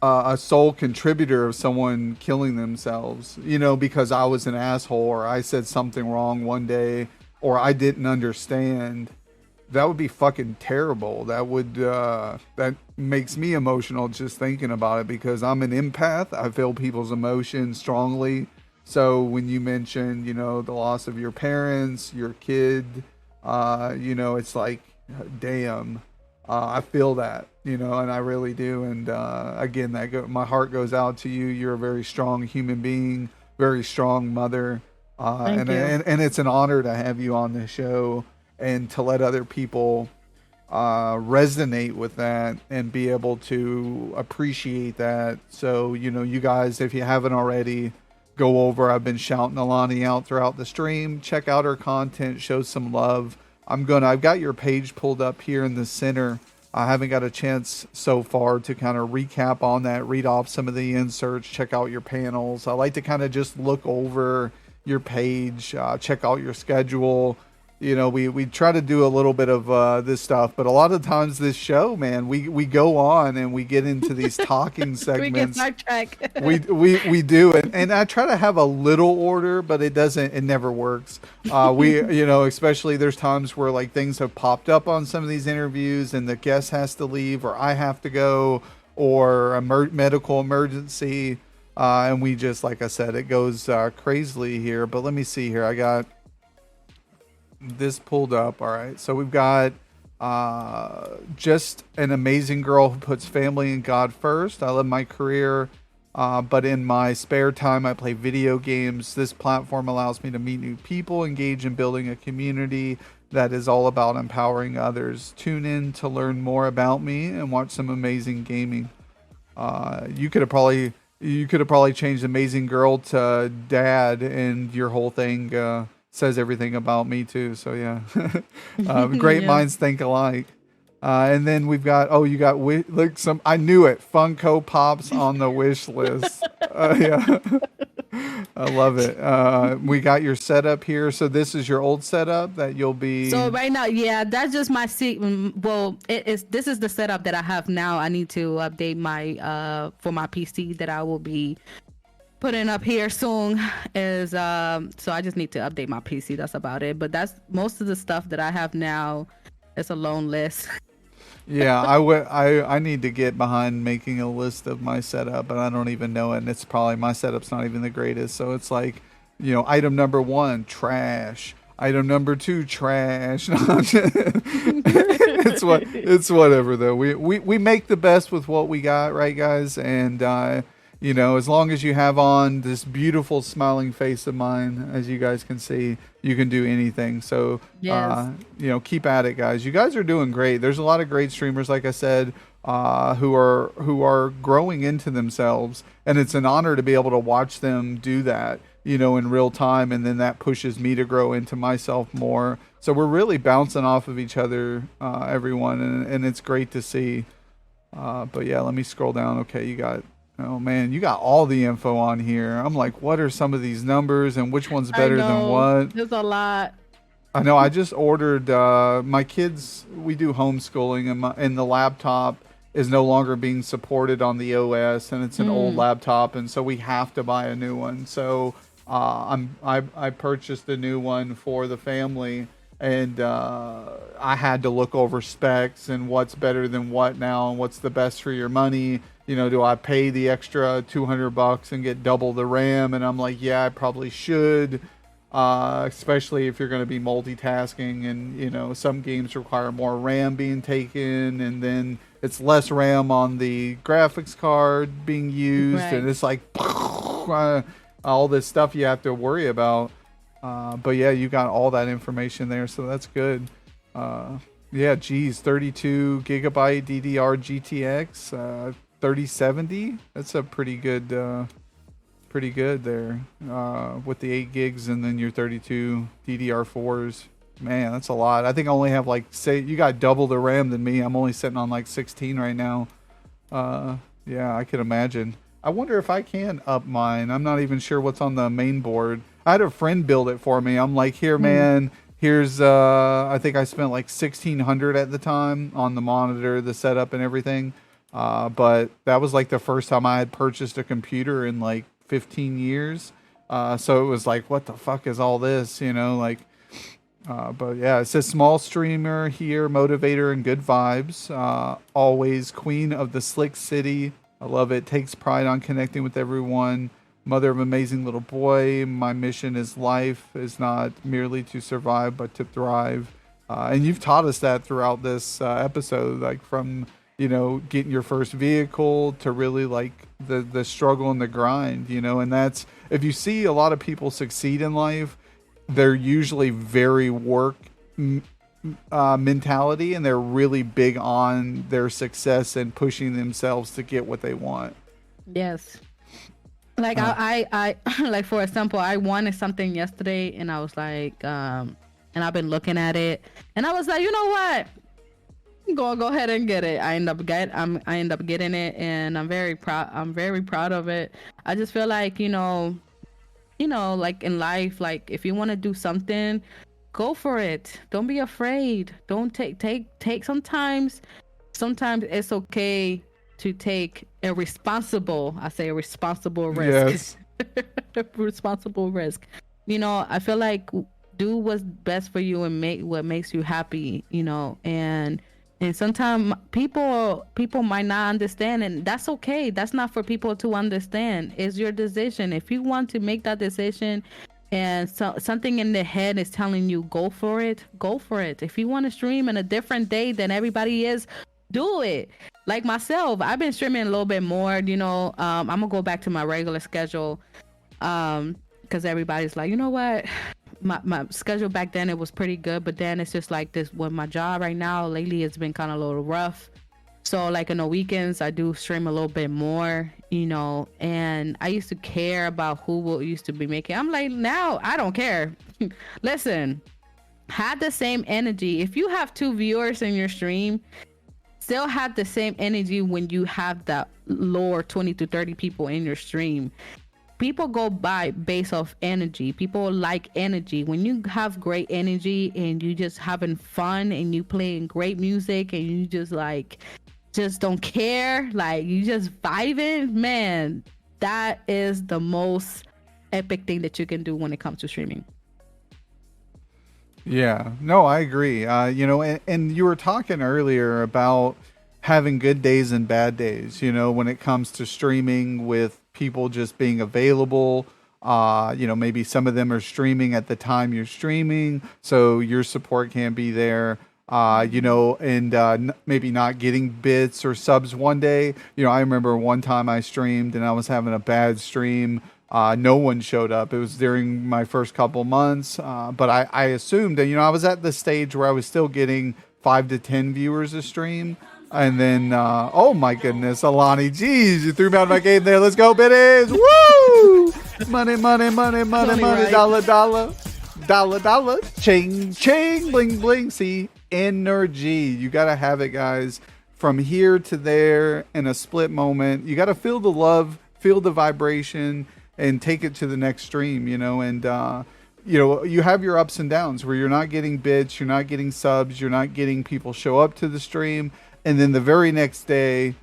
a sole contributor of someone killing themselves, because I was an asshole or I said something wrong one day or I didn't understand. That would be fucking terrible. That makes me emotional just thinking about it, because I'm an empath. I feel people's emotions strongly. So when you mention, the loss of your parents, your kid, it's like, damn, I feel that. And I really do. And again, my heart goes out to you. You're a very strong human being, very strong mother. Thank you. And it's an honor to have you on the show and to let other people resonate with that and be able to appreciate that. So, you guys, if you haven't already, go over. I've been shouting Allany out throughout the stream. Check out her content, show some love. I've got your page pulled up here in the center. I haven't got a chance so far to kind of recap on that, read off some of the inserts, check out your panels. I like to kind of just look over your page, check out your schedule. We try to do a little bit of this stuff, but a lot of times this show, man, we go on and we get into these talking segments. We get sidetracked. we do, and I try to have a little order, but it never works. Especially there's times where like things have popped up on some of these interviews and the guest has to leave or I have to go or a medical emergency. And we just, like I said, it goes crazily here, but let me see here. I got this pulled up. All right, so we've got just an amazing girl who puts family and God first. I love my career, but in my spare time I play video games. This platform allows me to meet new people, engage in building a community that is all about empowering others. Tune in to learn more about me and watch some amazing gaming. You could have probably changed amazing girl to dad, and your whole thing says everything about me too. So yeah, great minds think alike. And then we've got I knew it, Funko Pops on the wish list. Yeah, I love it. We got your setup here. So this is your old setup that you'll be. So right now, yeah, that's just my seat. Well, this is the setup that I have now. I need to update my for my PC that I will be putting up here soon. Is so I just need to update my PC. That's about it. But that's most of the stuff that I have now. It's a long list. Yeah, I need to get behind making a list of my setup, but I don't even know it. And it's probably my setup's not even the greatest. So it's like, item number 1, trash. Item number 2, trash. It's whatever though. We make the best with what we got, right, guys? And as long as you have on this beautiful smiling face of mine, as you guys can see, you can do anything. So, yes. Keep at it, guys. You guys are doing great. There's a lot of great streamers, like I said, who are growing into themselves, and it's an honor to be able to watch them do that, in real time, and then that pushes me to grow into myself more. So we're really bouncing off of each other, everyone, and it's great to see. But yeah, let me scroll down. Okay, you got all the info on here. I'm like, what are some of these numbers and which one's better than what? There's a lot. I know. I just ordered my kids. We do homeschooling, and the laptop is no longer being supported on the OS, and it's an old laptop, and so we have to buy a new one. So I purchased a new one for the family, and I had to look over specs and what's better than what now, and what's the best for your money. Do I pay the extra $200 and get double the RAM? And I'm like, yeah, I probably should, especially if you're going to be multitasking. And, some games require more RAM being taken, and then it's less RAM on the graphics card being used. Right. And it's like all this stuff you have to worry about. But yeah, you got all that information there, so that's good. Yeah, geez, 32 gigabyte DDR GTX, 3070. That's a pretty good there with the 8 gigs and then your 32 DDR4s. Man, that's a lot. I think I only have you got double the RAM than me. I'm only sitting on 16 right now. Yeah, I can imagine. I wonder if I can up mine. I'm not even sure what's on the main board. I had a friend build it for me. I'm like, here, man, here's I think I spent $1,600 at the time on the monitor, the setup and everything. But that was the first time I had purchased a computer in 15 years. So it was what the fuck is all this, but yeah, it says small streamer here, motivator and good vibes. Always queen of the slick city. I love it. Takes pride on connecting with everyone. Mother of amazing little boy. My mission is life is not merely to survive, but to thrive. And you've taught us that throughout this episode, from getting your first vehicle to really like the struggle and the grind, and that's, if you see a lot of people succeed in life, they're usually very work mentality, and they're really big on their success and pushing themselves to get what they want. Yes. Like I like, for example, I wanted something yesterday, and I was like, and I've been looking at it, and I was like, you know what? Go ahead and get it. I end up getting it, and I'm very proud. I'm very proud of it. I just feel like, like in life, like if you want to do something, go for it. Don't be afraid. Don't take sometimes it's okay to take a responsible risk. Yes. Responsible risk. I feel like do what's best for you and make what makes you happy, and sometimes people might not understand, and that's okay. That's not for people to understand. It's your decision. If you want to make that decision, and something in the head is telling you go for it, go for it. If you want to stream in a different day than everybody is, do it. Like myself, I've been streaming a little bit more. I'm gonna go back to my regular schedule, because everybody's like, you know what, my schedule back then, it was pretty good, but then it's just like this with my job right now lately, it's been kind of a little rough. So like on the weekends, I do stream a little bit more, and I used to care about who used to be making. I'm like, now I don't care. Listen, have the same energy. If you have 2 viewers in your stream, still have the same energy when you have that lower 20 to 30 people in your stream. People go by based off energy. People like energy. When you have great energy and you just having fun and you playing great music and you just don't care, like you just vibing, man, that is the most epic thing that you can do when it comes to streaming. Yeah, no, I agree. And you were talking earlier about having good days and bad days, when it comes to streaming, with people just being available. Maybe some of them are streaming at the time you're streaming, so your support can't be there. Maybe not getting bits or subs one day. I remember one time I streamed and I was having a bad stream. No one showed up. It was during my first couple months, but I assumed that, I was at the stage where I was still getting 5 to 10 viewers a stream. And then, oh my goodness, Allany, geez, you threw me out of my game there. Let's go, bitches. Woo! Money, money, money, money, money, right. Dollar, dollar, dollar, dollar, ching, ching, bling, bling. See, energy. You got to have it, guys. From here to there in a split moment. You got to feel the love, feel the vibration, and take it to the next stream, and, you have your ups and downs where you're not getting bits, you're not getting subs, you're not getting people show up to the stream. And then the very next day,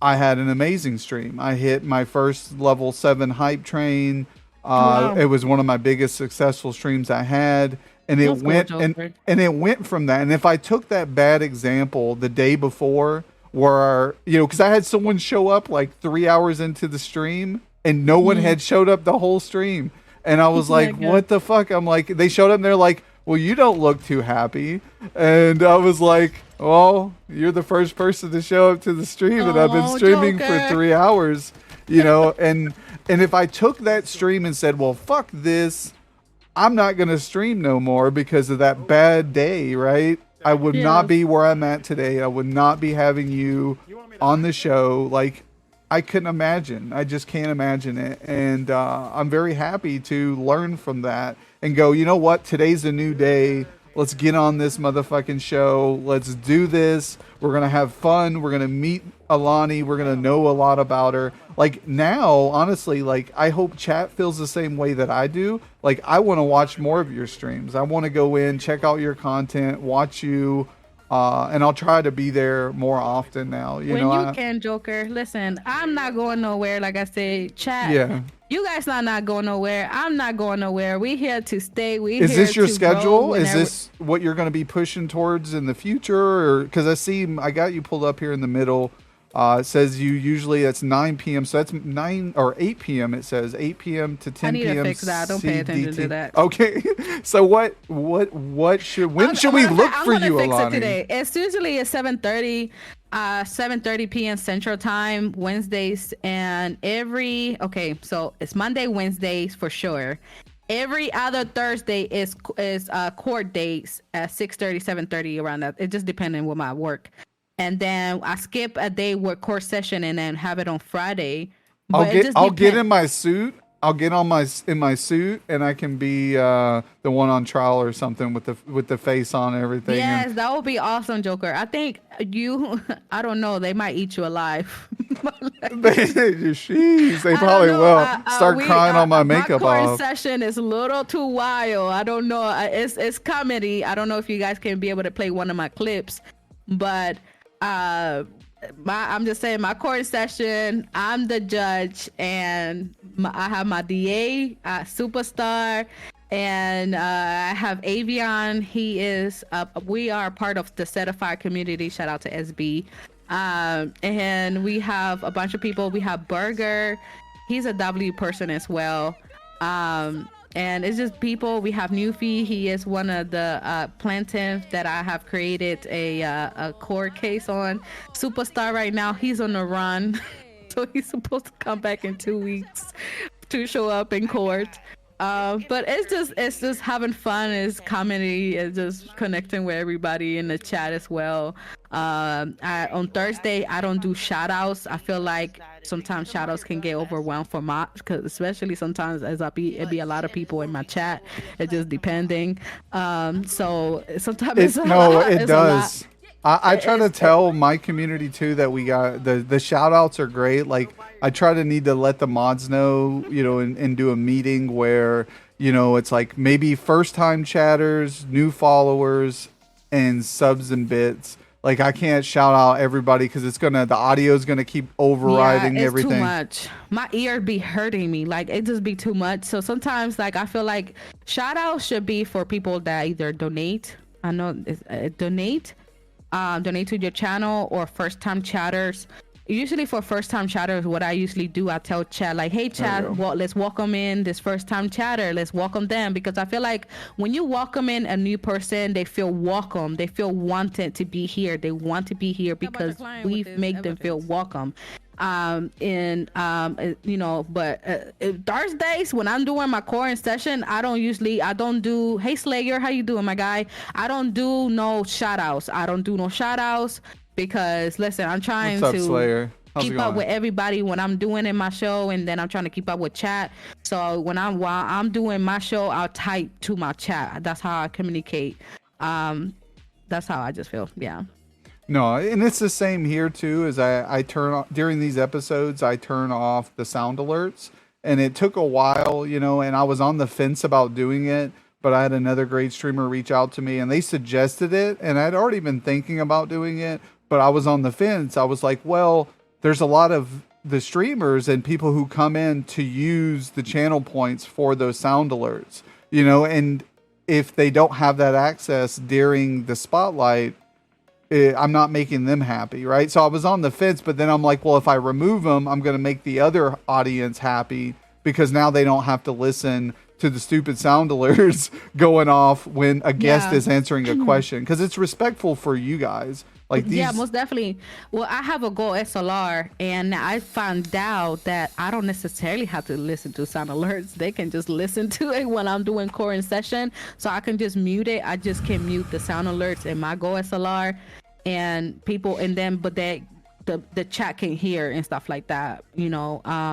I had an amazing stream. I hit my first level 7 hype train. Wow. It was one of my biggest successful streams I had. And it went and it went from that. And if I took that bad example the day before, where, because I had someone show up like 3 hours into the stream and no one had showed up the whole stream. And I was like, what the fuck? I'm like, they showed up and they're like, well, you don't look too happy. And I was like, well, you're the first person to show up to the stream, and I've been streaming for 3 hours, and if I took that stream and said, well, fuck this, I'm not going to stream no more because of that bad day, right? I would not be where I'm at today. I would not be having you on the show. Like, I couldn't imagine. I just can't imagine it. And I'm very happy to learn from that and go, you know what? Today's a new day. Let's get on this motherfucking show. Let's do this. We're going to have fun. We're going to meet Allany. We're going to know a lot about her. Like, now, honestly, like, I hope chat feels the same way that I do. Like, I want to watch more of your streams. I want to go in, check out your content, watch you. And I'll try to be there more often now. You can, Joker. Listen, I'm not going nowhere. Like I said, chat. Yeah. You guys are not going nowhere. I'm not going nowhere. We here to stay. Is this your schedule? Is this what you're going to be pushing towards in the future? Or because I got you pulled up here in the middle. It says you usually that's 9 p.m. So that's 9 or 8 p.m. It says 8 p.m. to 10 p.m. I need to fix that. Don't pay attention to that. Okay. So when should we look for you, Allany? Today. It's usually at 7:30. 7:30 p.m. Central Time, Wednesdays, and so it's Monday, Wednesdays for sure. Every other Thursday is court dates at 6:30, 7:30 around that. It just depending with my work. And then I skip a day with court session and then have it on Friday. I'll get in my suit. I'll get in my suit and I can be the one on trial or something with the face on and everything. Yes, that would be awesome, Joker. I think I don't know, they might eat you alive. Jeez, they probably will. Start crying on my makeup my off. session is a little too wild. I don't know. It's comedy. I don't know if you guys can be able to play one of my clips, but I'm just saying my court session, I'm the judge, and I have my DA, Superstar, and I have Avion. He is we are part of the Certified community. Shout out to SB. And we have a bunch of people. We have Burger. He's a W person as well. And it's just people. We have Newfie. He is one of the plaintiffs that I have created a court case on. Superstar right now, he's on the run. So he's supposed to come back in 2 weeks to show up in court. But it's just having fun. It's comedy. It's just connecting with everybody in the chat as well. On Thursday, I don't do shout outs. I feel like sometimes shout outs can get overwhelmed for because especially sometimes it be a lot of people in my chat. It's just depending. So sometimes it does. I try to tell my community too that we got the shout outs are great. Like I try to let the mods know, and do a meeting where, it's like maybe first time chatters, new followers, and subs and bits. Like I can't shout out everybody because the audio is gonna keep overriding everything. Too much. My ear be hurting me. Like it just be too much. So sometimes like I feel like shout outs should be for people that either donate. I know donate to your channel, or first time chatters. Usually for first time chatters, what I usually do, I tell chat like, hey chat, let's welcome in this first time chatter. Let's welcome them, because I feel like when you welcome in a new person, they feel welcome. They feel wanted to be here. They want to be here because we make them feel welcome. But Thursdays when I'm doing my core session, I don't do, hey Slayer, how you doing, my guy? I don't do no shout outs. Because listen, I'm trying to keep up with everybody when I'm doing in my show, and then I'm trying to keep up with chat. So while I'm doing my show, I'll type to my chat. That's how I communicate. That's how I just feel. Yeah. No, and it's the same here too. As I turn off during these episodes, I turn off the sound alerts, and it took a while, and I was on the fence about doing it. But I had another great streamer reach out to me, and they suggested it, and I'd already been thinking about doing it. But I was on the fence. I was like, well, there's a lot of the streamers and people who come in to use the channel points for those sound alerts, and if they don't have that access during the spotlight, I'm not making them happy, right? So I was on the fence, but then I'm like, well, if I remove them, I'm going to make the other audience happy, because now they don't have to listen to the stupid sound alerts going off when a guest is answering a question, because it's respectful for you guys. Like these... Yeah, most definitely. Well, I have a Go SLR, and I found out that I don't necessarily have to listen to sound alerts. They can just listen to it when I'm doing core in session, so I can just mute it. I just can mute the sound alerts in my Go SLR, and people, and then the chat can hear and stuff like that. I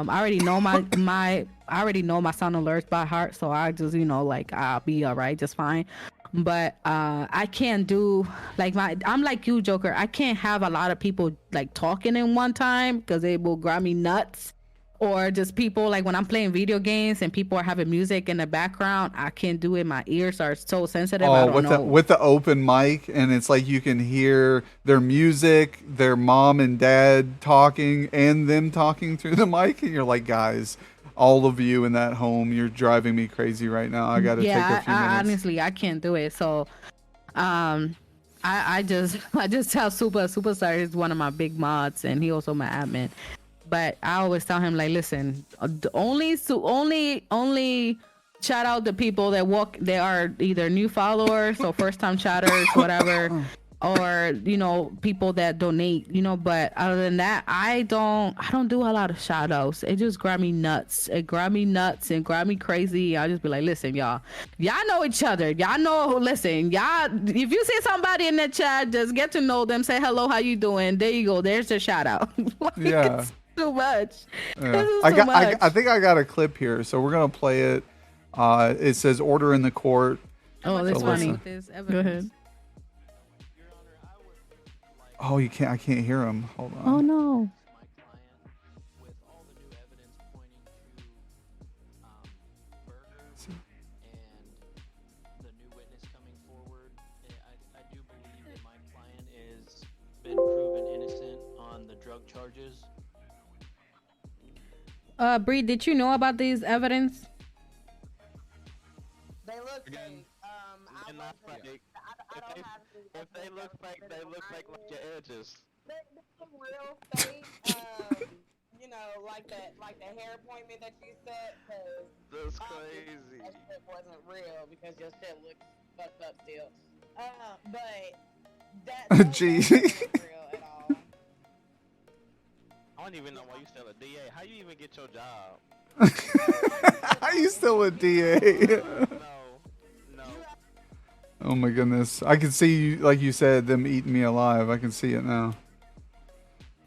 already know my I already know my sound alerts by heart, so I just I'll be all right, just fine. But I can't do I'm like you, Joker. I can't have a lot of people like talking in one time, because it will drive me nuts. Or just people like when I'm playing video games and people are having music in the background, I can't do it. My ears are so sensitive. With the open mic, and it's like you can hear their music, their mom and dad talking, and them talking through the mic, and you're like, guys, all of you in that home, you're driving me crazy right now. I gotta take a few minutes. Honestly, I can't do it. So I just tell Superstar is one of my big mods, and he also my admin. But I always tell him, like, listen, only shout out the people that they are either new followers or first time chatters, whatever. or people that donate, but other than that, I don't do a lot of shout outs. It just grab me nuts. It grab me nuts and grab me crazy. I'll just be like, listen, y'all know each other. Y'all know, listen, y'all, if you see somebody in the chat, just get to know them, say hello, how you doing? There you go. There's a shout out. Like, Yeah. it's too much. Yeah. This is too much. I think I got a clip here, so we're gonna play it. It says order in the court. Oh, that's So funny. listen. Go ahead. Oh, I can't hear him. Hold on. Oh no. My client with all the new evidence pointing to burgers and the new witness coming forward. I do believe that my client is been proven innocent on the drug charges. Bree, did you know about these evidence? They look fake. They're not fake. If they look fake, they look fake like your edges. They look real fake. Like the hair appointment that you set. That's crazy. That shit wasn't real because your shit looks fucked up still. But that Gee. wasn't real at all. I don't even know why you still a DA. How you even get your job? Are you still a DA? No. Oh my goodness. I can see, like you said, them eating me alive. I can see it now.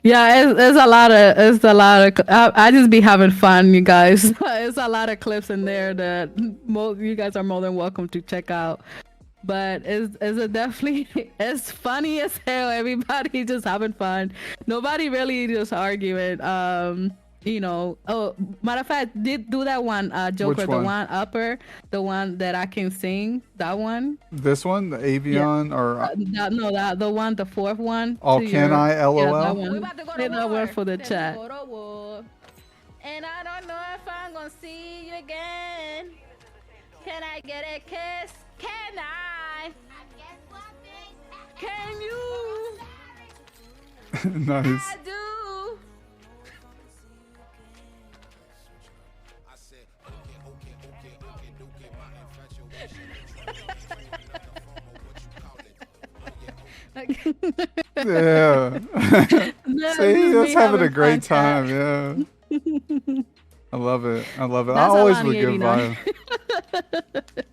Yeah, it's a lot of. I just be having fun, you guys. It's a lot of clips in there that you guys are more than welcome to check out. But it's definitely it's funny as hell. Everybody just having fun. Nobody really just arguing. Oh, matter of fact, did do that one, Joker, Which the one? one upper, the one that I can sing, that one. This one, the Avion, or The one, the fourth one. Oh, to can I? LOL? Yeah, that one. We about to go Say to that war. word for the Say chat. we go to war. And I don't know if I'm gonna see you again. Can I get a kiss? Can I? Can you? Nice. I do. Yeah. No, See, just that's me having a fun, great chat. time. Yeah. I love it. I love it. I That's always with good Allany89. vibe.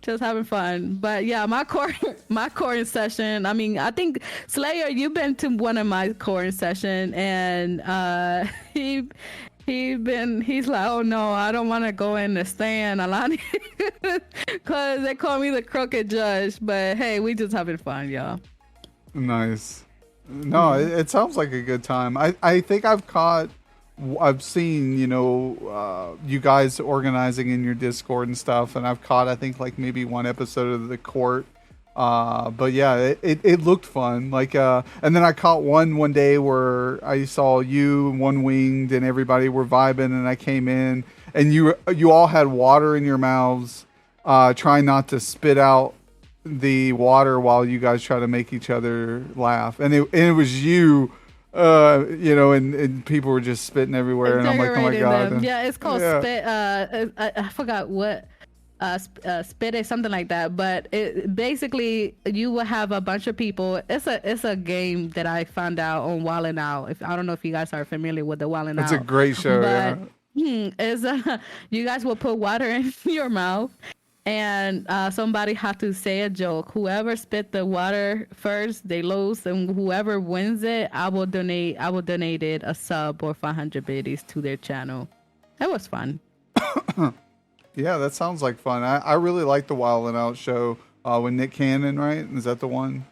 Just having fun. But yeah, my coring session. I mean, I think Slayer, you've been to one of my coring session, and he's like, oh no, I don't want to go in the stand, Allany, because they call me the crooked judge. But hey, we just having fun, y'all. Nice. No, it sounds like a good time. I think I've seen, you guys organizing in your Discord and stuff, and I've caught, I think, like maybe one episode of the court. But yeah, it looked fun. Like, and then I caught one day where I saw you, One Winged, and everybody were vibing, and I came in, and you all had water in your mouths, trying not to spit out the water while you guys try to make each other laugh, and it was you. And people were just spitting everywhere, and I'm like, oh my god. Them. Yeah, it's called Yeah. spit. I forgot what. Spit it, something like that. But it basically, you will have a bunch of people. It's a game that I found out on Wildin' Out. I don't know if you guys are familiar with the Wildin' Out. It's a great show. But Yeah. you guys will put water in your mouth, and somebody had to say a joke. Whoever spit the water first, they lose, and whoever wins it, I will donate it a sub or 500 biddies to their channel. That was fun. Yeah, that sounds like fun. I really like the Wild and Out show with Nick Cannon, right? Is that the one?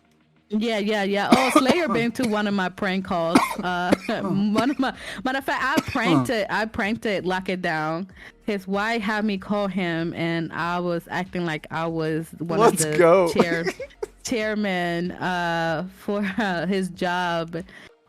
Yeah. Oh, Slayer been to one of my prank calls. One of my matter of fact, I pranked it, lock it down. His wife had me call him, and I was acting like I was one Let's of the go. chairman for his job.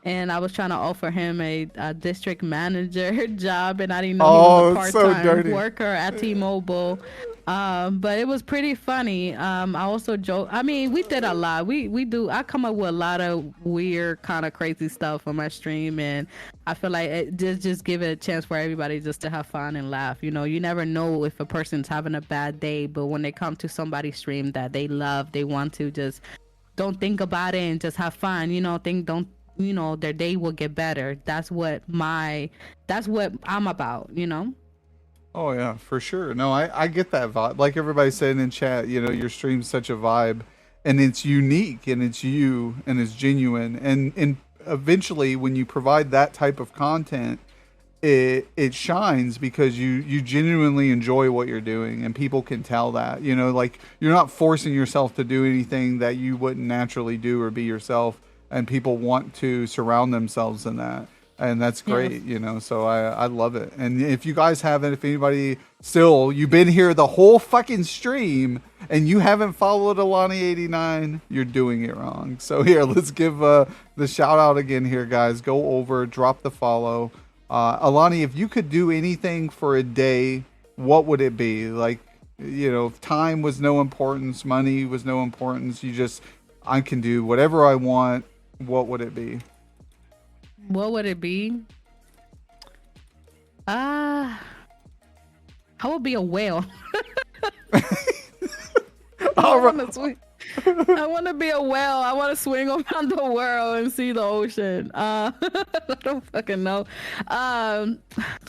And I was trying to offer him a district manager job, and I didn't know he was a so part-time dirty. worker at T-Mobile. But it was pretty funny. I also joke. I mean, we did a lot. We do. I come up with a lot of weird, kind of crazy stuff on my stream, and I feel like it just give it a chance for everybody just to have fun and laugh. You never know if a person's having a bad day, but when they come to somebody's stream that they love, they want to just don't think about it and just have fun. Their day will get better. That's what I'm about. Oh yeah, for sure. No, I get that vibe. Like everybody said in chat, your stream's such a vibe, and it's unique, and it's you, and it's genuine, and eventually when you provide that type of content, it shines because you genuinely enjoy what you're doing, and people can tell that. Like you're not forcing yourself to do anything that you wouldn't naturally do or be yourself, and people want to surround themselves in that. And that's great, so I love it. And if you guys haven't, if anybody still, you've been here the whole fucking stream and you haven't followed Allany89, you're doing it wrong. So here, let's give the shout out again here, guys. Go over, drop the follow. Allany, if you could do anything for a day, what would it be? Like, if time was no importance, money was no importance, I can do whatever I want, what would it be? What would it be? I would be a whale. I want to be a whale. I want to swing around the world and see the ocean. I don't fucking know.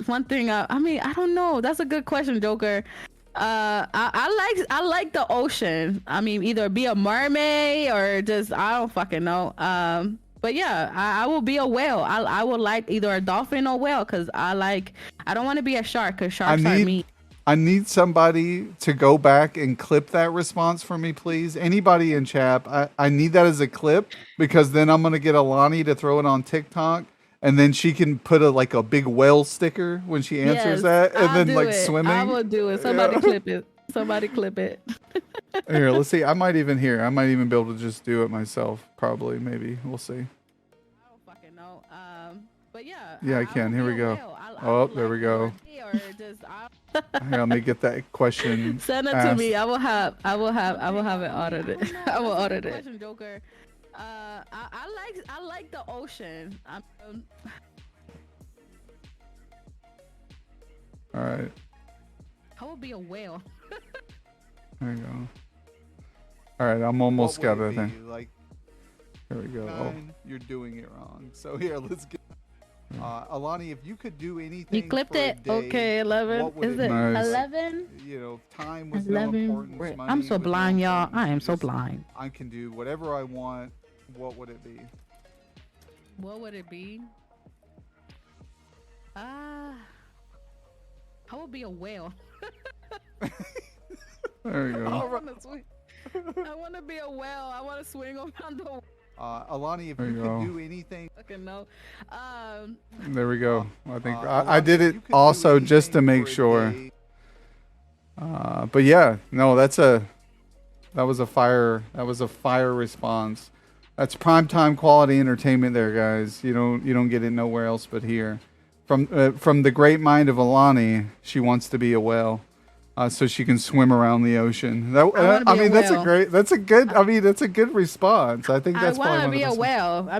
One thing. I don't know. That's a good question, Joker. I like the ocean. Either be a mermaid or just I don't fucking know. But yeah, I will be a whale. I would like either a dolphin or whale because I don't want to be a shark because sharks are mean. I need somebody to go back and clip that response for me, please. Anybody in chat, I need that as a clip because then I'm going to get Allany to throw it on TikTok and then she can put a big whale sticker when she answers that and I'll then swimming. I will do it. Somebody clip it. Somebody clip it. Here, let's see. I might even be able to just do it myself. Probably, maybe. We'll see. I don't fucking know. But yeah. Yeah, I can. Here we go. There we go. Here, let me get that question. Send it asked. to me. I will have it audited. I will audit it. Joker. I like the ocean. All right. I will be a whale. There you go. All right, I'm almost got it there. Here we go. You're doing it wrong. So here, let's get. Allany, if you could do anything, you clipped for a it. day, Okay, 11. what would Is it it be? 11? Time was no 11. importance. Money I'm so was no blind, y'all. importance. I am so blind. I can do whatever I want. What would it be? What would it be? I would be a whale. There you go. I want to be a whale. I want to swing around the world. Allany, if you could do anything. Fucking no. There we go. I think I did it also just to make sure. But yeah, no, that was a fire response. That's primetime quality entertainment there, guys. You don't get it nowhere else but here. From the great mind of Allany, she wants to be a whale. So she can swim around the ocean. That's a good response. I think that's I want to be a whale. I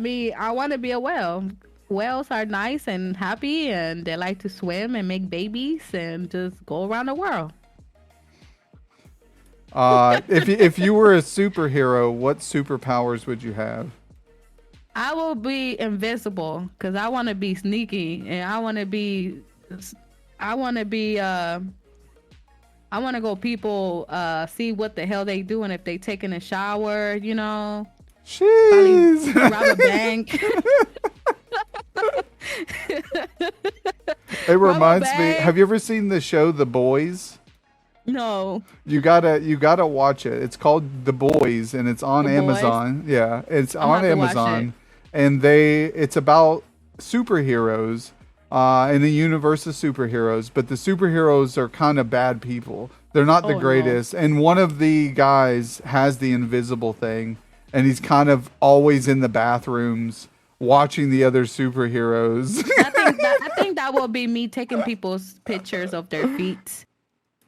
want to be a whale. Whales are nice and happy, and they like to swim and make babies and just go around the world. If you were a superhero, what superpowers would you have? I will be invisible because I want to be sneaky and I want to go people see what the hell they doing if they taking a shower, Jeez. Rob a bank. It reminds me. Have you ever seen the show The Boys? No. You gotta watch it. It's called The Boys and it's on Amazon. Yeah, it's on Amazon, and it's about superheroes. In the universe of superheroes, but the superheroes are kind of bad people. They're not the greatest. No. And one of the guys has the invisible thing, and he's kind of always in the bathrooms watching the other superheroes. I think that will be me taking people's pictures of their feet.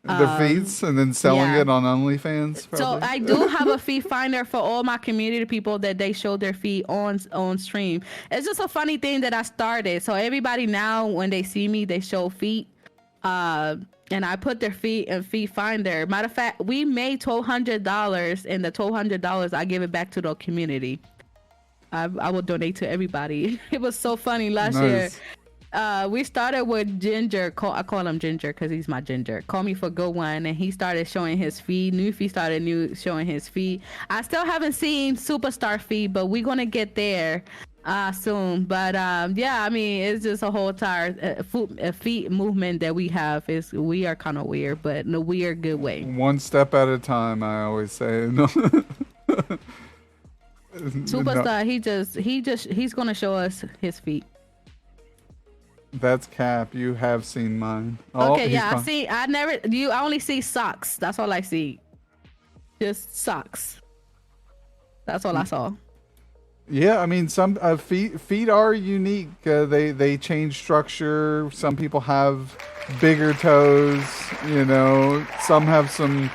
Their feet, and then selling it on OnlyFans. Probably. So I do have a feet finder for all my community people that they show their feet on stream. It's just a funny thing that I started. So everybody now, when they see me, they show feet. and I put their feet in Feed Finder. Matter of fact, we made $1,200, and the $1,200 I give it back to the community. I will donate to everybody. It was so funny last year. We started with Ginger. I call him Ginger because he's my Ginger. Call me for good one, and he started showing his feed. Newfie started showing his feed. I still haven't seen Superstar feed, but we're gonna get there soon. But yeah, I mean, it's just a whole entire feet movement that we have. We are kind of weird, but in a weird good way. One step at a time, I always say. Superstar, he's gonna show us his feet. That's cap. You have seen mine. Oh, okay, yeah, I only see socks. That's all I see. Just socks. That's all I saw. Yeah, I mean, some feet are unique. They change structure. Some people have bigger toes. You know, some have some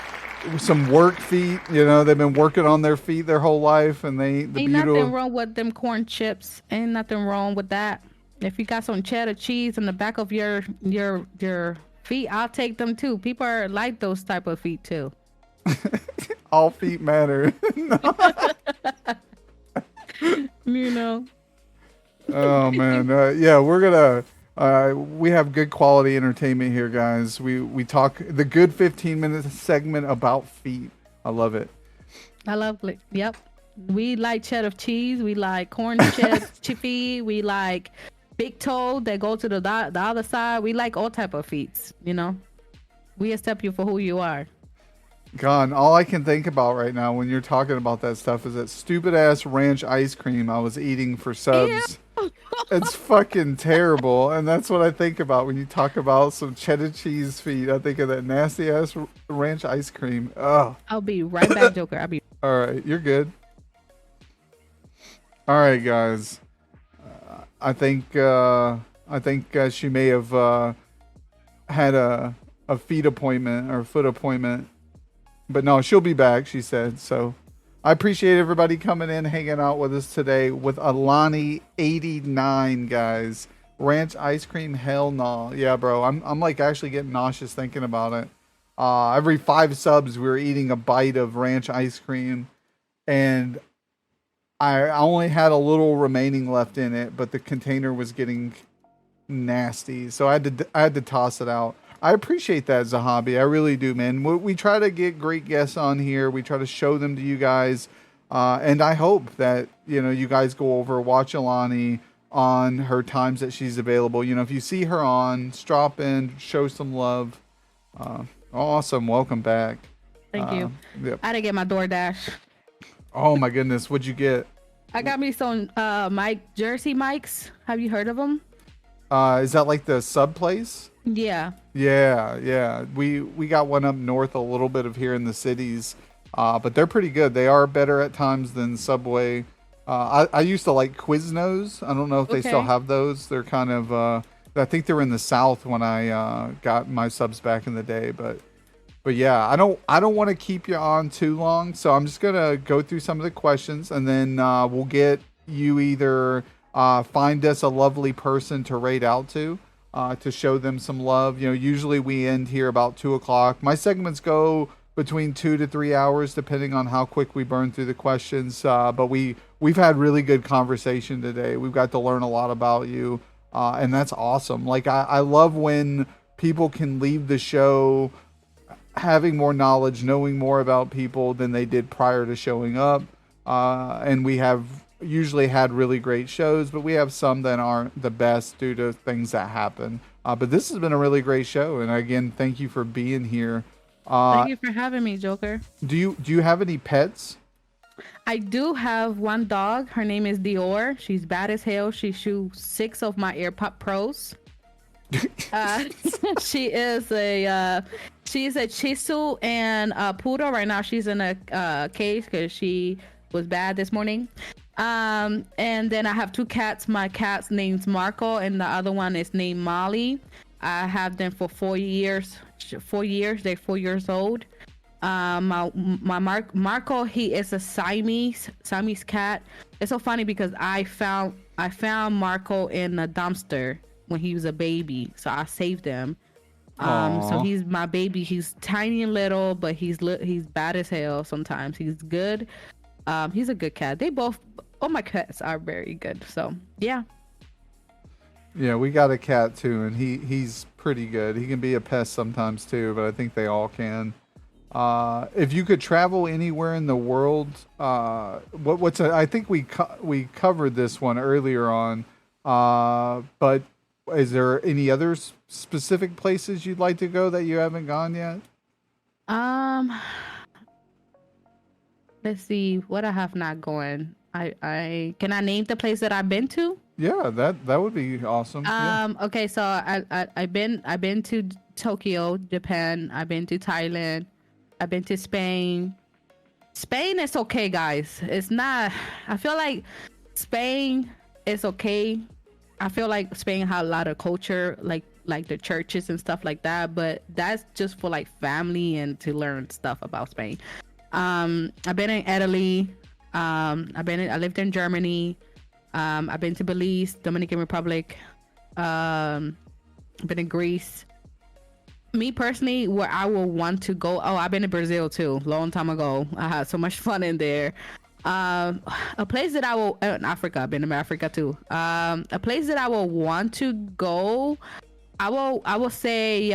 work feet. You know, they've been working on their feet their whole life, and ain't nothing wrong with them corn chips. Ain't nothing wrong with that. If you got some cheddar cheese in the back of your feet, I'll take them too. People are like those type of feet too. All feet matter. You know. Oh man, yeah, we're gonna. We have good quality entertainment here, guys. We talk the good 15-minute segment about feet. I love it. I love it. Yep. We like cheddar cheese. We like corn chips, chippy. We like big toe that go to the other side. We like all type of feet. You know, we accept you for who you are. God, all I can think about right now when you're talking about that stuff is that stupid ass ranch ice cream I was eating for subs. Yeah. It's fucking terrible, and that's what I think about when you talk about some cheddar cheese feet. I think of that nasty ass ranch ice cream. Ugh. I'll be right back, Joker. All right, you're good. All right, guys. I think she may have had a feet appointment or foot appointment, but no, she'll be back. She said so. I appreciate everybody coming in, hanging out with us today with Allany89, guys. Ranch ice cream, hell no. Yeah, bro. I'm like actually getting nauseous thinking about it. Every 5 subs, we were eating a bite of ranch ice cream, and I only had a little remaining left in it, but the container was getting nasty, so I had to toss it out. I appreciate that, Zahabi. I really do, man. We try to get great guests on here. We try to show them to you guys, and I hope that you guys go over, watch Allany on her times that she's available. If you see her on, drop in, show some love. Awesome, welcome back. Thank you. Yep. I had to get my DoorDash. Oh my goodness, what'd you get? I got me some Jersey mics. Have you heard of them? Is that like the sub place? Yeah. Yeah. We got one up north a little bit of here in the cities, but they're pretty good. They are better at times than Subway. I used to like Quiznos. I don't know if they still have those. They're kind of I think they were in the South when I got my subs back in the day, but yeah, I don't want to keep you on too long, so I'm just gonna go through some of the questions, and then we'll get you either find us a lovely person to rate out to show them some love. Usually we end here about 2:00. My segments go between 2 to 3 hours, depending on how quick we burn through the questions. But we've had really good conversation today. We've got to learn a lot about you, and that's awesome. Like I love when people can leave the show having more knowledge, knowing more about people than they did prior to showing up. And we have usually had really great shows, but we have some that aren't the best due to things that happen. But this has been a really great show, and again, thank you for being here. Thank you for having me, Joker. Do you have any pets? I do have one dog. Her name is Dior. She's bad as hell. She shoots 6 of my AirPod Pros. She's a Shih Tzu and a Poodle. Right now she's in a cage because she was bad this morning. And then I have 2 cats. My cat's name's Marco, and the other one is named Molly. I have them for 4 years. 4 years. They're 4 years old. My Marco, he is a Siamese cat. It's so funny because I found Marco in a dumpster when he was a baby, so I saved him. So Aw. he's my baby. He's tiny and little, but he's bad as hell sometimes. He's good. He's a good cat. All my cats are very good. So yeah. Yeah, we got a cat too, and he's pretty good. He can be a pest sometimes too, but I think they all can. If you could travel anywhere in the world, I think we covered this one earlier on, but is there any other specific places you'd like to go that you haven't gone yet? Let's see what I have not going. I can I name the place that I've been to? Yeah, that would be awesome. Yeah. Okay, so I've been to Tokyo, Japan. I've been to Thailand. I've been to Spain. Spain is okay, guys. It's not. I feel like Spain is okay. I feel like Spain had a lot of culture, like the churches and stuff like that. But that's just for like family and to learn stuff about Spain. I've been in Italy. I lived in Germany. I've been to Belize, Dominican Republic. I've been in Greece. Me personally, where I will want to go. Oh, I've been to Brazil too, long time ago. I had so much fun in there. A place that I will in Africa. I've been to Africa too. A place that I will want to go. I will say.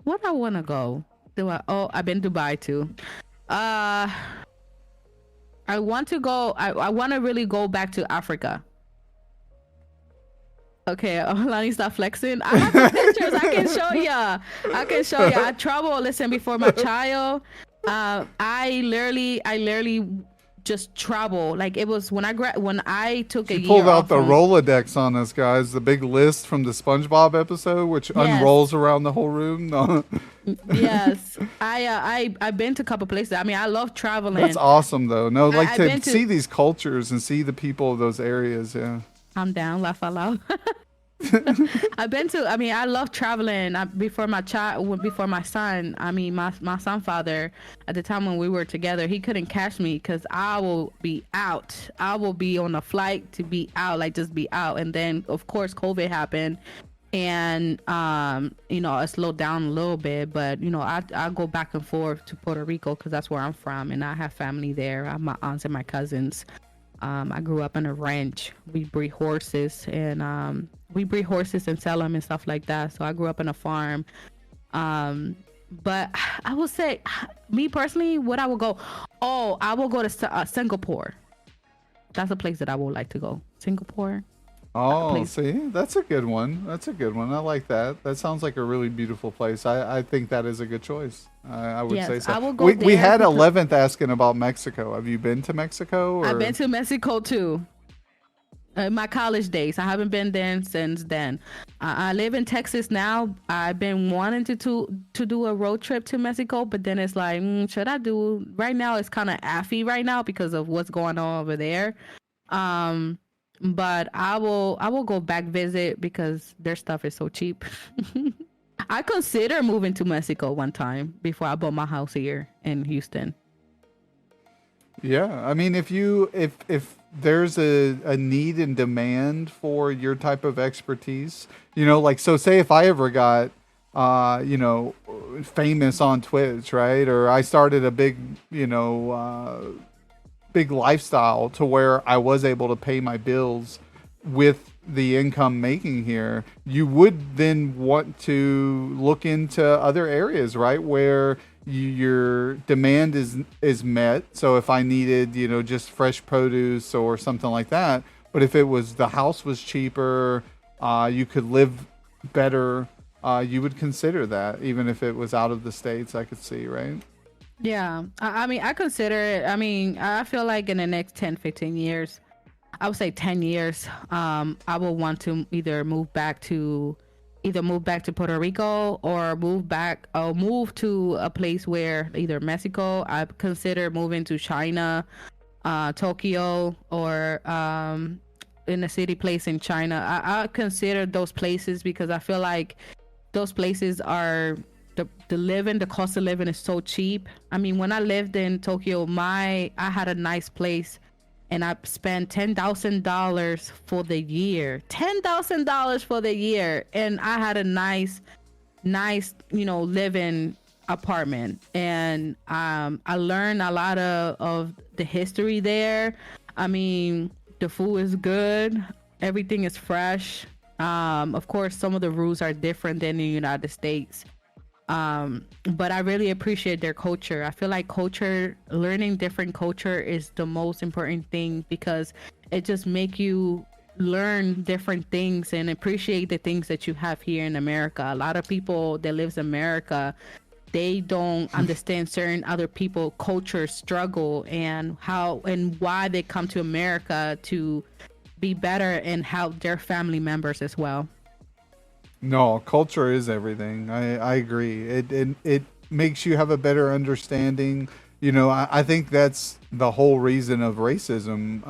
What I want to go? I've been to Dubai too. I want to go. I want to really go back to Africa. Okay, Lonnie, stop flexing. I have the pictures. I can show ya. I traveled. Listen, before my child, I literally just travel. Like it was when I took a year. She pulled out off the from- Rolodex on us, guys. The big list from the SpongeBob episode, which unrolls around the whole room. No. Yes, I've been to a couple places. I mean, I love traveling. That's awesome, though. No, like I've to been to- see these cultures and see the people of those areas. Yeah. I'm down, laugh out loud. I love traveling. Before my son, my son father, at the time when we were together, he couldn't catch me because I will be out. I will be on a flight to be out, like just be out. And then of course COVID happened, and it slowed down a little bit, but I go back and forth to Puerto Rico because that's where I'm from, and I have family there. I have my aunts and my cousins. I grew up in a ranch. We breed horses and sell them and stuff like that. So I grew up in a farm. But I would say, me personally, what I would go. Oh, I will go to Singapore. That's a place that I would like to go. Singapore. Oh, see, that's a good one. I like that. That sounds like a really beautiful place. I think that is a good choice. I would say so. I will go we there had because- 11th asking about Mexico. Have you been to Mexico? Or? I've been to Mexico too. In my college days, I haven't been there since then. I live in Texas now. I've been wanting to do a road trip to Mexico, but then it's like, should I do? Right now, it's kind of iffy right now because of what's going on over there. But I will go back visit because their stuff is so cheap. I consider moving to Mexico one time before I bought my house here in Houston. Yeah, I mean, if there's a need and demand for your type of expertise, like, so say if I ever got, famous on Twitch, right? Or I started a big, big lifestyle to where I was able to pay my bills with the income making here, you would then want to look into other areas, right? Where your demand is met. So if I needed, just fresh produce or something like that, but if it was the house was cheaper, you could live better, you would consider that, even if it was out of the States. I could see, right? Yeah, I mean, I consider it. I mean, I feel like in the next 10, 15 years, I would say 10 years, I will want to either move back to Puerto Rico or move to a place where either Mexico. I consider moving to China, Tokyo, or in a city place in China. I consider those places because I feel like those places are the cost of living is so cheap. I mean, when I lived in Tokyo, I had a nice place and I spent $10,000 for the year. $10,000 for the year, and I had a nice nice, living apartment. And I learned a lot of the history there. I mean, the food is good, everything is fresh. Of course, some of the rules are different than the United States. But I really appreciate their culture. I feel like learning different culture is the most important thing, because it just make you learn different things and appreciate the things that you have here in America. A lot of people that lives in America, they don't understand certain other people culture struggle and how and why they come to America to be better and help their family members as well. No, culture is everything. I agree. It makes you have a better understanding. I think that's the whole reason of racism,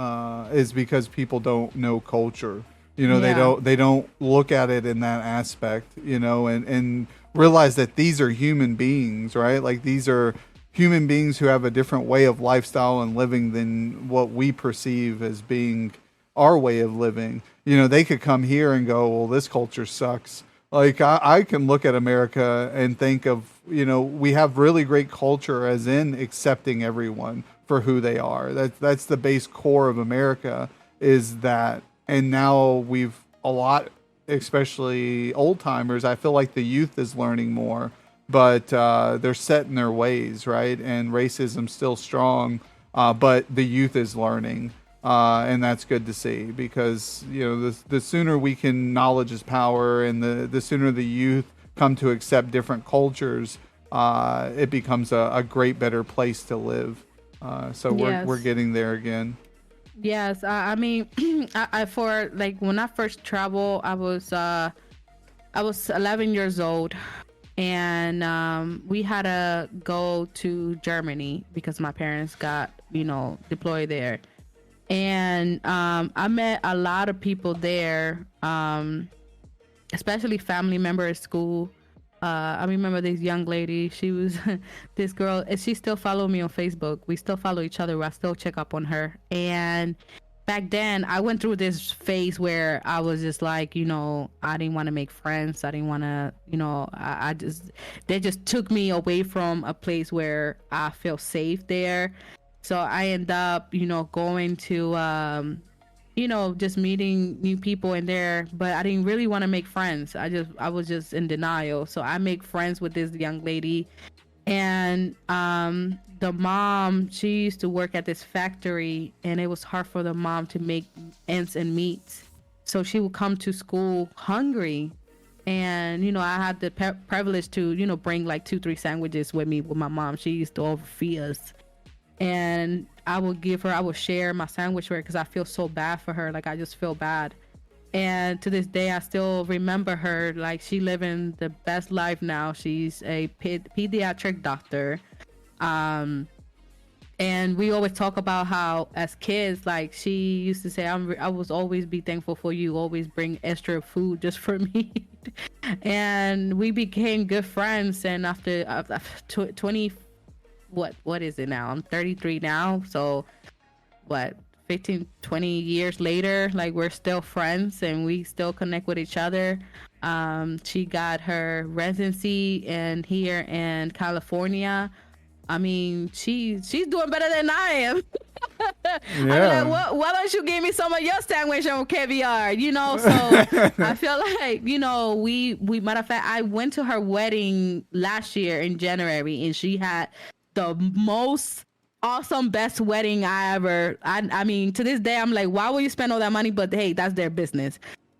is because people don't know culture. They don't look at it in that aspect, and realize that these are human beings, right? Like, these are human beings who have a different way of lifestyle and living than what we perceive as being our way of living. They could come here and go, well, this culture sucks. Like, I can look at America and think of, we have really great culture, as in accepting everyone for who they are. That's the base core of America, is that. And now we've a lot, especially old timers. I feel like the youth is learning more, but they're set in their ways, right? And racism's still strong, but the youth is learning. And that's good to see, because the sooner we can, knowledge is power, and the sooner the youth come to accept different cultures, it becomes a great, better place to live. So we're getting there again. Yes, I mean, I for like when I first traveled, I was 11 years old, and we had to go to Germany because my parents got deployed there. And I met a lot of people there, especially family members at school. I remember this young lady. She was this girl, and she still follow me on Facebook. We still follow each other. I still check up on her. And back then, I went through this phase where I was just like, I didn't want to make friends. I didn't want to, they just took me away from a place where I feel safe there. So I end up, going to, just meeting new people in there, but I didn't really want to make friends. I was just in denial. So I make friends with this young lady, and the mom, she used to work at this factory, and it was hard for the mom to make ends and meet. So she would come to school hungry. And, I had the privilege to, bring like 2-3 sandwiches with me with my mom. She used to overfeed us. And I would share my sandwich with her because I feel so bad for her. Like, I just feel bad. And to this day, I still remember her. Like, she living the best life now. She's a pediatric doctor. And we always talk about how, as kids, like, she used to say, I was always be thankful for you. Always bring extra food just for me. And we became good friends. And after 20, what is it now? I'm 33 now. So 15, 20 years later, like, we're still friends and we still connect with each other. She got her residency here in California. I mean, she's doing better than I am. Yeah. I'm like, why don't you give me some of your sandwich on caviar? So I feel like, we matter of fact, I went to her wedding last year in January, and she had the most awesome, best wedding I mean, to this day, I'm like, why would you spend all that money? But hey, that's their business.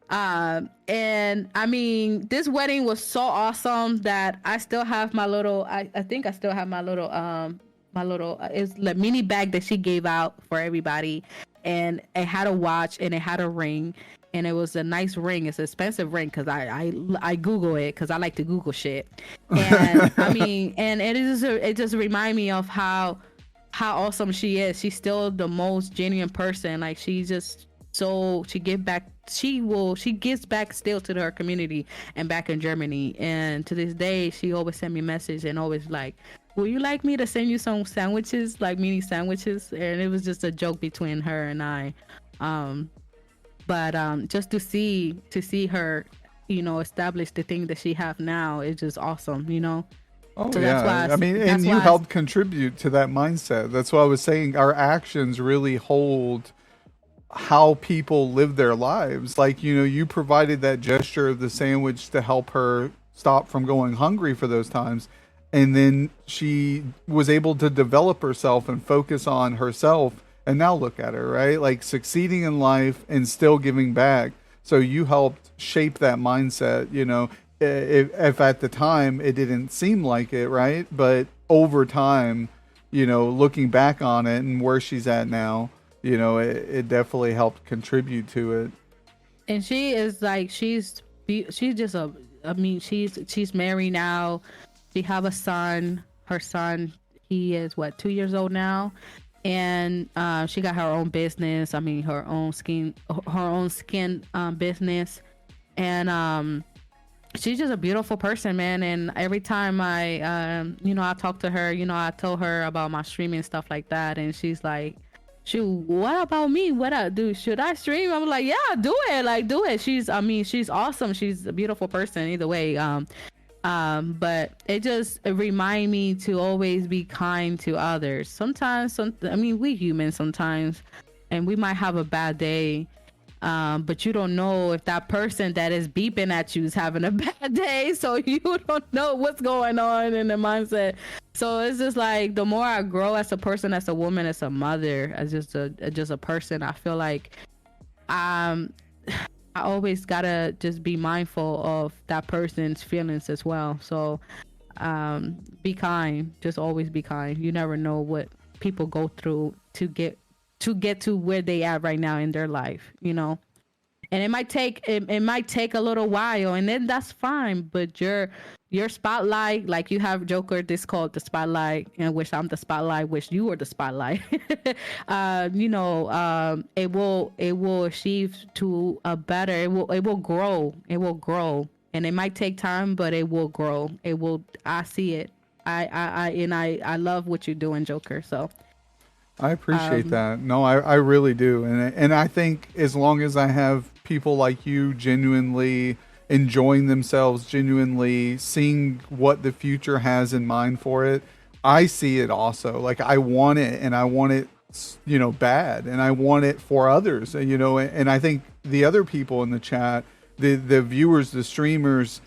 And I mean, this wedding was so awesome that I still have my little, I think I still have my little, it's the mini bag that she gave out for everybody. And it had a watch and it had a ring, and it was a nice ring. It's an expensive ring because I Google it because I like to Google shit. And I mean, and it just remind me of how awesome she is. She's still the most genuine person. Like, she just she gives back still to her community and back in Germany. And to this day, she always send me a message and always like, will you like me to send you some sandwiches, like mini sandwiches? And it was just a joke between her and I. But just to see her establish the thing that she have now is just awesome, Oh So yeah, that's why I mean, and that's you why helped contribute to that mindset. That's why I was saying our actions really hold how people live their lives. Like, you provided that gesture of the sandwich to help her stop from going hungry for those times. And then she was able to develop herself and focus on herself. And now look at her, right? Like succeeding in life and still giving back. So you helped shape that mindset, if at the time it didn't seem like it, right? But over time, looking back on it and where she's at now, it definitely helped contribute to it. and she is like she's just she's married now. She have a son. Her son, he is what, 2 years old now, and she got her own business. I mean, her own skin business, and she's just a beautiful person, man. And every time I talk to her, I told her about my streaming stuff like that, and she's like, shoot, what about me? What I do? Should I stream? I'm like, yeah, do it. Like, do it. She's awesome. She's a beautiful person either way. But it remind me to always be kind to others. Sometimes, we human sometimes, and we might have a bad day. But you don't know if that person that is beeping at you is having a bad day, so you don't know what's going on in the mindset. So it's just like the more I grow as a person, as a woman, as a mother, as just a person, I feel like I always gotta just be mindful of that person's feelings as well. So be kind. Just always be kind. You never know what people go through to get to where they are right now in their life, and it might take a little while, and then that's fine. But your spotlight, like you have Joker, this called the spotlight, and wish I'm the spotlight, wish you were the spotlight. It will achieve to a better, it will grow, and it might take time, but it will grow. I see it. I love what you're doing, Joker. So I appreciate that. No, I really do. And I think as long as I have people like you genuinely enjoying themselves, genuinely seeing what the future has in mind for it, I see it also. Like I want it, and I want it, bad, and I want it for others, and I think the other people in the chat, the viewers, the streamers,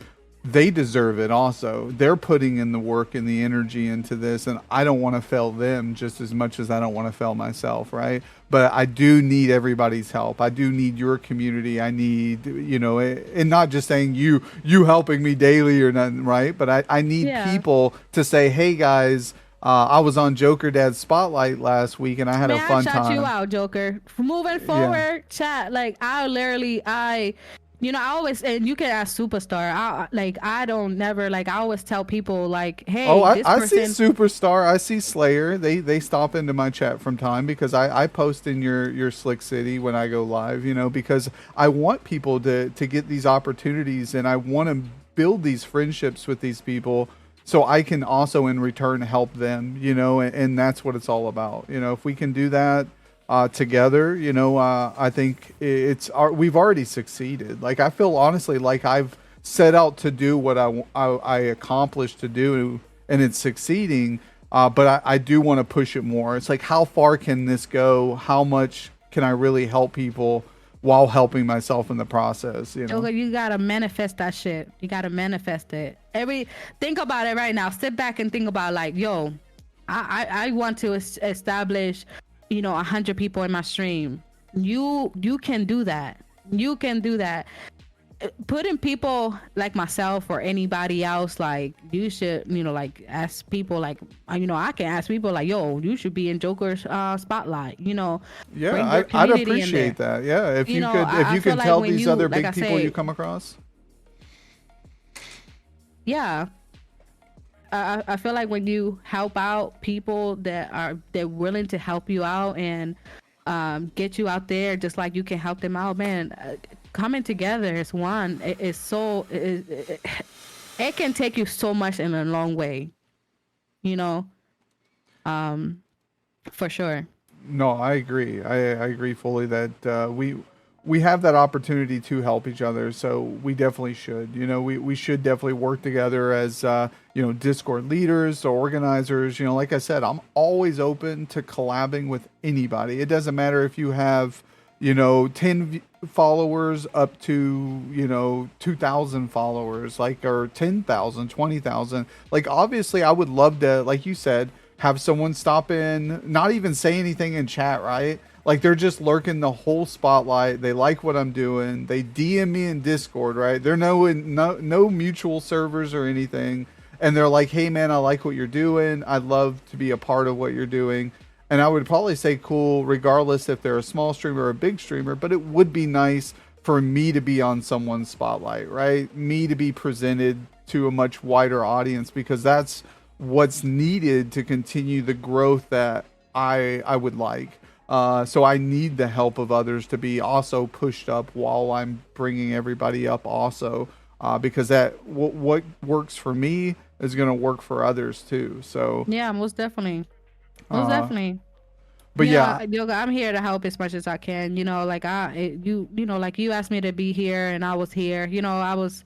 they deserve it also. They're putting in the work and the energy into this, and I don't want to fail them just as much as I don't want to fail myself, right? But I do need everybody's help. I do need your community. I need, and not just saying you helping me daily or nothing, right? But I need people to say, hey guys, I was on Jokerdad's Spotlight last week and I had a fun time. I shout you out, Joker. Moving forward, chat, like I always, and you can ask Superstar. I don't never, like, I always tell people, like, hey, I see Superstar. I see Slayer. They stop into my chat from time because I post in your Slick City when I go live, because I want people to get these opportunities, and I want to build these friendships with these people so I can also in return help them, and that's what it's all about. If we can do that together, I think we've already succeeded. Like I feel honestly like I've set out to do what I accomplished to do, and it's succeeding. But I do want to push it more. It's like, how far can this go? How much can I really help people while helping myself in the process? You gotta manifest that shit. You gotta manifest it. Think about it right now. Sit back and think about, like, yo, I want to establish 100 people in my stream. You can do that. You can do that. Putting people like myself or anybody else, like, you should, like, ask people, like, I can ask people, like, yo, you should be in Joker's spotlight, Yeah, I'd appreciate that. Yeah, if you could tell like these other big people you come across. Yeah. I feel like when you help out people they're willing to help you out and get you out there, just like you can help them out, man. Coming together as one, it can take you so much in a long way, for sure. No, I agree. I agree fully that we have that opportunity to help each other, so we definitely should. You know, we should definitely work together as Discord leaders or organizers. You know, like I said, I'm always open to collabing with anybody. It doesn't matter if you have 10 followers up to 2,000 followers, like, or 10,000, 20,000. Like, obviously, I would love to, like you said, have someone stop in, not even say anything in chat, right? Like, they're just lurking the whole spotlight. They like what I'm doing. They DM me in Discord, right? They're no mutual servers or anything. And they're like, hey, man, I like what you're doing. I'd love to be a part of what you're doing. And I would probably say cool, regardless if they're a small streamer or a big streamer. But it would be nice for me to be on someone's spotlight, right? Me to be presented to a much wider audience, because that's what's needed to continue the growth that I would like. So I need the help of others to be also pushed up while I'm bringing everybody up also, because that what works for me is going to work for others too. So yeah, most definitely. Most definitely. But yeah, Yoga, I'm here to help as much as I can. Like like you asked me to be here, and I was here. I was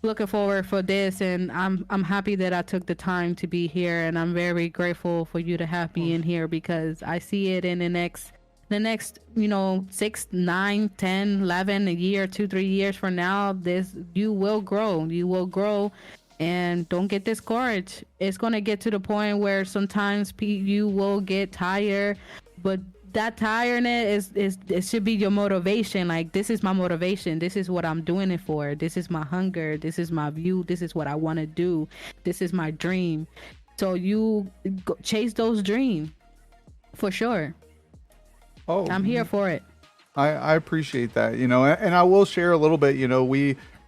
looking forward for this, and I'm happy that I took the time to be here, and I'm very grateful for you to have me in here, because I see it in the next 6, 9, 10, 11, a year, 2, 3 years from now, you will grow, and don't get discouraged. It's going to get to the point where sometimes you will get tired, but that tiredness it should be your motivation. Like, this is my motivation. This is what I'm doing it for. This is my hunger. This is my view. This is what I want to do. This is my dream. So you chase those dreams for sure. Oh, I'm here for it. I appreciate that, and I will share a little bit.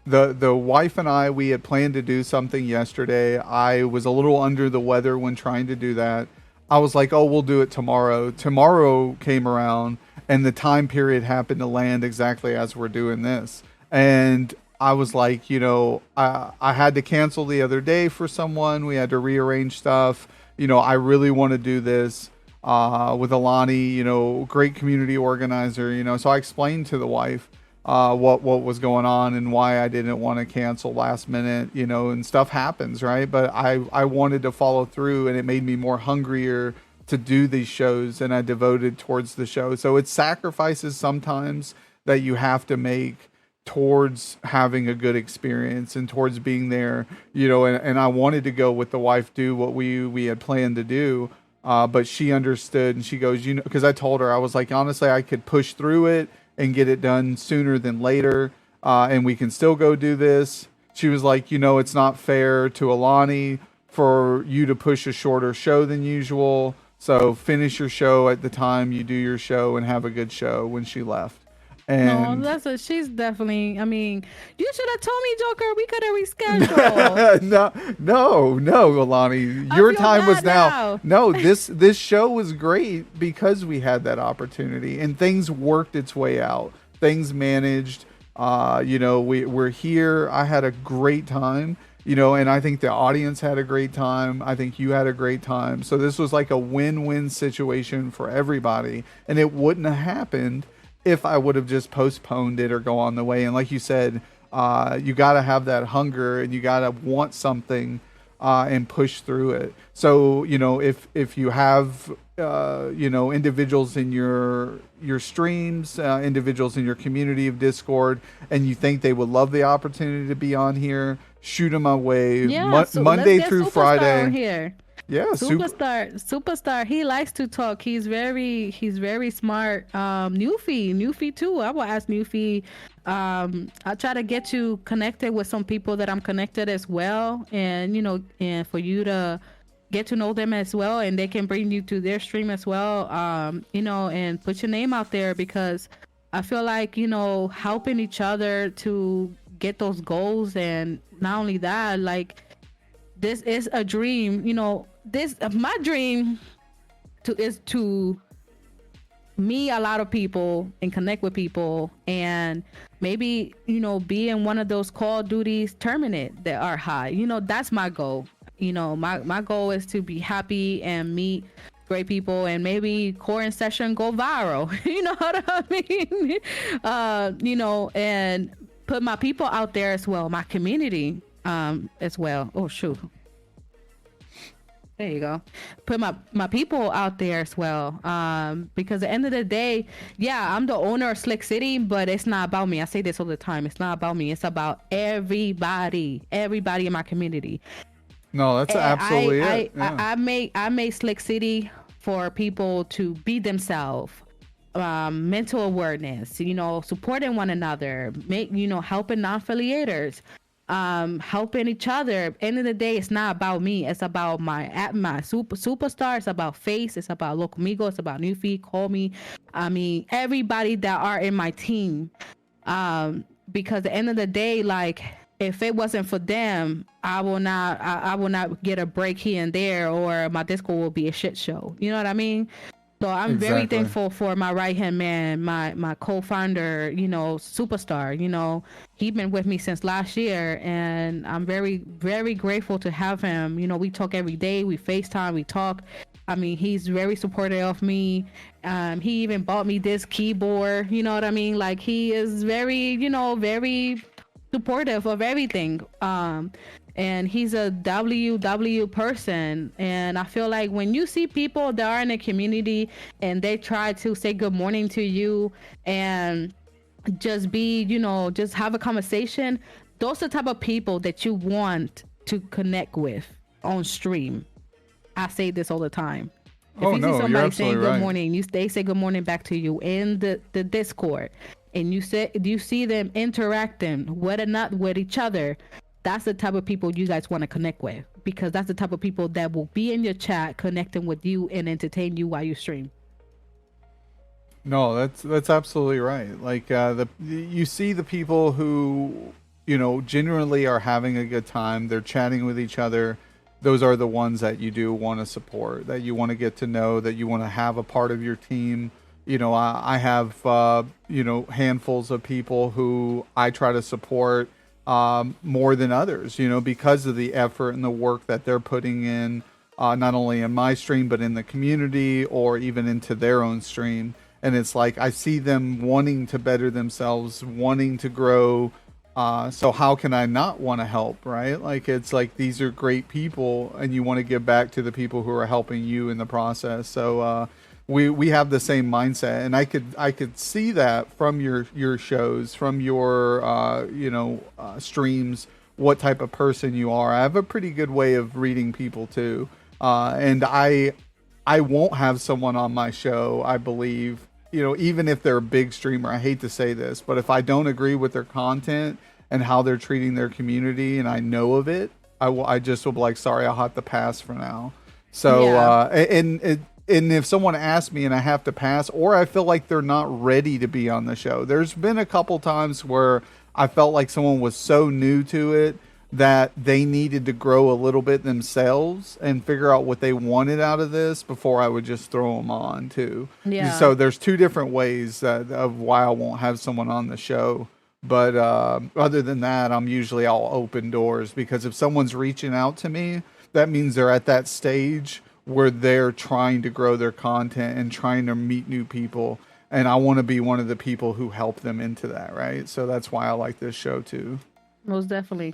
The wife and I, we had planned to do something yesterday. I was a little under the weather when trying to do that. I was like, oh, we'll do it tomorrow. Tomorrow came around, and the time period happened to land exactly as we're doing this. And I was like, I had to cancel the other day for someone. We had to rearrange stuff. I really want to do this with Allany, great community organizer, So I explained to the wife what was going on and why I didn't want to cancel last minute, and stuff happens, right? But I wanted to follow through, and it made me more hungrier to do these shows, and I devoted towards the show. So it's sacrifices sometimes that you have to make towards having a good experience and towards being there, and I wanted to go with the wife, do what we had planned to do. But she understood, and she goes, because I told her, I was like, honestly, I could push through it and get it done sooner than later, and we can still go do this. She was like, it's not fair to Allany for you to push a shorter show than usual, so finish your show at the time you do your show and have a good show. When she left. And she's definitely, you should have told me, Joker, we could have rescheduled. no, Allany, your time was now. No, this show was great because we had that opportunity, and things worked its way out. Things managed. We're here. I had a great time. And I think the audience had a great time. I think you had a great time. So this was like a win-win situation for everybody, and it wouldn't have happened if I would have just postponed it or go on the way. And like you said, you got to have that hunger, and you got to want something and push through it. So, if you have, individuals in your streams, individuals in your community of Discord, and you think they would love the opportunity to be on here, shoot them my way. Yeah, Monday through Friday. On here. Yeah, superstar. He likes to talk. He's very smart. Newfie too. I will ask Newfie. I'll try to get you connected with some people that I'm connected as well, and and for you to get to know them as well, and they can bring you to their stream as well. And put your name out there, because I feel like helping each other to get those goals, and not only that, like, this is a dream. My dream is to meet a lot of people and connect with people, and maybe be in one of those Call of Duties tournament that are high. That's my goal. My goal is to be happy and meet great people, and maybe core in session go viral. You know what I mean? You know, and put my people out there as well, my community as well. Oh shoot. There you go. Put my people out there as well. Because at the end of the day, yeah, I'm the owner of Slick City, but it's not about me. I say this all the time. It's not about me. It's about everybody in my community. No, that's And absolutely it. Yeah. I made Slick City for people to be themselves. Mental awareness, you know, supporting one another, helping non-affiliators, helping each other. End of the day, it's not about me. It's about my superstar. It's about Face. It's about Local Migo. It's about Newfie. Call Me. I mean, everybody that are in my team. Because at the end of the day, like, if it wasn't for them, I will not get a break here and there, or my Discord will be a shit show. You know what I mean? So I'm very thankful for my right hand man, my co-founder, you know, superstar. You know, he's been with me since last year, and I'm very, very grateful to have him. You know, we talk every day, we FaceTime, we talk. I mean, he's very supportive of me. He even bought me this keyboard. You know what I mean? Like, he is very, you know, very supportive of everything. And he's a WW person, and I feel like when you see people that are in the community and they try to say good morning to you and just be, you know, just have a conversation, those are the type of people that you want to connect with on stream. I say this all the time. If you see somebody saying good morning, they say good morning back to you in the Discord, and you see them interacting with each other, that's the type of people you guys want to connect with, because that's the type of people that will be in your chat connecting with you and entertain you while you stream. No, that's absolutely right. Like, you see the people who, you know, genuinely are having a good time. They're chatting with each other. Those are the ones that you do want to support, that you want to get to know, that you want to have a part of your team. You know, I have, you know, handfuls of people who I try to support more than others, you know, because of the effort and the work that they're putting in, not only in my stream, but in the community or even into their own stream. And it's like, I see them wanting to better themselves, wanting to grow. So how can I not want to help, right? Like, it's like, these are great people and you want to give back to the people who are helping you in the process. So, we have the same mindset, and I could see that from your shows, from your streams, what type of person you are. I have a pretty good way of reading people too, and I won't have someone on my show, I believe, you know, even if they're a big streamer. I hate to say this, but if I don't agree with their content and how they're treating their community, and I know of it, I just will be like, sorry, I'll have to pass for now. So yeah. And if someone asks me and I have to pass, or I feel like they're not ready to be on the show, there's been a couple times where I felt like someone was so new to it that they needed to grow a little bit themselves and figure out what they wanted out of this before I would just throw them on too. Yeah. So there's two different ways of why I won't have someone on the show. But other than that, I'm usually all open doors, because if someone's reaching out to me, that means they're at that stage where they're trying to grow their content and trying to meet new people. And I want to be one of the people who help them into that, right? So that's why I like this show too. Most definitely.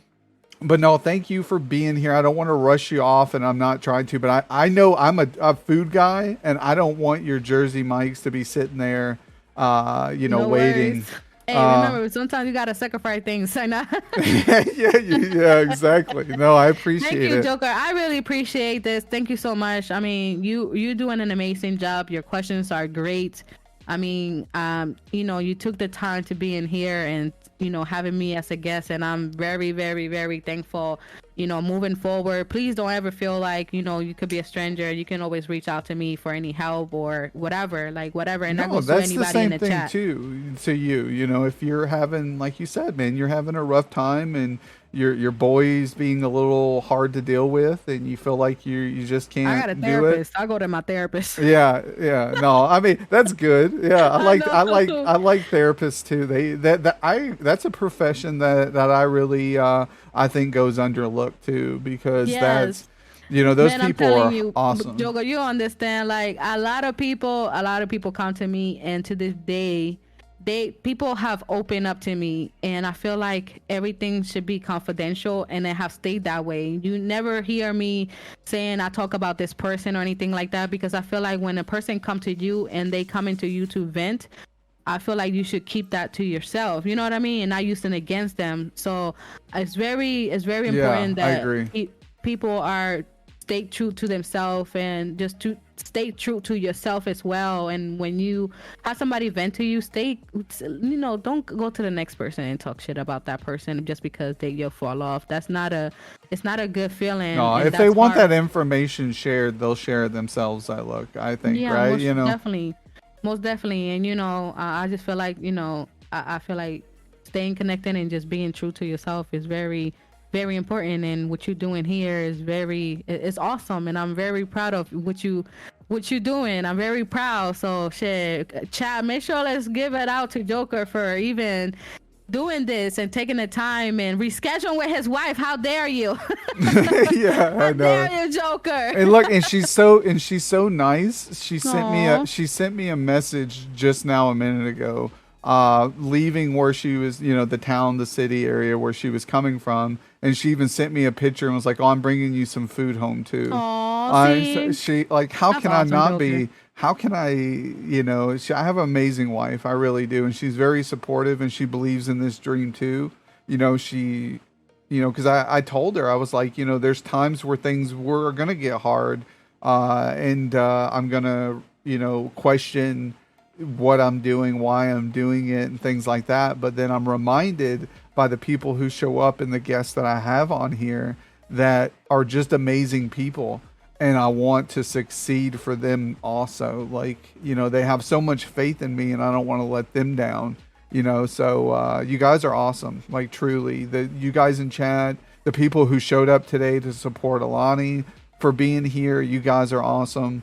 But no, thank you for being here. I don't want to rush you off, and I'm not trying to, but I know I'm a food guy, and I don't want your Jersey Mikes to be sitting there, no waiting. Worries. Hey, remember, sometimes you gotta sacrifice things. I know. yeah, exactly. No, I appreciate it. Thank you, Joker. I really appreciate this. Thank you so much. I mean, you're doing an amazing job. Your questions are great. I mean, you took the time to be in here and, having me as a guest, and I'm very, very, very thankful. Moving forward, please don't ever feel like, you could be a stranger. You can always reach out to me for any help or whatever. And that goes to anybody in the chat. That's the same thing to you. If you're having, like you said, man, you're having a rough time and your boy's being a little hard to deal with, and you feel like you just can't do it. I got a therapist. I'll go to my therapist. Yeah. No, I mean, that's good. Yeah, I like therapists too. That's a profession that I really I think goes underlooked too, because You know, those Man, I'm people telling are you, awesome. Joker, you understand? Like a lot of people come to me, and to this day, people have opened up to me, and I feel like everything should be confidential, and it have stayed that way. You never hear me saying I talk about this person or anything like that, because I feel like when a person come to you and they come into you to vent, I feel like you should keep that to yourself. You know what I mean? And not using it against them. So it's very important I that agree. people are stay true to themselves, and just to stay true to yourself as well. And when you have somebody vent to you, don't go to the next person and talk shit about that person just because you'll fall off. It's not a good feeling. No, and if they that's want hard. that information shared, they'll share it themselves. I think, Yeah, right? You know, most definitely. And I just feel like I feel like staying connected and just being true to yourself is very, very important. And what you're doing here is it's awesome, and I'm very proud of what you're doing. I'm very proud. So shit, chat, make sure let's give it out to Joker for even doing this and taking the time and rescheduling with his wife. How dare you? yeah, I How know. dare you, Joker? And look, and she's so nice. She Aw. sent me a message just now a minute ago, leaving where she was, the town, the city area where she was coming from, and she even sent me a picture and was like, "Oh, I'm bringing you some food home too." Aw, see? She like, how That's can I awesome, not Joker. be? How can I, I have an amazing wife. I really do. And she's very supportive, and she believes in this dream too. Because I told her, I was like, there's times where things were going to get hard. And I'm going to, question what I'm doing, why I'm doing it, and things like that. But then I'm reminded by the people who show up and the guests that I have on here that are just amazing people. And I want to succeed for them also. Like, they have so much faith in me, and I don't want to let them down. So you guys are awesome. Like, truly, you guys in chat, the people who showed up today to support Allany for being here, you guys are awesome.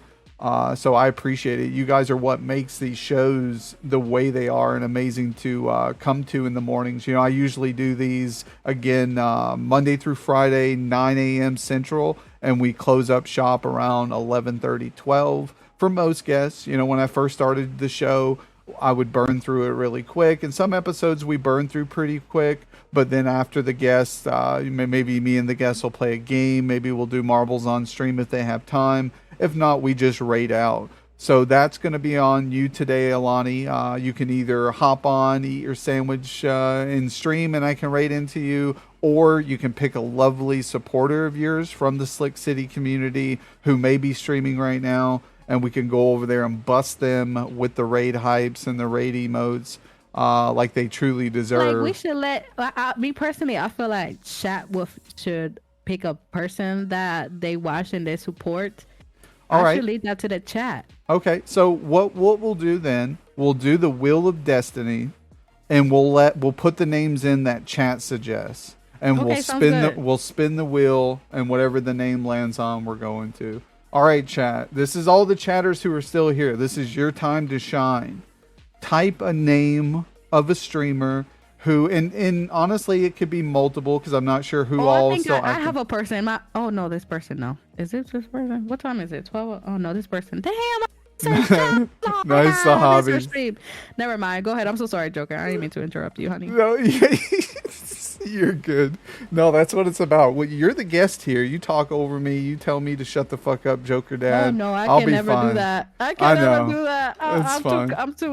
So I appreciate it. You guys are what makes these shows the way they are and amazing to come to in the mornings. I usually do these again Monday through Friday, 9 a.m. Central, and we close up shop around 11:30, 12 for most guests. When I first started the show, I would burn through it really quick, and some episodes we burn through pretty quick. But then after the guests, maybe me and the guests will play a game. Maybe we'll do marbles on stream if they have time. If not, we just raid out. So that's going to be on you today, Allany. You can either hop on, eat your sandwich in stream, and I can raid into you, or you can pick a lovely supporter of yours from the Slick City community who may be streaming right now, and we can go over there and bust them with the raid hypes and the raid emotes like they truly deserve. Like, we should me personally, I feel like should pick a person that they watch and they support. All right. I should leave that to the chat. Okay, so what we'll do then, we'll do the Wheel of Destiny, and we'll put the names in that chat suggests, and Okay, sounds we'll spin the wheel, and whatever the name lands on, we're going to. All right, chat. This is all the chatters who are still here. This is your time to shine. Type a name of a streamer who, and honestly, it could be multiple because I'm not sure who all. I think I have a person. No, this person. No, is it this person? What time is it? 12. Oh no, this person. Damn. Nice hobby. Never mind. Go ahead. I'm so sorry, Joker. I didn't mean to interrupt you, honey. No, you're good. No, that's what it's about. Well, you're the guest here. You talk over me. You tell me to shut the fuck up, Jokerdad. Oh no, I'll can be never fine. do that. I can never do that. It's fine. I can't do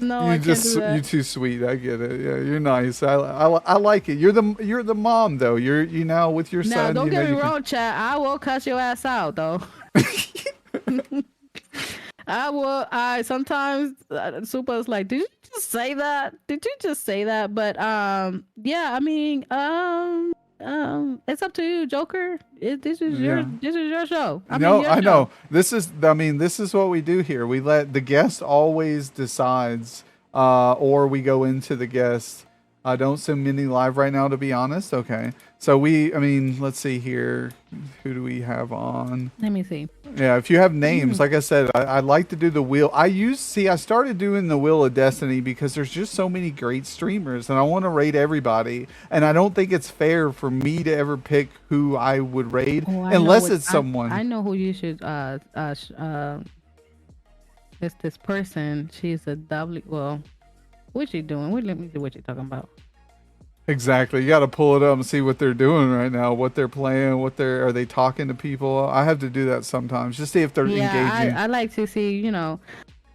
You're that. too sweet. I get it. Yeah, you're nice. I like it. You're the mom though. You now with your Now, son. don't get me wrong, chat. I will cuss your ass out though. I will. I sometimes Super's like, did you just say that? Did you just say that? But yeah. I mean, it's up to you, Joker. This is your show. I know. This is what we do here. We let the guest always decides, or we go into the guest. I don't send many live right now, to be honest. Okay, So I mean, let's see here. Who do we have on? Let me see. Yeah, if you have names, like I said, I like to do the wheel. I started doing the Wheel of Destiny because there's just so many great streamers and I want to raid everybody. And I don't think it's fair for me to ever pick who I would raid unless it's someone. I know who you should, it's this person. She's a well, what's she doing? Let me see what you're talking about. Exactly. You got to pull it up and see what they're doing right now, what they're playing, are they talking to people? I have to do that sometimes, just see if they're engaging. I like to see,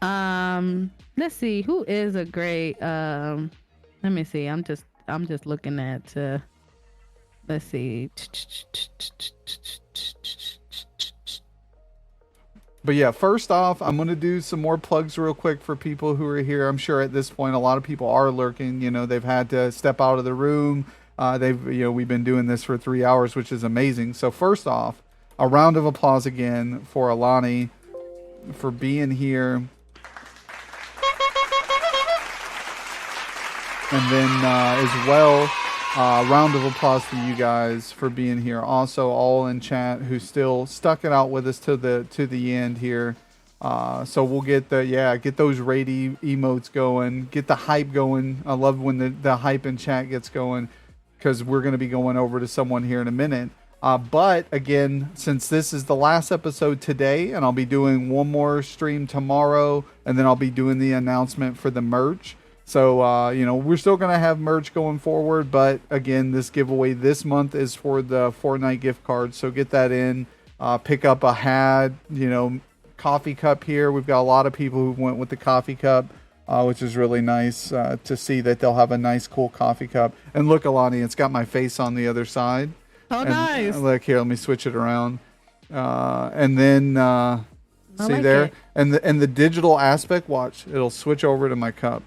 let's see who is a great, let me see. I'm just looking at, let's see. But yeah, first off, I'm going to do some more plugs real quick for people who are here. I'm sure at this point, a lot of people are lurking. They've had to step out of the room. We've been doing this for 3 hours, which is amazing. So first off, a round of applause again for Allany for being here. And then as well, a round of applause for you guys for being here. Also, all in chat who still stuck it out with us to the end here. So we'll get those raid emotes going, get the hype going. I love when the hype in chat gets going because we're going to be going over to someone here in a minute. But again, since this is the last episode today, and I'll be doing one more stream tomorrow, and then I'll be doing the announcement for the merch. So, we're still going to have merch going forward. But again, this giveaway this month is for the Fortnite gift card. So get that in. Pick up a hat, coffee cup here. We've got a lot of people who went with the coffee cup, which is really nice to see that they'll have a nice, cool coffee cup. And look, Allany, it's got my face on the other side. Oh, nice. Look here, let me switch it around. And then, see like there? it. And the digital aspect, watch, it'll switch over to my cup.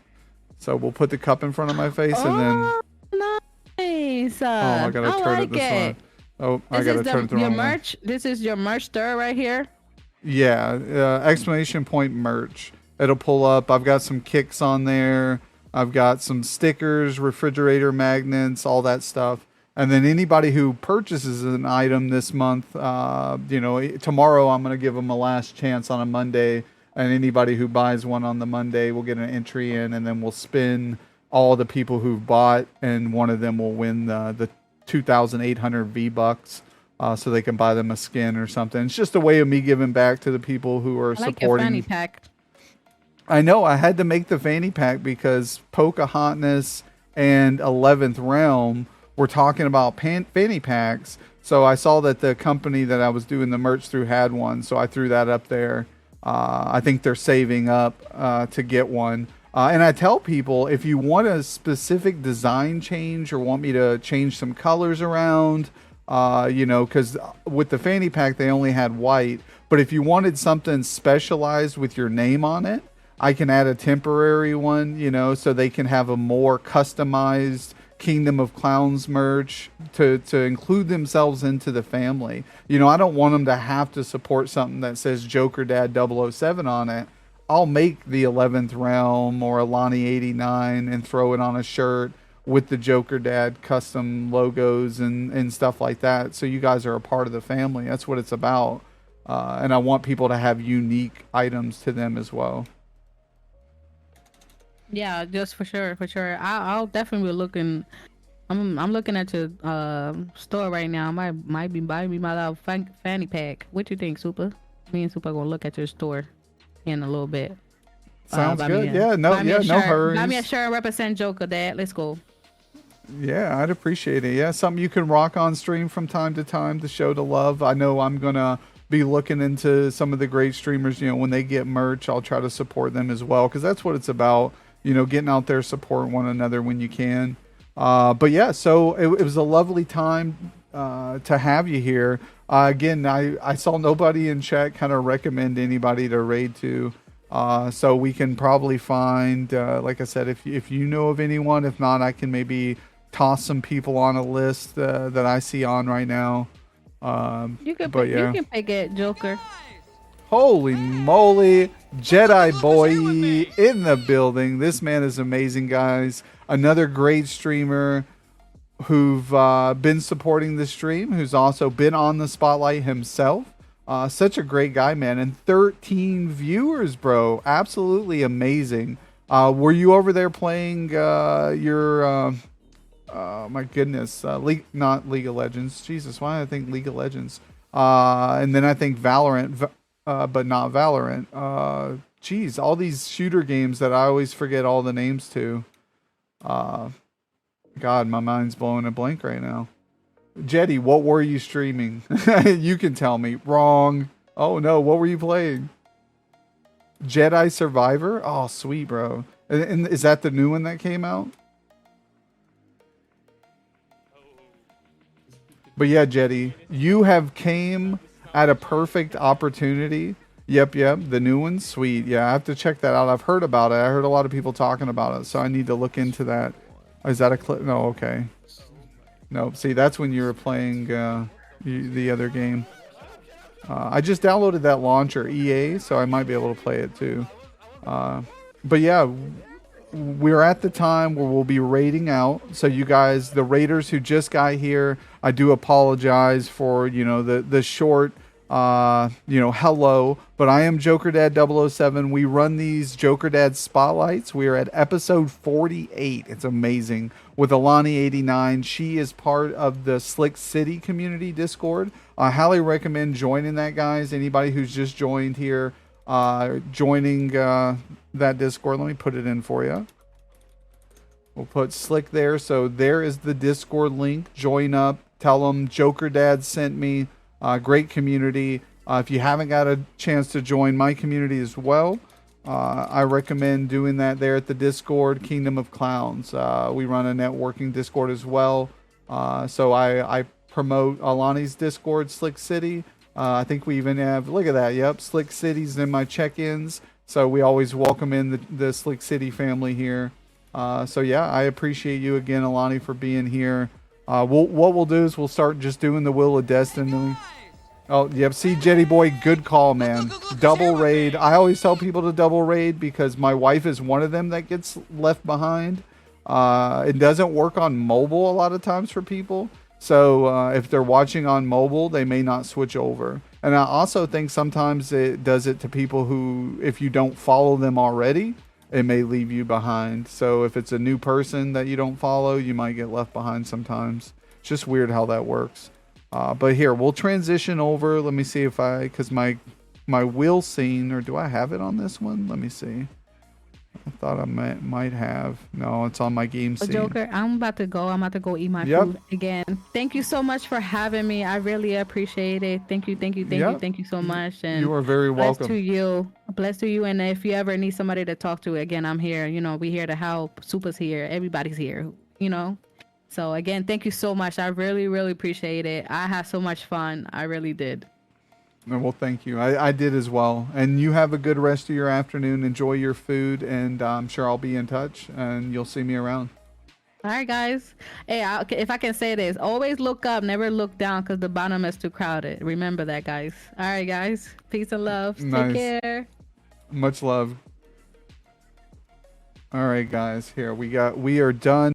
So we'll put the cup in front of my face and then... Nice. I gotta turn it this way. Oh, I gotta turn it the wrong way. This is your merch store right here? Yeah, exclamation point merch. It'll pull up. I've got some kicks on there. I've got some stickers, refrigerator magnets, all that stuff. And then anybody who purchases an item this month, tomorrow I'm going to give them a last chance on a Monday. And anybody who buys one on the Monday will get an entry in, and then we'll spin all the people who've bought, and one of them will win the 2,800 V-Bucks, so they can buy them a skin or something. It's just a way of me giving back to the people who are supporting. Your fanny pack. I know, I had to make the fanny pack because Pocahontas and 11th Realm were talking about fanny packs. So I saw that the company that I was doing the merch through had one, so I threw that up there. I think they're saving up to get one. And I tell people, if you want a specific design change or want me to change some colors around, because with the fanny pack, they only had white. But if you wanted something specialized with your name on it, I can add a temporary one, so they can have a more customized Kingdom of Clowns merch to include themselves into the family. I don't want them to have to support something that says Jokerdad 007 on it. I'll make the 11th Realm or Allany89 and throw it on a shirt with the Jokerdad custom logos and stuff like that. So you guys are a part of the family. That's what it's about. And I want people to have unique items to them as well. Yeah, just for sure. I'll definitely be looking. I'm looking at your store right now. I might be buying me my little fanny pack. What you think, Super? Me and Super gonna look at your store in a little bit. Sounds good. No hurries. Buy me a shirt represent Jokerdad. Let's go. Yeah, I'd appreciate it. Yeah, something you can rock on stream from time to time to show the love. I know I'm gonna be looking into some of the great streamers. When they get merch, I'll try to support them as well, because that's what it's about. Getting out there, support one another when you can. But yeah, so it was a lovely time to have you here. Again, I saw nobody in chat kind of recommend anybody to raid to. So we can probably find, like I said, if you know of anyone. If not, I can maybe toss some people on a list that I see on right now. You can pick it, Joker. Holy moly, Jedi boy in the building. This man is amazing, guys. Another great streamer. who've been supporting the stream, who's also been on the spotlight himself. Such a great guy, man. And 13 viewers, bro. Absolutely amazing. Were you over there playing your... my goodness. Not League of Legends. Jesus, why did I think League of Legends? And then I think Valorant, but not Valorant. Geez, all these shooter games that I always forget all the names to. God, my mind's blowing a blank right now. Jetty, what were you streaming? You can tell me. Wrong. Oh no, what were you playing? Jedi Survivor? Oh, sweet, bro. And is that the new one that came out? But yeah, Jetty, you have came at a perfect opportunity. Yep, the new one, sweet. Yeah, I have to check that out. I've heard about it. I heard a lot of people talking about it, so I need to look into that. Is that a clip? No, okay. No, see, that's when you were playing the other game. I just downloaded that launcher, EA, so I might be able to play it too. But yeah, we're at the time where we'll be raiding out. So you guys, the raiders who just got here, I do apologize for, the short, hello. But I am Jokerdad007. We run these Jokerdad spotlights. We are at episode 48. It's amazing. With Allany89. She is part of the Slick City community Discord. I highly recommend joining that, guys. Anybody who's just joined here, joining that Discord. Let me put it in for you. We'll put Slick there. So there is the Discord link. Join up. Tell them Jokerdad sent me. Great community. If you haven't got a chance to join my community as well, I recommend doing that there at the Discord, Kingdom of Clowns. We run a networking Discord as well. So I promote Alani's Discord, Slick City. I think we even have, look at that, yep, Slick City's in my check-ins. So we always welcome in the Slick City family here. So yeah, I appreciate you again, Allany, for being here. What we'll do is we'll start just doing the Wheel of Destiny. Oh, yep. See, Jetty Boy, good call, man. Double raid. I always tell people to double raid because my wife is one of them that gets left behind. It doesn't work on mobile a lot of times for people. So if they're watching on mobile, they may not switch over. And I also think sometimes it does it to people who, if you don't follow them already, it may leave you behind. So if it's a new person that you don't follow, you might get left behind sometimes. It's just weird how that works. But here, we'll transition over. Let me see if because my wheel scene, or do I have it on this one? Let me see. I thought I might have. No, it's on my game scene. Joker, I'm about to go. I'm about to go eat my food again. Thank you so much for having me. I really appreciate it. Thank you so much. And you are very welcome. Bless to you. And if you ever need somebody to talk to, again, I'm here. We're here to help. Super's here. Everybody's here. So again, thank you so much. I really, really appreciate it. I had so much fun. I really did. Well, thank you. I did as well. And you have a good rest of your afternoon. Enjoy your food, and I'm sure I'll be in touch, and you'll see me around. All right, guys. Hey, if I can say this, always look up, never look down, because the bottom is too crowded. Remember that, guys. All right, guys. Peace and love. Nice. Take care. Much love. All right, guys. Here we are done.